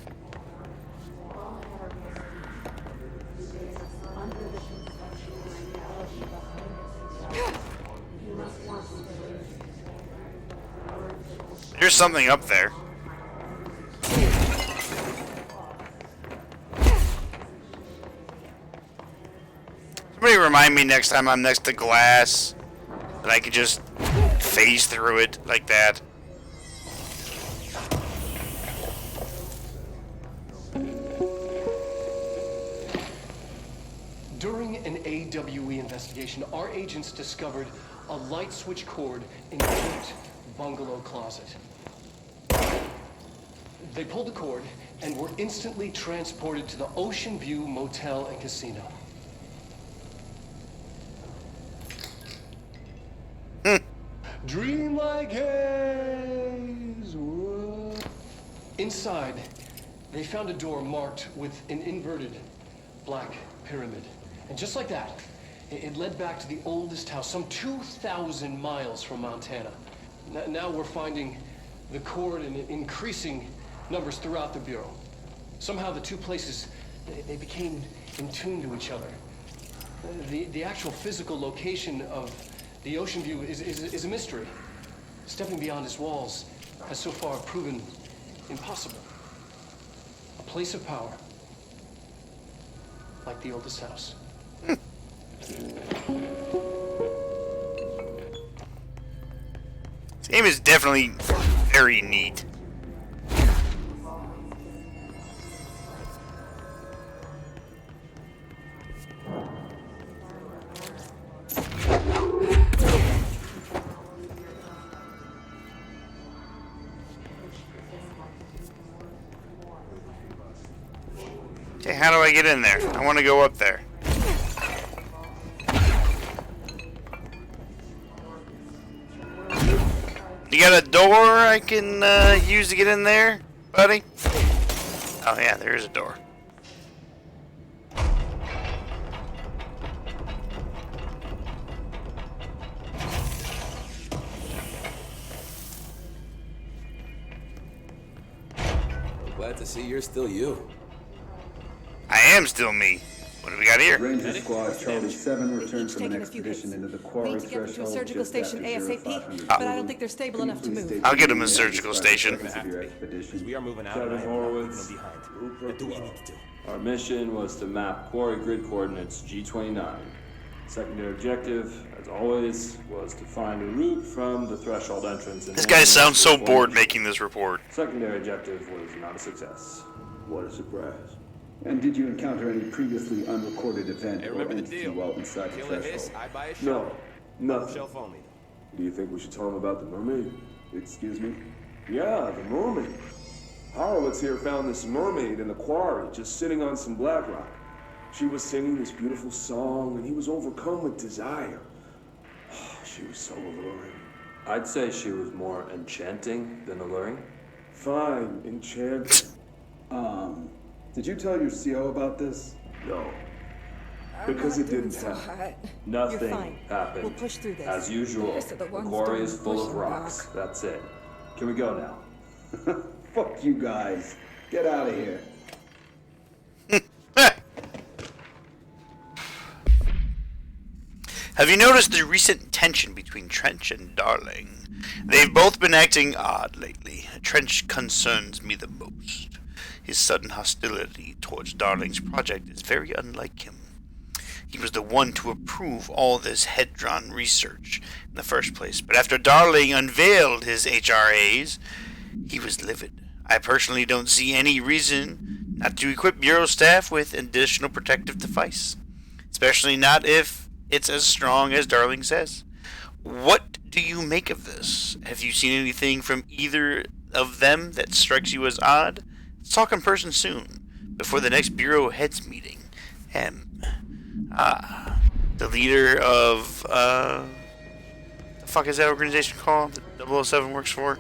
There's something up there. Somebody remind me next time I'm next to glass that I could just phase through it like that. During an AWE investigation, our agents discovered a light switch cord in the locked bungalow closet. They pulled the cord and were instantly transported to the Ocean View Motel and Casino. Dreamlike haze. Whoa. Inside, they found a door marked with an inverted black pyramid. And just like that, it led back to the oldest house, some 2,000 miles from Montana. Now we're finding the cord in increasing numbers throughout the Bureau. Somehow the two places, they became in tune to each other. The actual physical location of the Ocean View is a mystery. Stepping beyond its walls has so far proven impossible. A place of power, like the oldest house. This game is definitely very neat. I get in there? I want to go up there. You got a door I can use to get in there, buddy? Oh yeah, there is a door. Glad to see you're still you. I am still me. What do we got here? Ranger Squad Charlie 7 returned from an expedition into the quarry Need to get them to a threshold surgical just station after ASAP, 0500. but I don't think they're stable enough to move. I'll get him a surgical station. We are moving out. Kevin and I am not Horowitz. leaving them behind. What do we need to do? Our mission was to map quarry grid coordinates G29. Secondary objective, as always, was to find a route from the threshold entrance. This guy sounds so bored making this report. Secondary objective was not a success. What a surprise. And did you encounter any previously unrecorded event Hey, or remember the entity deal. while inside the Kill a hiss, threshold? I buy a shelf. No, nothing. Shelf only. Do you think we should tell him about the mermaid? Excuse me? Yeah, the mermaid. Horowitz here found this mermaid in the quarry, just sitting on some black rock. She was singing this beautiful song, and he was overcome with desire. She was so alluring. I'd say she was more enchanting than alluring. Fine, enchanting. Did you tell your CO about this? No. Because it didn't happen. Nothing You're fine. happened. We'll push through this. As usual, The rest of the the ones quarry don't is full of push rocks. back. That's it. Can we go now? Fuck you guys. Get out of here. Have you noticed the recent tension between Trench and Darling? They've both been acting odd lately. Trench concerns me the most. His sudden hostility towards Darling's project is very unlike him. He was the one to approve all this Hedron research in the first place, but after Darling unveiled his HRAs, he was livid. I personally don't see any reason not to equip Bureau staff with additional protective device, especially not if it's as strong as Darling says. What do you make of this? Have you seen anything from either of them that strikes you as odd? Let's talk in person soon, before the next Bureau heads meeting. The leader of, the fuck is that organization called that 007 works for?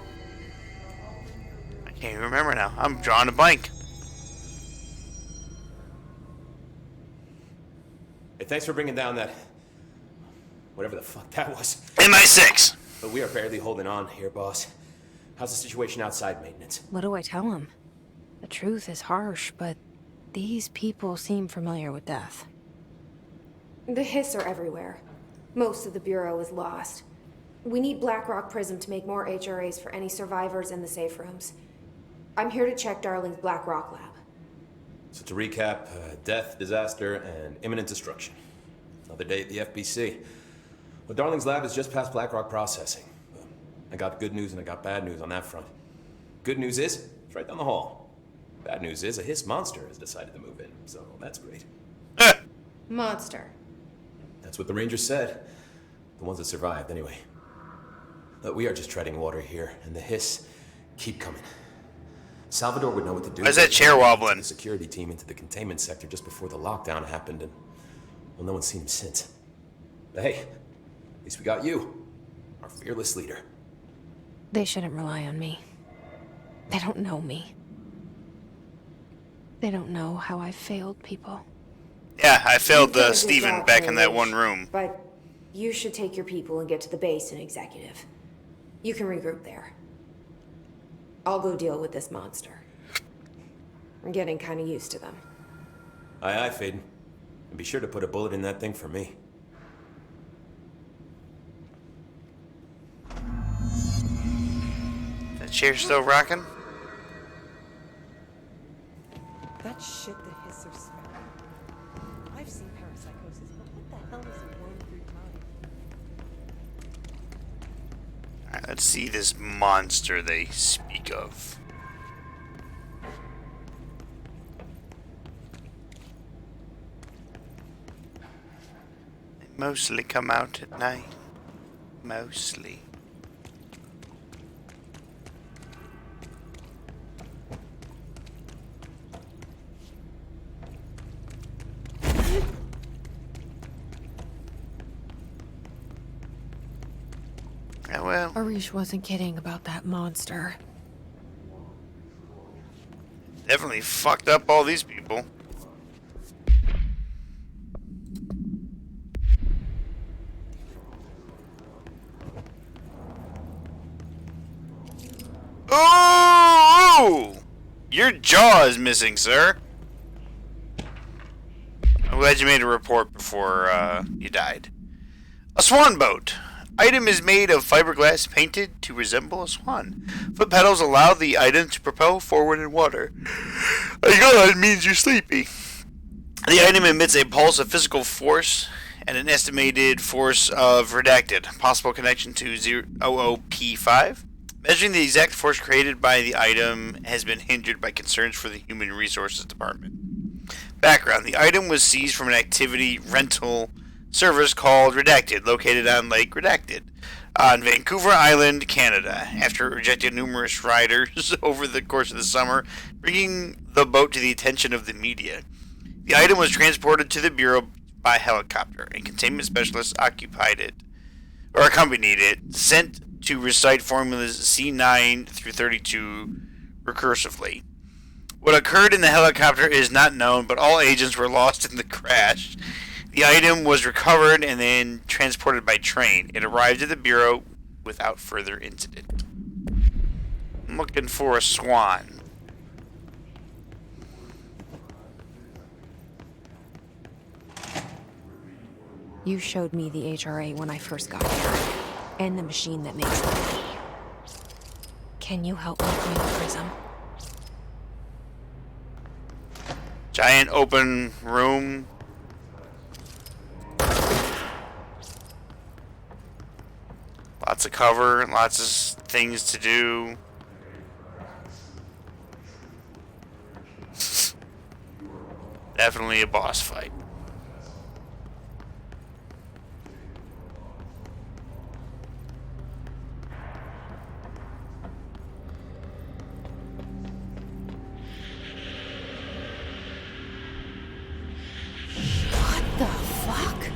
I can't even remember now. I'm drawing a blank. Hey, thanks for bringing down that... whatever the fuck that was. MI6! But we are barely holding on here, boss. How's the situation outside maintenance? What do I tell him? The truth is harsh, but these people seem familiar with death. The Hiss are everywhere. Most of the Bureau is lost. We need Blackrock Prism to make more HRAs for any survivors in the safe rooms. I'm here to check Darling's Blackrock lab. So to recap, death, disaster, and imminent destruction. Another day at the FBC. Well, Darling's lab is just past Blackrock processing. I got good news and I got bad news on that front. Good news is, it's right down the hall. Bad news is, a Hiss monster has decided to move in, so that's great. Monster. That's what the Rangers said. The ones that survived, anyway. But we are just treading water here, and the Hiss keep coming. Salvador would know what to do. Why's that chair wobbling? The security team into the containment sector just before the lockdown happened, and well, no one's seen him since. But hey, at least we got you, our fearless leader. They shouldn't rely on me. They don't know me. They don't know how I failed people. Yeah, I failed You've done a good Steven job, back in that Courage, one room. But you should take your people and get to the base in Executive. You can regroup there. I'll go deal with this monster. I'm getting kind of used to them. Aye, aye, Faden. And be sure to put a bullet in that thing for me. That chair still rocking? That shit the Hissers smell. I've seen parapsychosis, but what the hell is a worm through time? Alright, let's see this monster they speak of. They mostly come out at night. Mostly. Well, Arish wasn't kidding about that monster. definitely fucked up all these people. Ooh! Your jaw is missing, sir. I'm glad you made a report before you died. A swan boat. Item is made of fiberglass painted to resemble a swan. Foot pedals allow the item to propel forward in water. A yawn means you're sleepy. The item emits a pulse of physical force and an estimated force of redacted. Possible connection to 00P5. Measuring the exact force created by the item has been hindered by concerns for the Human Resources Department. Background. The item was seized from an activity rental service called Redacted, located on Lake Redacted on Vancouver Island, Canada. After it rejected numerous riders over the course of the summer, bringing the boat to the attention of the media. The item was transported to the Bureau by helicopter, and containment specialists occupied it, or accompanied it, sent to recite formulas C9 through 32 recursively. What occurred in the helicopter is not known, but all agents were lost in the crash. The item was recovered and then transported by train. It arrived at the Bureau without further incident. I'm looking for a swan. You showed me the HRA when I first got here, and the machine that makes them. Can you help me find the prism? Giant open room. Lots of cover, lots of things to do. Definitely a boss fight. What the fuck?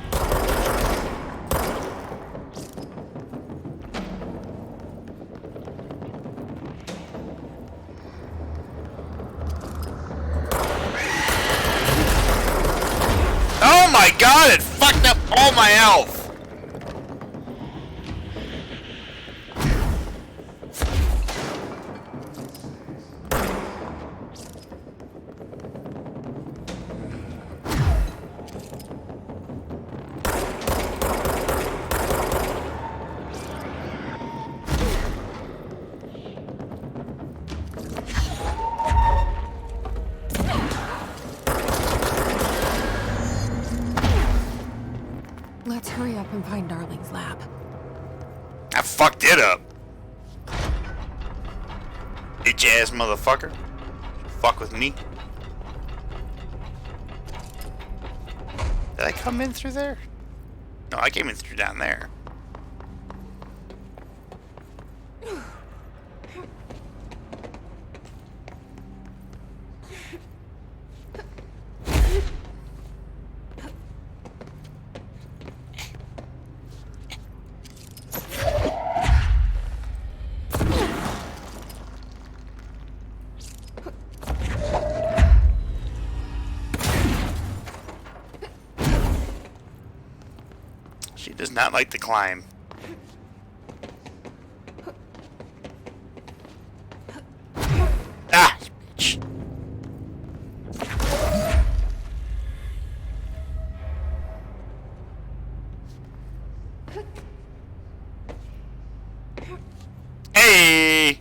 Oh my god, it fucked up all my health! Let's hurry up and find Darling's lab. I fucked it up. Bitch ass motherfucker. Fuck with me. Did I come in through there? No, I came in through down there. She does not like to climb. Ah, bitch. Hey!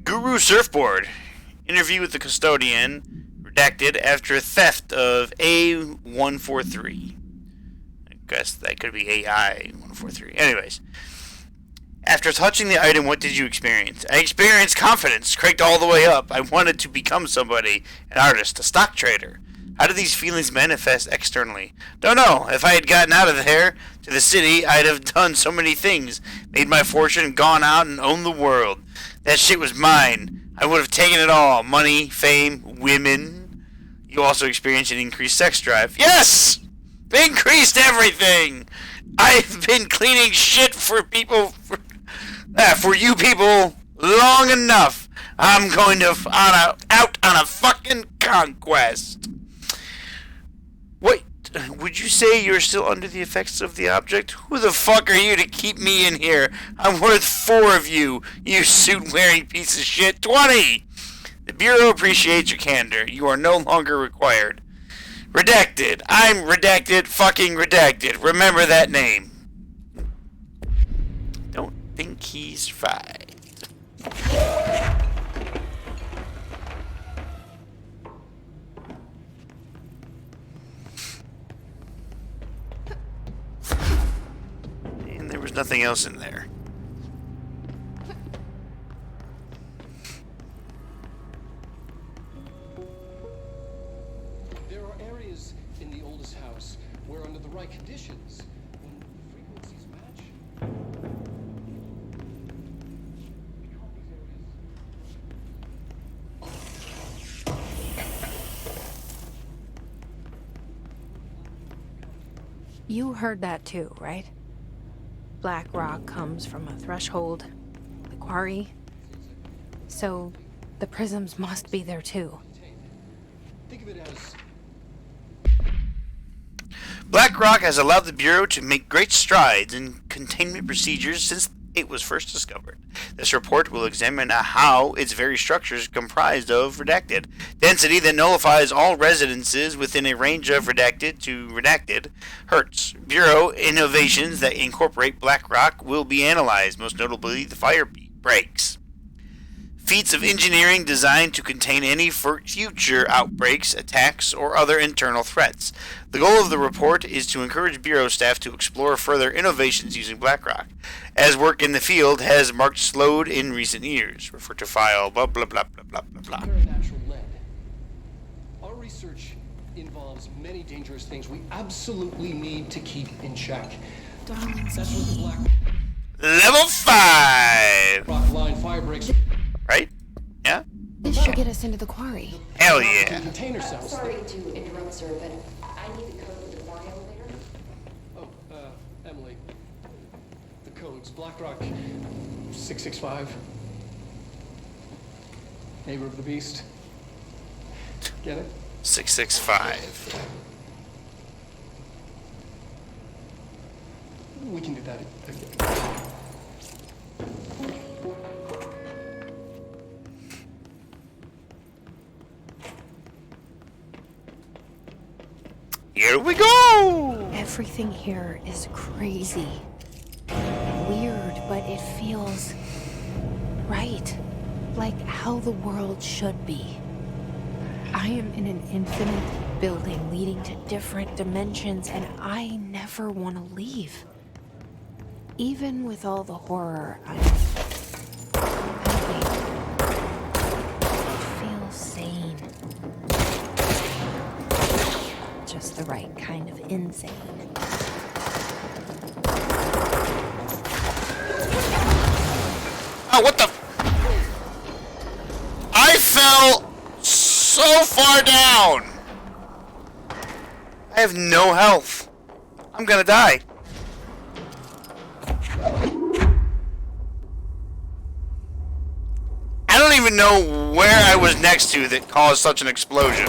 Guru Surfboard. Interview with the custodian. Redacted after theft of A143. I guess that could be AI143. Anyways. After touching the item, what did you experience? I experienced confidence, cranked all the way up. I wanted to become somebody, an artist, a stock trader. How do these feelings manifest externally? Don't know. If I had gotten out of there to the city, I'd have done so many things. Made my fortune, gone out and owned the world. That shit was mine. I would have taken it all. Money, fame, women. You also experience an increased sex drive. Yes! Increased everything! I've been cleaning shit for people, for you people, long enough. I'm going to out on a fucking conquest. Wait, would you say you're still under the effects of the object? Who the fuck are you to keep me in here? I'm worth 4 of you, you suit-wearing piece of shit. 20! The Bureau appreciates your candor. You are no longer required. Redacted. I'm redacted, fucking redacted. Remember that name. Don't think he's survived. And there was nothing else in there. There are areas in the oldest house where, under the right conditions, when frequencies match, we call these areas. You heard that too, right? Black rock comes from a threshold, the quarry. So the prisms must be there too. Think of it as BlackRock has allowed the Bureau to make great strides in containment procedures since it was first discovered. This report will examine how its very structures comprised of redacted density that nullifies all residences within a range of redacted to redacted hertz. Bureau innovations that incorporate BlackRock will be analyzed, most notably the fire breaks. Feats of engineering designed to contain any future outbreaks, attacks, or other internal threats. The goal of the report is to encourage Bureau staff to explore further innovations using BlackRock, as work in the field has marked slowed in recent years. Refer to file blah blah blah blah blah blah blah. Paranatural lead. Our research involves many dangerous things we absolutely need to keep in check. That's what the Black Level 5! Rock line fire breaks. Right? Yeah? This should get us into the quarry. Hell yeah. Container cells. Sorry to interrupt, sir, but I need the code for the quarry elevator. Oh, Emily. The codes. BlackRock 665. Neighbor of the Beast. Get it? 665. We can do that again. Here we go! Everything here is crazy. Weird, but it feels right. Like how the world should be. I am in an infinite building leading to different dimensions, and I never want to leave. Even with all the horror, I feel sane. Just the right kind of insane. Oh, what the? I fell so far down. I have no health. I'm gonna die. I don't even know where I was next to that caused such an explosion.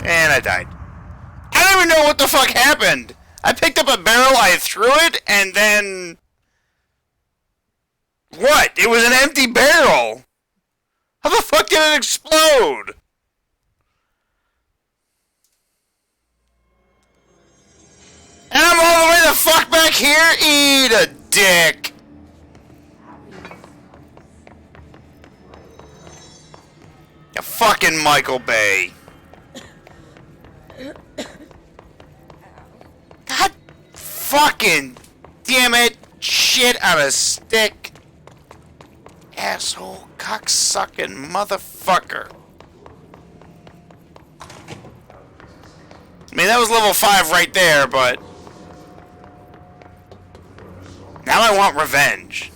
And I died. I don't even know what the fuck happened. I picked up a barrel, I threw it, and then... What? It was an empty barrel! How the fuck did it explode? And I'm all the way the fuck back here? Eat a dick! You fucking Michael Bay. God fucking damn it! Shit on a stick! Asshole, cocksucking motherfucker. I mean, that was level 5 right there, but... Now I want revenge.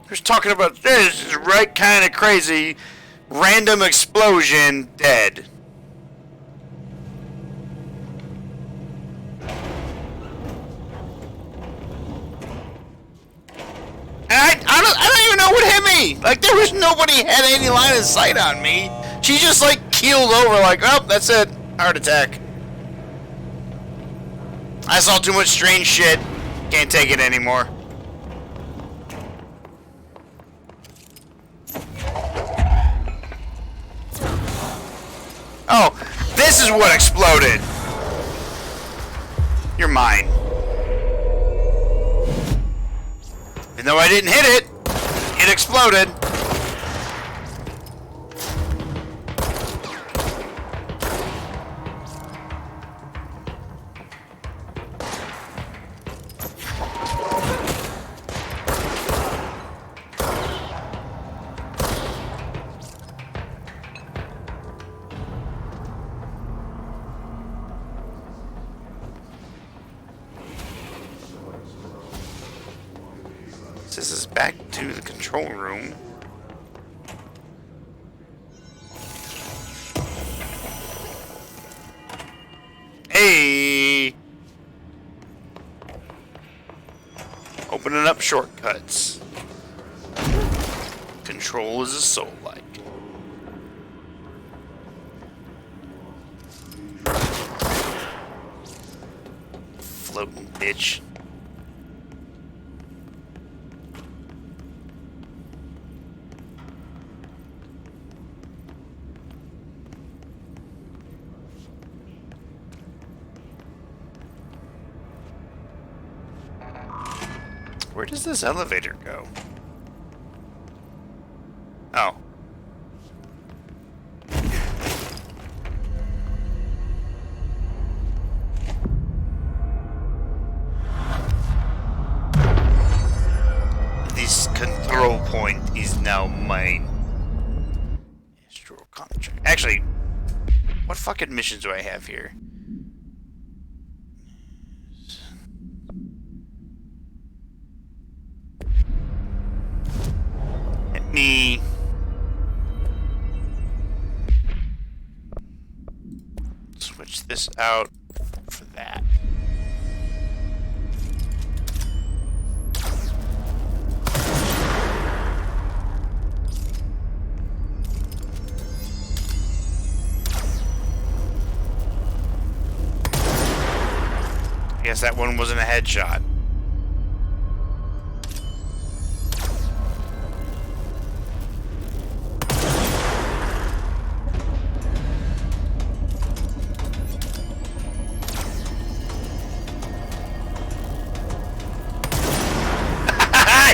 Just talking about this is right kind of crazy. Random explosion, dead. And I don't even know what hit me. Like, there was nobody had any line of sight on me. She just like keeled over like, oh, that's it. Heart attack. I saw too much strange shit. Can't take it anymore. Oh, this is what exploded. You're mine. Even though I didn't hit it, it exploded. This is back to the control room. Hey! Opening up shortcuts. Control is a soul-like. Floating bitch. Where does this elevator go? Oh. This control point is now mine. Astral contract. Actually, what fucking missions do I have here? Me switch this out for that. I guess that one wasn't a headshot.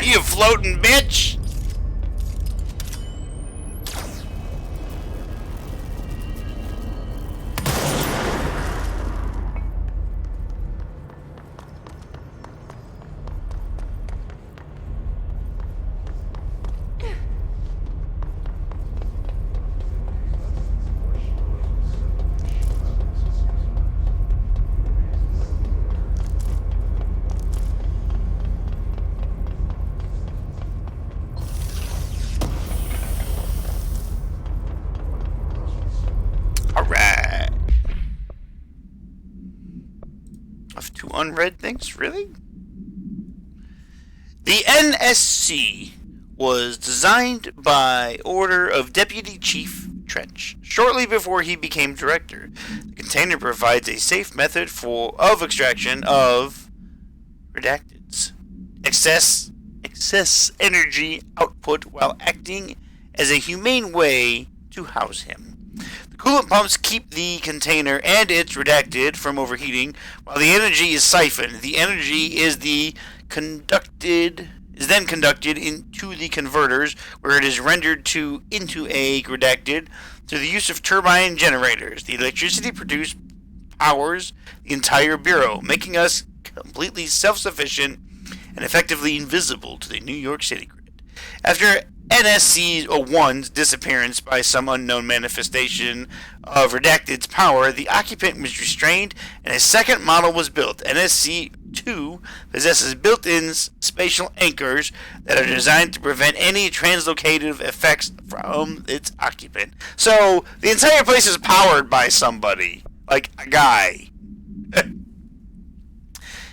You floating bitch! Alright. Of two unread things? Really? The NSC was designed by order of Deputy Chief Trench shortly before he became director. The container provides a safe method of extraction of redacteds. Excess energy output while acting as a humane way to house him. The coolant pumps keep the container and its redacted from overheating, while the energy is siphoned. The energy is then conducted into the converters, where it is rendered into a redacted through the use of turbine generators. The electricity produced powers the entire Bureau, making us completely self-sufficient and effectively invisible to the New York City grid. After NSC-01's disappearance by some unknown manifestation of Redacted's power, the occupant was restrained and a second model was built. NSC-2 possesses built-in spatial anchors that are designed to prevent any translocative effects from its occupant. So, the entire place is powered by somebody. Like a guy.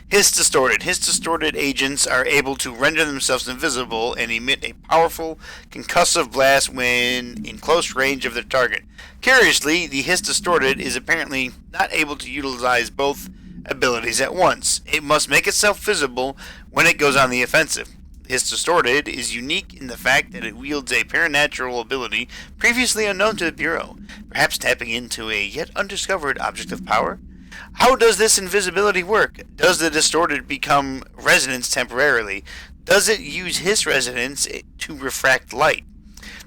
His distorted agents are able to render themselves invisible and emit a powerful concussive blast when in close range of their target. Curiously, the His Distorted is apparently not able to utilize both abilities at once. It must make itself visible when it goes on the offensive. His Distorted is unique in the fact that it wields a paranatural ability previously unknown to the Bureau, perhaps tapping into a yet undiscovered object of power. How does this invisibility work? Does the Distorted become resonance temporarily? Does it use His resonance to refract light?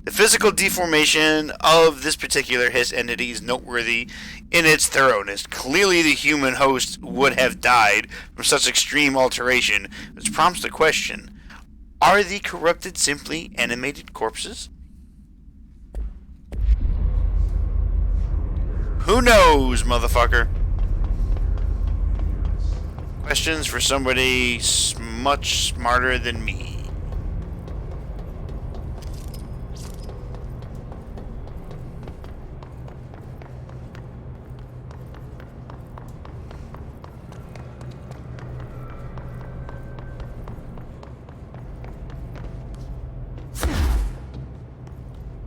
The physical deformation of this particular Hiss entity is noteworthy in its thoroughness. Clearly the human host would have died from such extreme alteration, which prompts the question, are the corrupted simply animated corpses? Who knows, motherfucker? Questions for somebody much smarter than me.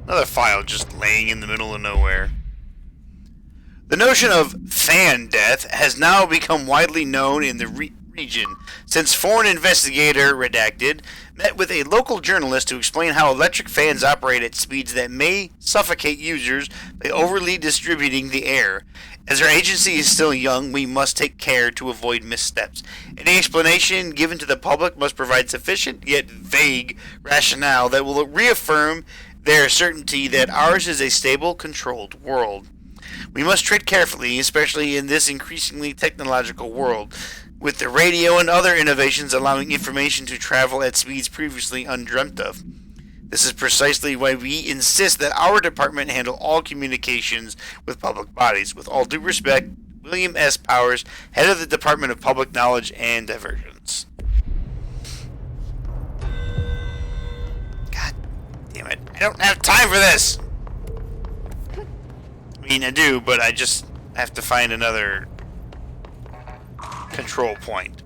Another file just laying in the middle of nowhere. The notion of fan death has now become widely known in the region since foreign investigator Redacted met with a local journalist to explain how electric fans operate at speeds that may suffocate users by overly distributing the air. As our agency is still young, we must take care to avoid missteps. Any explanation given to the public must provide sufficient yet vague rationale that will reaffirm their certainty that ours is a stable, controlled world. We must tread carefully, especially in this increasingly technological world, with the radio and other innovations allowing information to travel at speeds previously undreamt of. This is precisely why we insist that our department handle all communications with public bodies. With all due respect, William S. Powers, head of the Department of Public Knowledge and Divergence. God damn it. I don't have time for this! I mean, I do, but I just have to find another control point.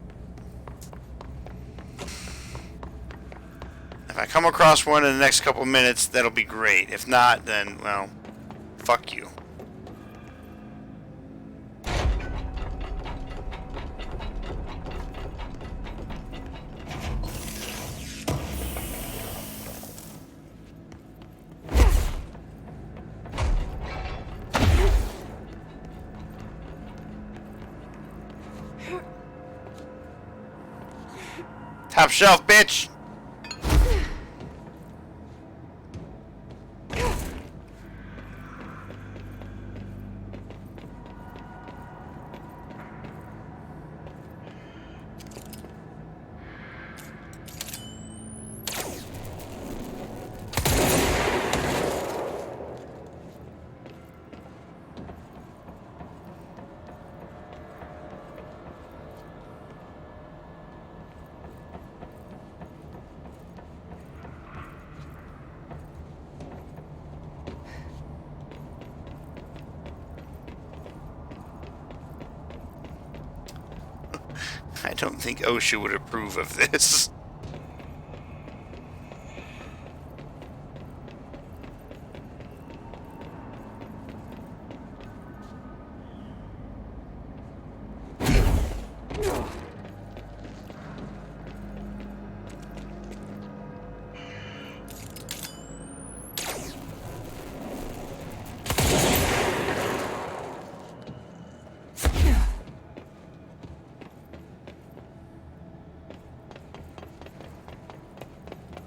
If I come across one in the next couple of minutes, that'll be great. If not, then, well, fuck you. Top shelf, bitch! I don't think OSHA would approve of this.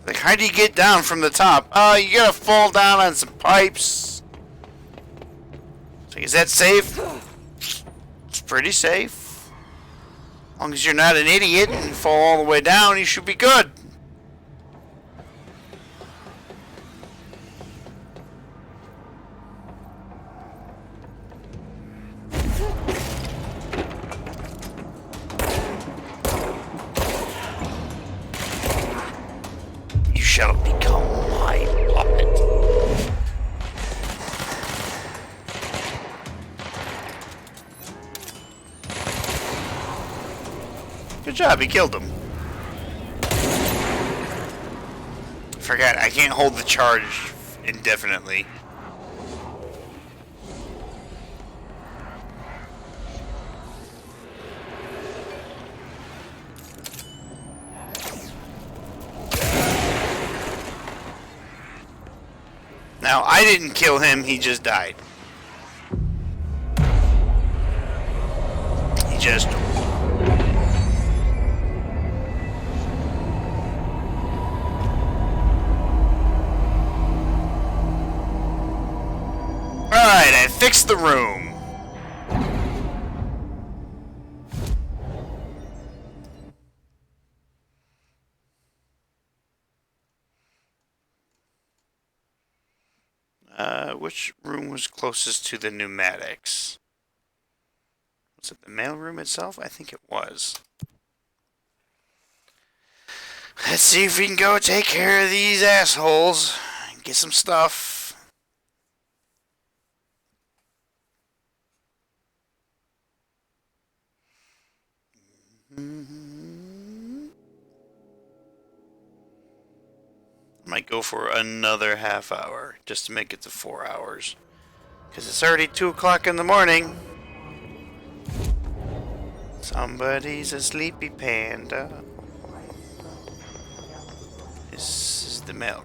Like, how do you get down from the top? You gotta fall down on some pipes. So is that safe? It's pretty safe. As long as you're not an idiot and fall all the way down, you should be good. Good job, he killed him. Forgot, I can't hold the charge indefinitely. Now, I didn't kill him, he just died. He just... Alright, I fixed the room. Which room was closest to the pneumatics? Was it the mailroom itself? I think it was. Let's see if we can go take care of these assholes and get some stuff. Might go for another half hour just to make it to 4 hours, because it's already 2 o'clock in the morning. Somebody's a sleepy panda. This is the mailroom.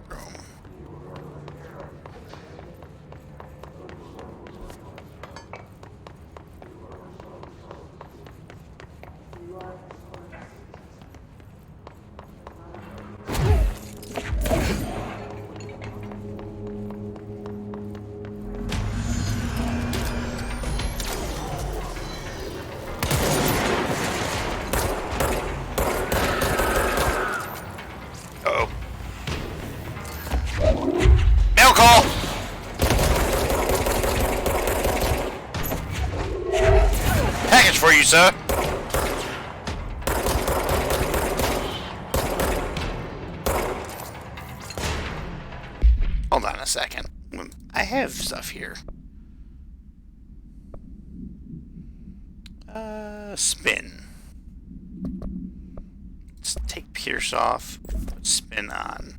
For you, sir. Hold on a second. I have stuff here. Spin. Let's take Pierce off. Put spin on.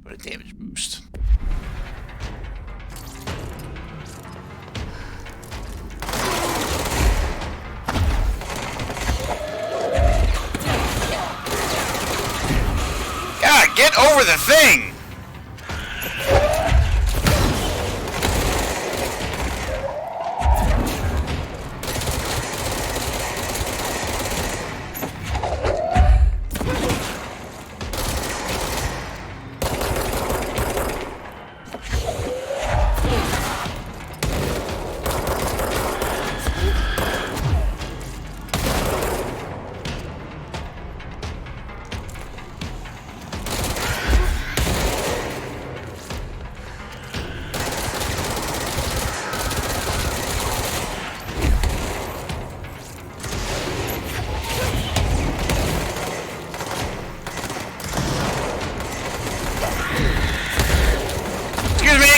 Put a damage boost. God, get over the thing!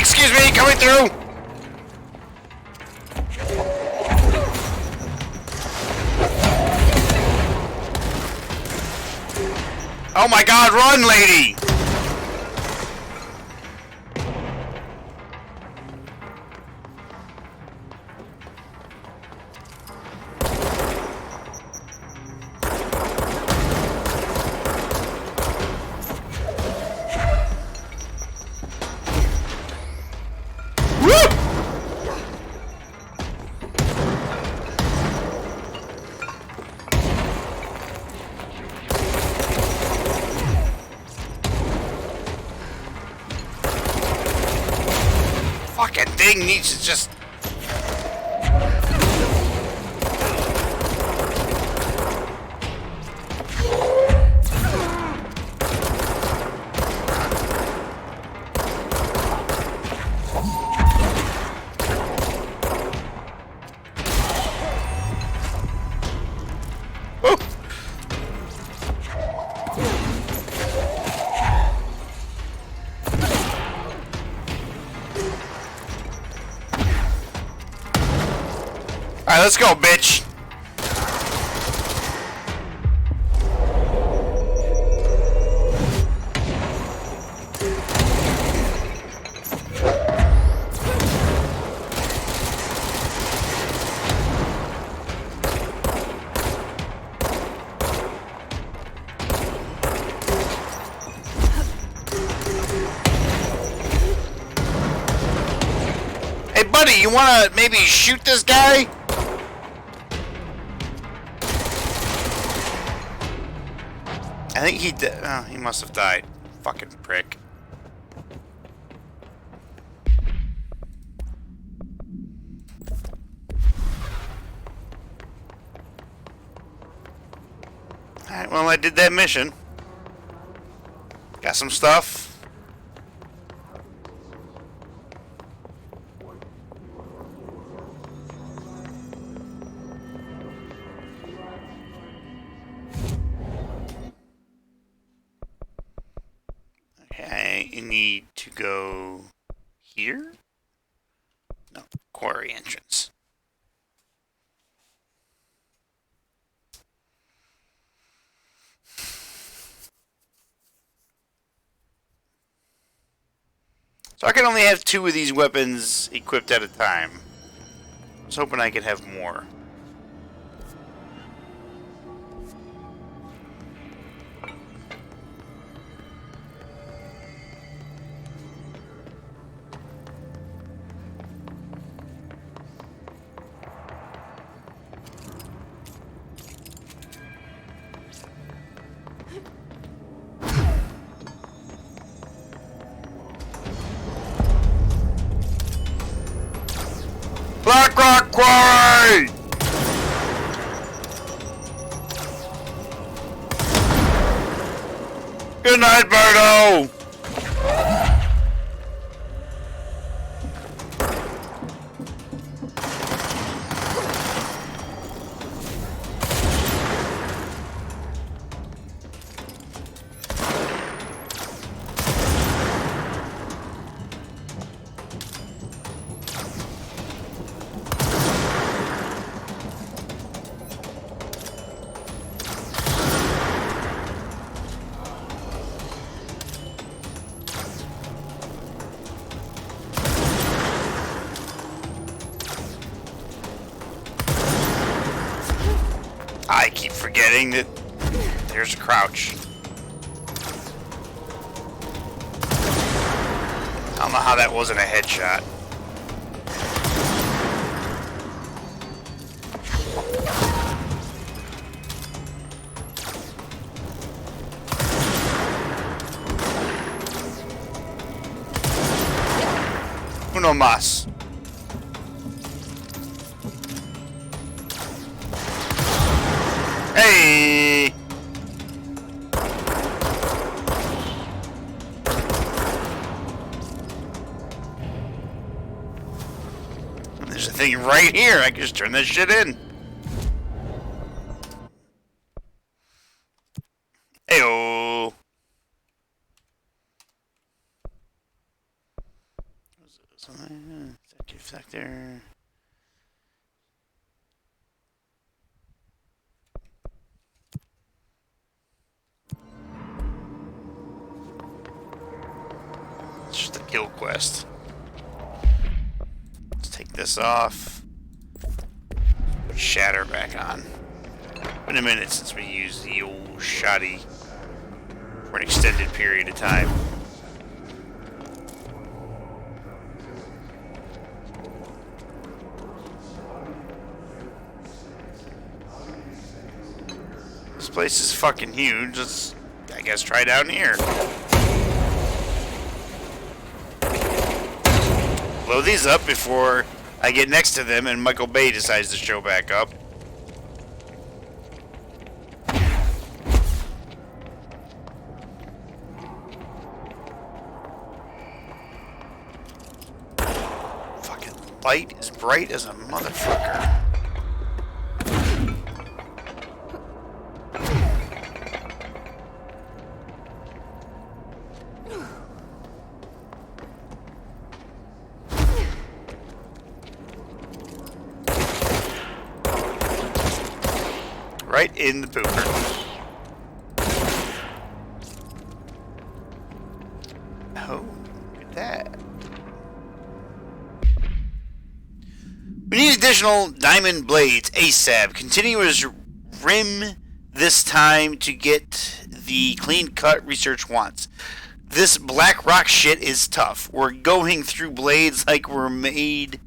Excuse me, coming through! Oh my god, run, lady! Fucking thing needs to just... Let's go, bitch. Hey, buddy, you wanna maybe shoot this guy? I think he did. Oh, he must have died. Fucking prick. Alright, well, I did that mission. Got some stuff. Okay, you need to go here? No, quarry entrance. So I can only have 2 of these weapons equipped at a time. I was hoping I could have more. Blackrock Quarry! Good night, Birdo! I keep forgetting that there's a crouch. I don't know how that wasn't a headshot. Uno más. Hey! There's a thing right here. I can just turn this shit in. Ayo! Sector. It's just a kill quest. Let's take this off. Put Shatter back on. Been a minute since we used the old shoddy for an extended period of time. This place is fucking huge. Let's, I guess, try down here. Blow these up before I get next to them and Michael Bay decides to show back up. Fucking light is bright as a motherfucker. right in the pooper. Oh, look at that. We need additional diamond blades ASAP. Continuous rim this time to get the clean cut research wants. This black rock shit is tough. We're going through blades like we're made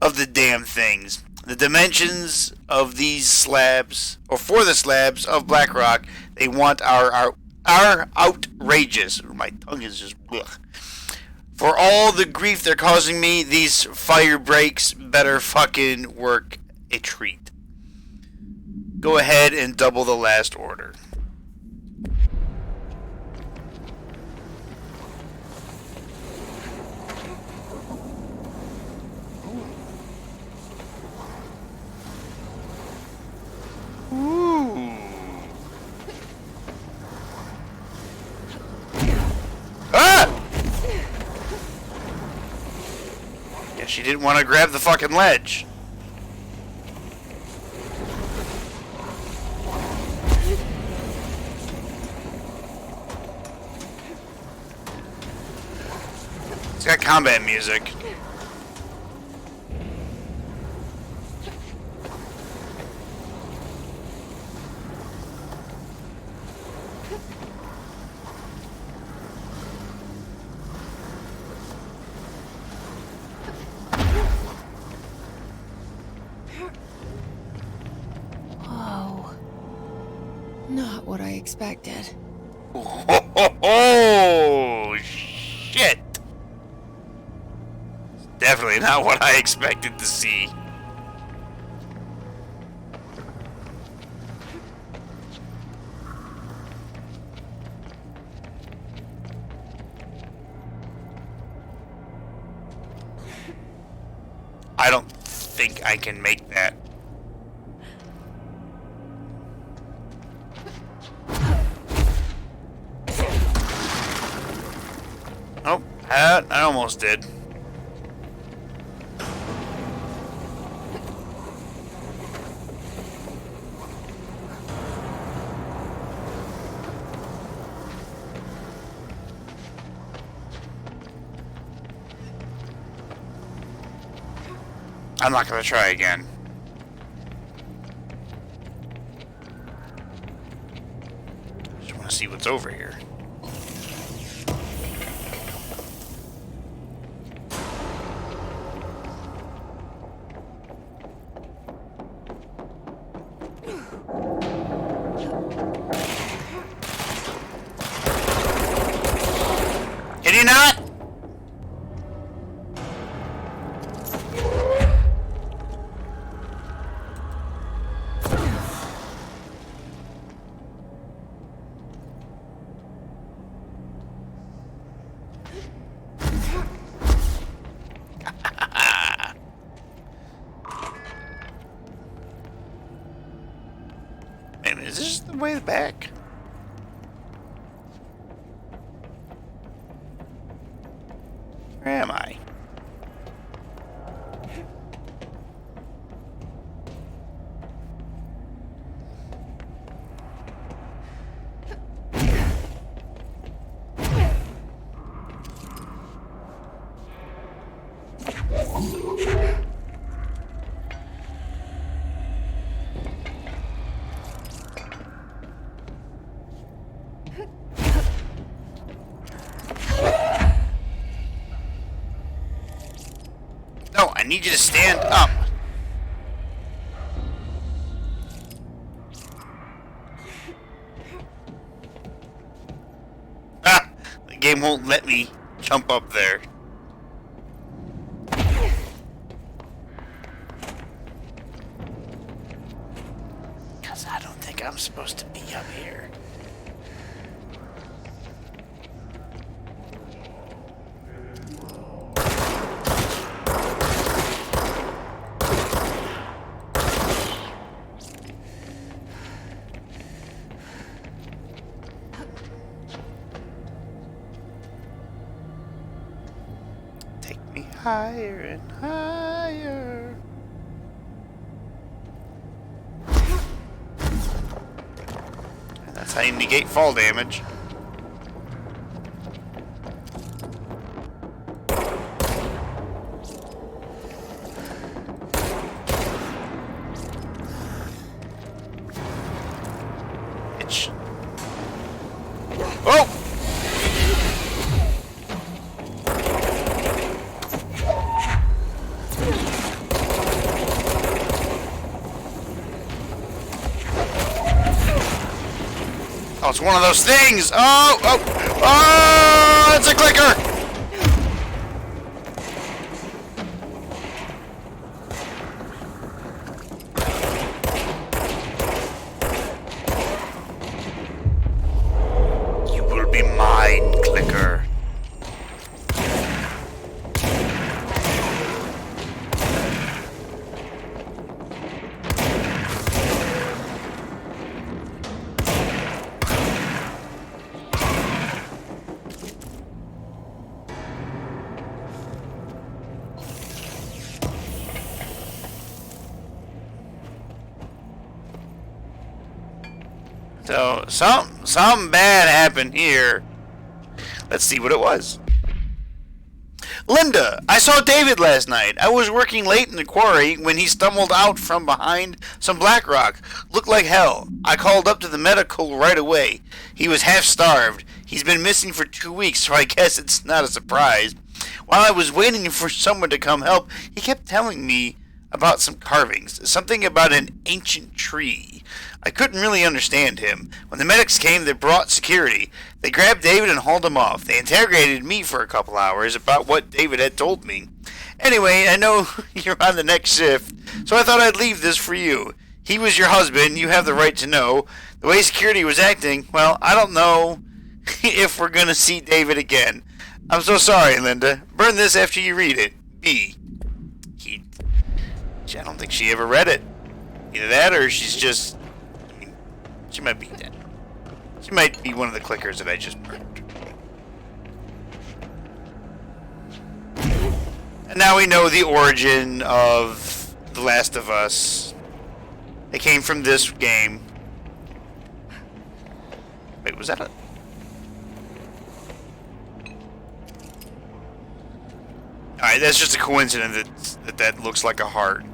of the damn things. The dimensions of these slabs, or for the slabs of black rock, they want are outrageous. My tongue is just ugh. For all the grief they're causing me, these fire breaks better fucking work a treat. Go ahead and double the last order. Ooh. Ah! Yeah, she didn't want to grab the fucking ledge. It's got combat music. Not what I expected. Oh, shit. Definitely not what I expected to see. I don't think I can make that. Oh, I almost did. I'm not gonna try again. Just wanna see what's over here. Can you not? Wait a minute, is this the way back? Where am I? No, I need you to stand up. Ah, the game won't let me jump up there. Because I don't think I'm supposed to be up here. Higher and higher. That's how you negate fall damage. Itch. Oh! Oh, it's one of those things! Oh! Oh! Oh! It's a clicker! You will be mine, clicker. So, something bad happened here. Let's see what it was. Linda, I saw David last night. I was working late in the quarry when he stumbled out from behind some black rock. Looked like hell. I called up to the medical right away. He was half starved. He's been missing for 2 weeks, so I guess it's not a surprise. While I was waiting for someone to come help, he kept telling me about some carvings. Something about an ancient tree. I couldn't really understand him. When the medics came, they brought security. They grabbed David and hauled him off. They interrogated me for a couple hours about what David had told me. Anyway, I know you're on the next shift, so I thought I'd leave this for you. He was your husband. You have the right to know. The way security was acting, well, I don't know if we're going to see David again. I'm so sorry, Linda. Burn this after you read it. B. I don't think she ever read it. Either that or she's just... she might be dead. She might be one of the clickers that I just burned. And now we know the origin of The Last of Us. It came from this game. Wait, was that a... Alright, that's just a coincidence that looks like a heart.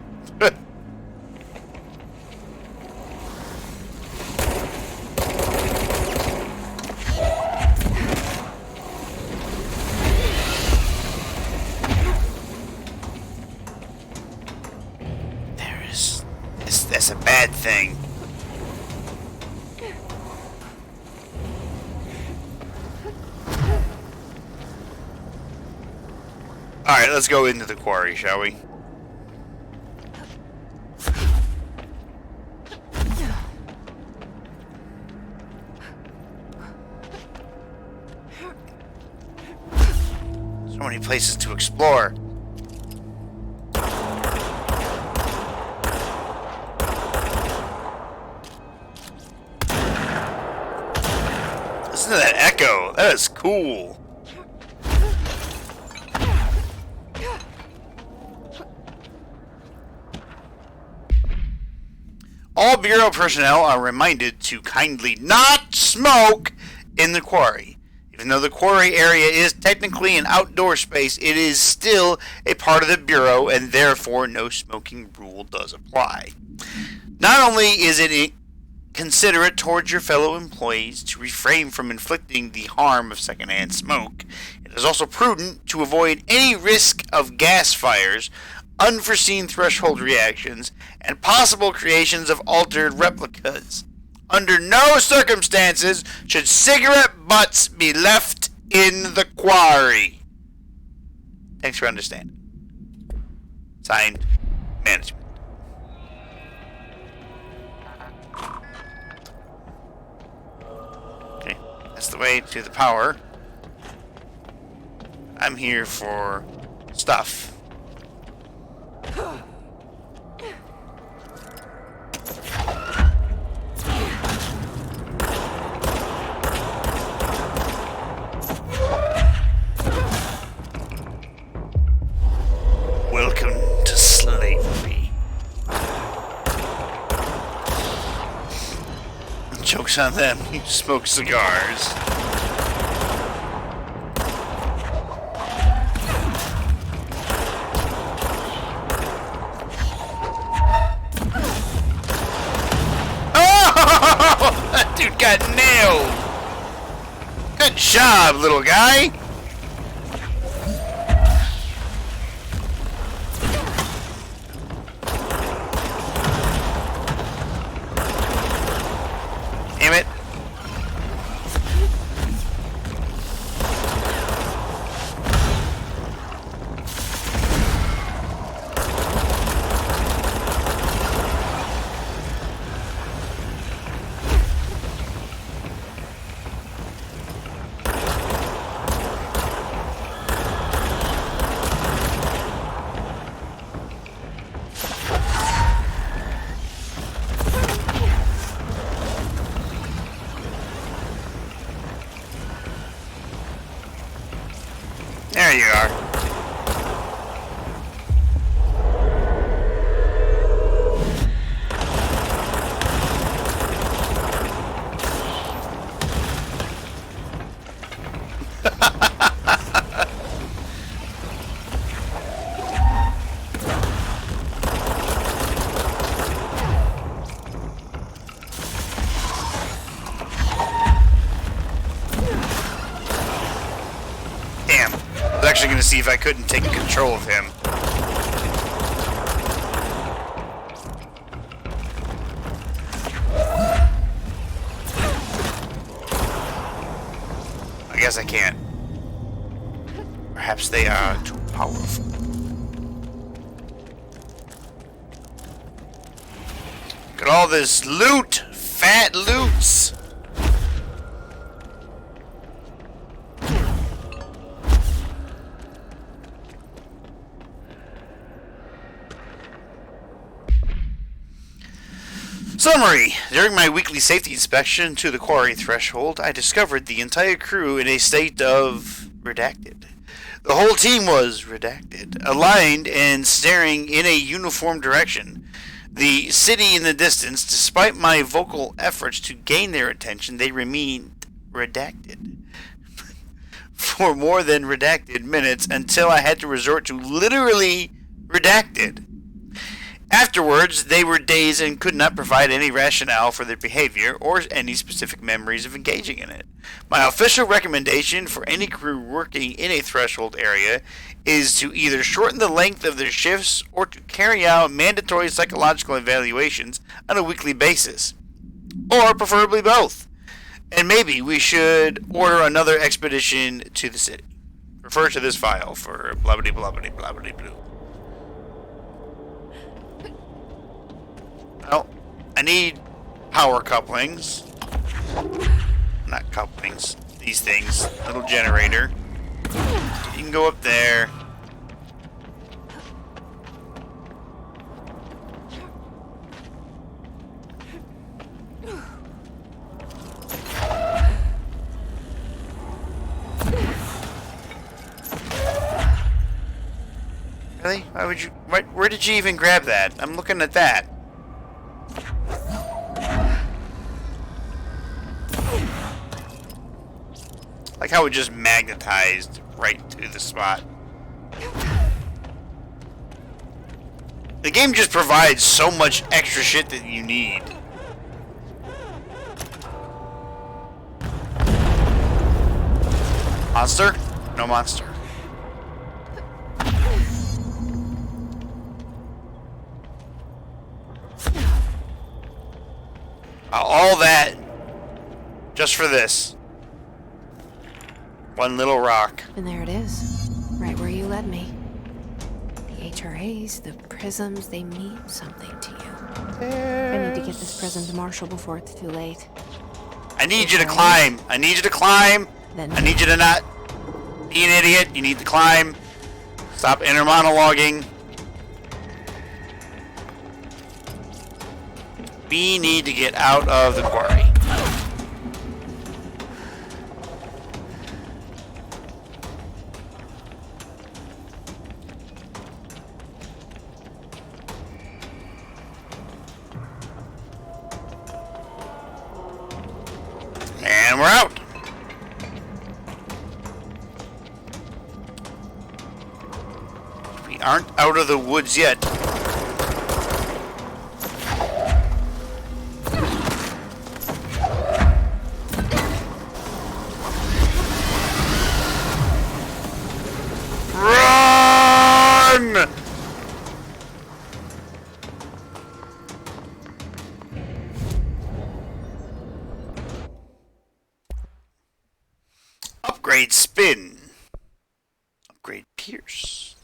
That's a bad thing. Alright, let's go into the quarry, shall we? So many places to explore. Listen to that echo. That is cool. All Bureau personnel are reminded to kindly not smoke in the quarry. Even though the quarry area is technically an outdoor space, it is still a part of the Bureau, and therefore no smoking rule does apply. Not only is it considerate towards your fellow employees to refrain from inflicting the harm of secondhand smoke, it is also prudent to avoid any risk of gas fires, unforeseen threshold reactions, and possible creations of altered replicas. Under no circumstances should cigarette butts be left in the quarry. Thanks for understanding. Signed, Management. Okay, that's the way to the power. I'm here for stuff. Welcome to slavery. Joke's on them. You smoke cigars. Oh! That dude got nailed. Good job, little guy. Damn it. There you are. Damn. I was actually going to see if I couldn't take control of him. I guess I can't. Perhaps they are too powerful. Look at all this loot! Fat loots! Summary. During my weekly safety inspection to the quarry threshold, I discovered the entire crew in a state of redacted. The whole team was redacted, aligned and staring in a uniform direction. The city in the distance, despite my vocal efforts to gain their attention, they remained redacted. For more than redacted minutes until I had to resort to literally redacted. Afterwards, they were dazed and could not provide any rationale for their behavior or any specific memories of engaging in it. My official recommendation for any crew working in a threshold area is to either shorten the length of their shifts or to carry out mandatory psychological evaluations on a weekly basis. Or preferably both. And maybe we should order another expedition to the city. Refer to this file for blah-blah blah-blah blah-blah blue. Well, I need power couplings. Not couplings. These things. Little generator. You can go up there. Really? Why would you... Where did you even grab that? I'm looking at that. Like how it just magnetized right to the spot. The game just provides so much extra shit that you need. Monster? No monster. All that just for this. One little rock. And there it is. Right where you led me. The HRAs, the prisms, they mean something to you. I need to get this prism to Marshall before it's too late. I need you to climb. I need you to climb. I need you to not be an idiot. You need to climb. Stop inner monologuing. We need to get out of the quarry. we're out. We aren't out of the woods yet. Run! Upgrade spin. Upgrade pierce.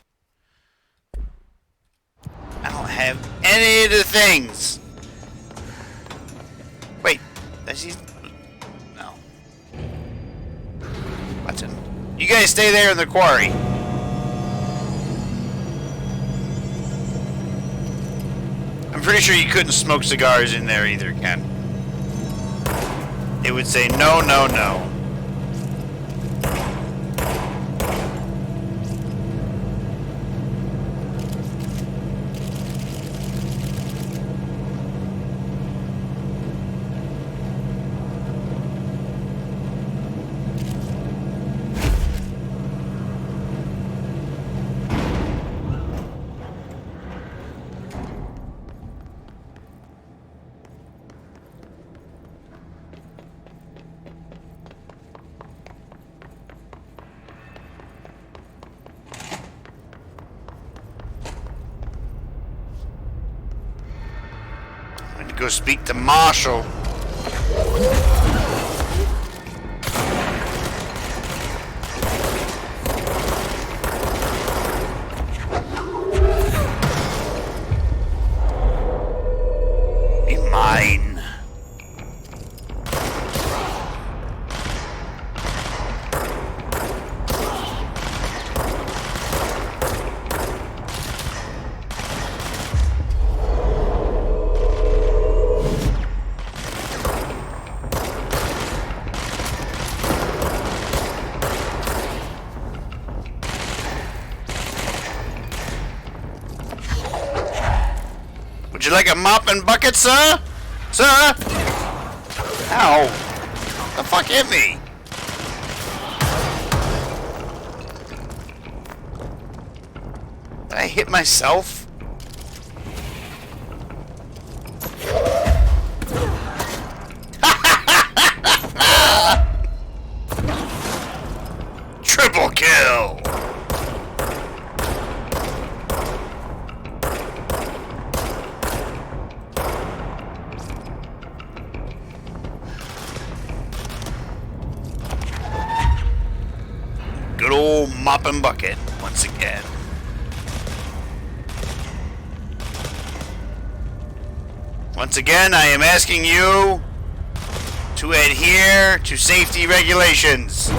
I don't have any of the things. Wait, does he? No. Button. You guys stay there in the quarry. I'm pretty sure you couldn't smoke cigars in there either, Ken. It would say no, no, no. Go speak to Marshall. Be mine. Would you like a mop and bucket, sir? Sir? Ow. The fuck hit me? Did I hit myself? Triple kill! Good old mop and bucket once again. Once again, I am asking you to adhere to safety regulations.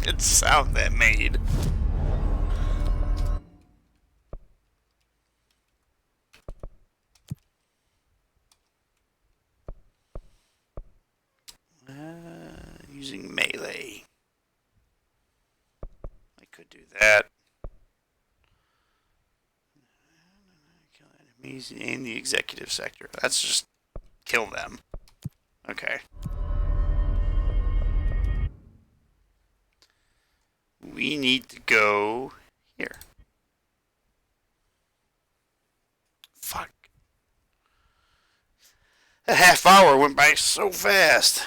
That sound that made. Using melee. I could do that. Kill enemies in the executive sector. That's just kill them. Okay. We need to go here. Fuck. That half hour went by so fast.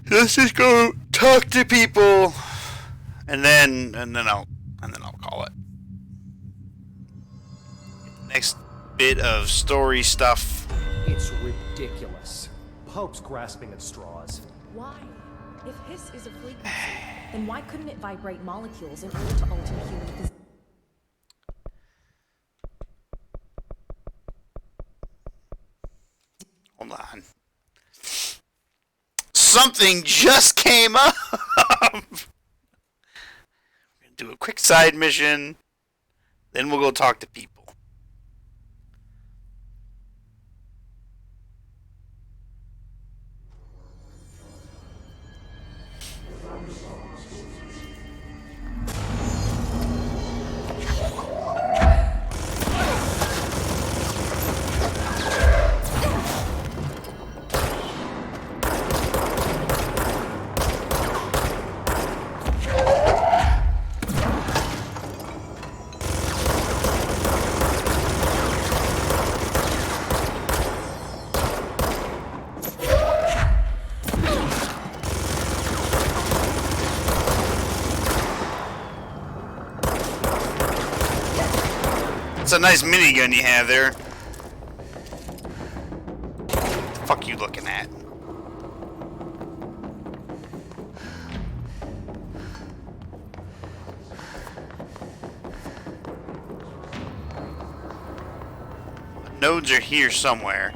Let's just go talk to people, and then I'll call it. Next bit of story stuff. It's ridiculous. Pope's grasping at straws. Why? If Hiss is a frequency, then why couldn't it vibrate molecules in order to alter human physics? Hold on. Something just came up. We're gonna do a quick side mission, Then we'll go talk to people. It's a nice minigun you have there. What the fuck you looking at? The nodes are here somewhere.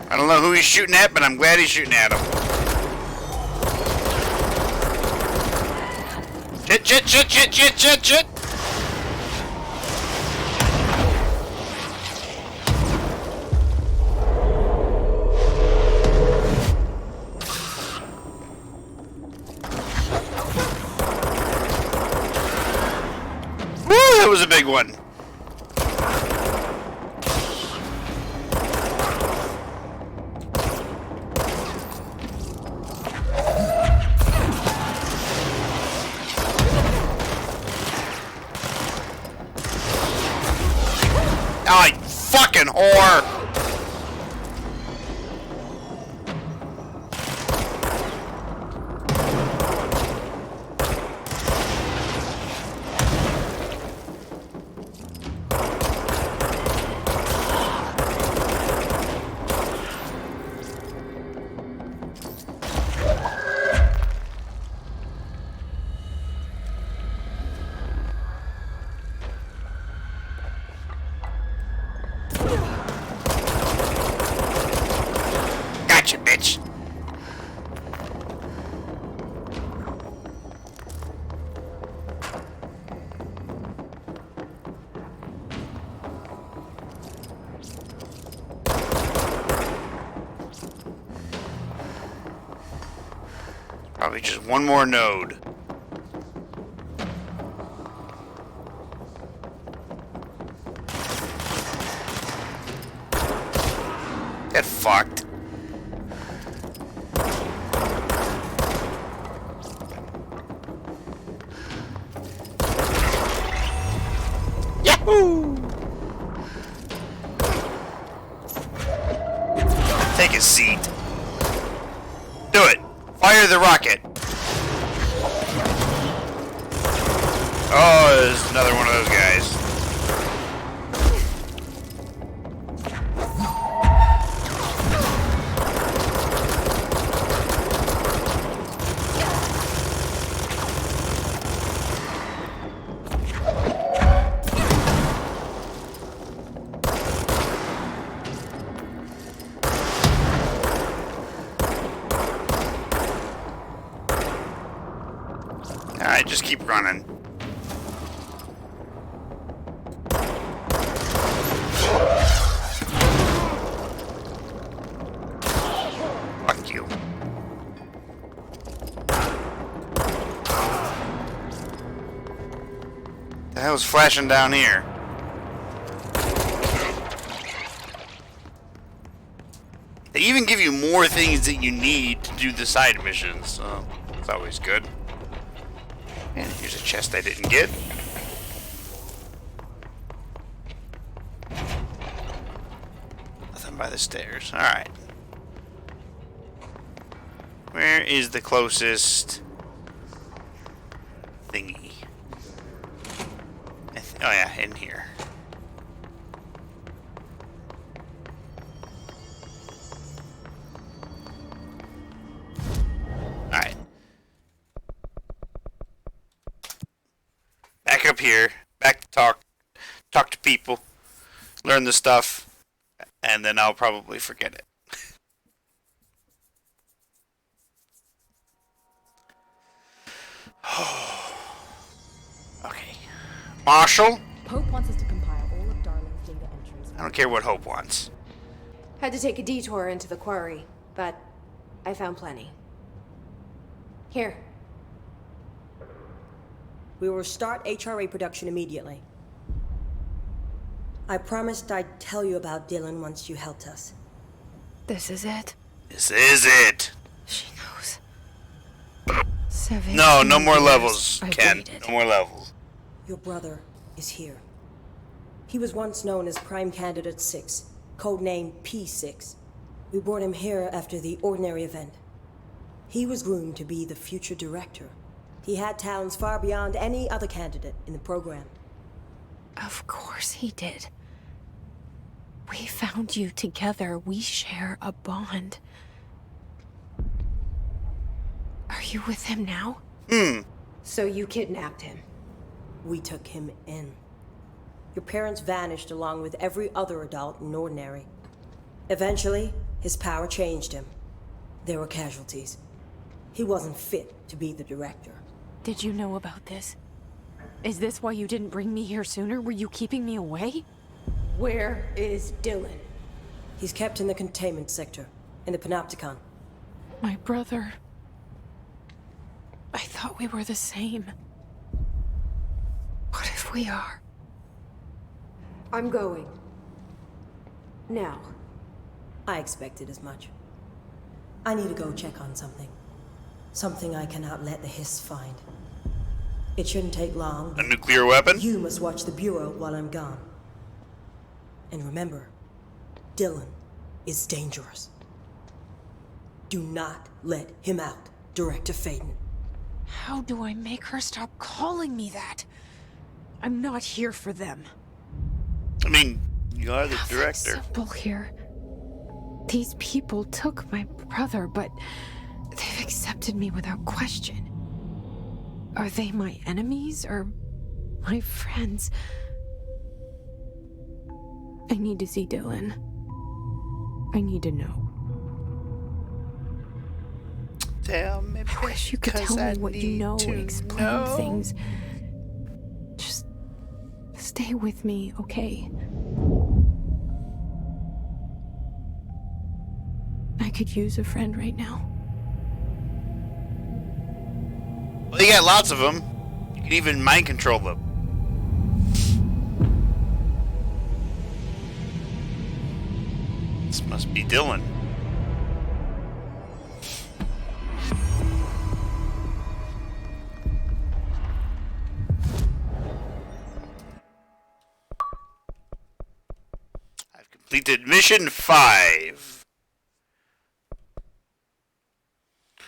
I don't know who he's shooting at, but I'm glad he's shooting at him. Shit. Woo, that was a big one. Oh, you fucking whore! Gotcha, bitch. Probably just one more node. Get fucked. Yahoo! Take a seat. Do it. Fire the rocket. Oh, there's another one of those guys. Alright, just keep running. Fuck you. The hell's flashing down here? They even give you more things that you need to do the side missions, so it's always good. And here's a chest I didn't get. Nothing by the stairs. Alright. Where is the closest thingy? Oh yeah, in here. Alright. Back up here. Back to talk to people. Learn the stuff. And then I'll probably forget it. Okay. Marshall? Pope wants us to compile all of Darling's data entries. I don't care what Hope wants. Had to take a detour into the quarry, but I found plenty. Here. We will start HRA production immediately. I promised I'd tell you about Dylan once you helped us. This is it? This is it. She knows. 7 No more years levels, I've Ken. waited. No more levels. Your brother is here. He was once known as Prime Candidate 6, codename P6. We brought him here after the Ordinary event. He was groomed to be the future director. He had talents far beyond any other candidate in the program. Of course he did. We found you together. We share a bond. Are you with him now? So you kidnapped him? We took him in. Your parents vanished along with every other adult in Ordinary. Eventually, his power changed him. There were casualties. He wasn't fit to be the director. Did you know about this? Is this why you didn't bring me here sooner? Were you keeping me away? Where is Dylan? He's kept in the containment sector, in the Panopticon. My brother. I thought we were the same. What if we are? I'm going. Now. I expected as much. I need to go check on something. Something I cannot let the Hiss find. It shouldn't take long. A nuclear weapon? You must watch the Bureau while I'm gone. And remember, Dylan is dangerous. Do not let him out, Director Faden. How do I make her stop calling me that? I'm not here for them. I mean, you are the Nothing director. Simple here. These people took my brother, but they've accepted me without question. Are they my enemies or my friends? I need to see Dylan. I need to know. Tell me, I wish you could tell me what you know and explain things. Just stay with me, okay? I could use a friend right now. Well, you got lots of them. You can even mind control them. This must be Dylan. I've completed mission 5. Let's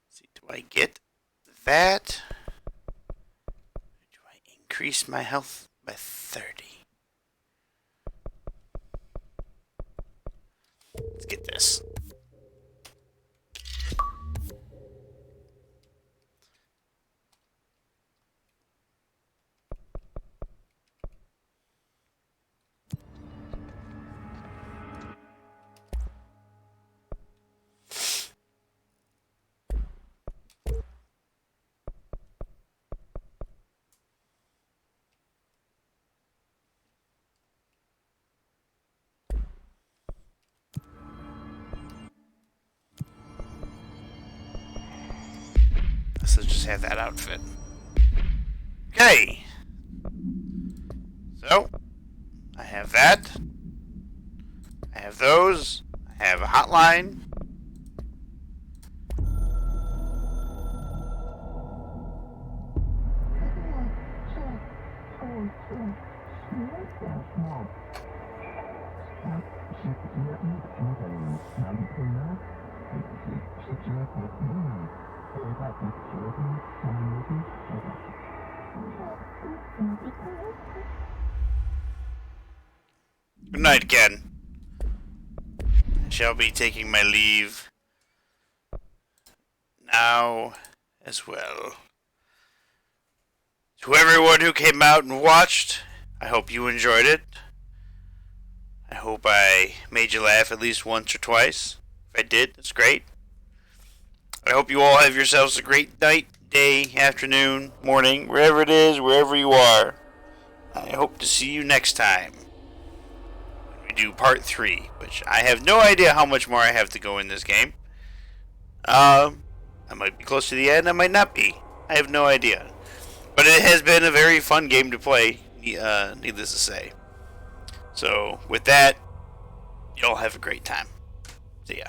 see, do I get that? Do I increase my health by 30? Let's get this. Let's just have that outfit. Okay. So, I have that. I have those. I have a hotline. night, Ken. I shall be taking my leave now as well. To everyone who came out and watched, I hope you enjoyed it. I hope I made you laugh at least once or twice. If I did, that's great. I hope you all have yourselves a great night, day, afternoon, morning, wherever it is, wherever you are. I hope to see you next time. We do part 3, which I have no idea how much more I have to go in this game. I might be close to the end, I might not be. I have no idea. But it has been a very fun game to play, needless to say. So, with that, y'all have a great time. See ya.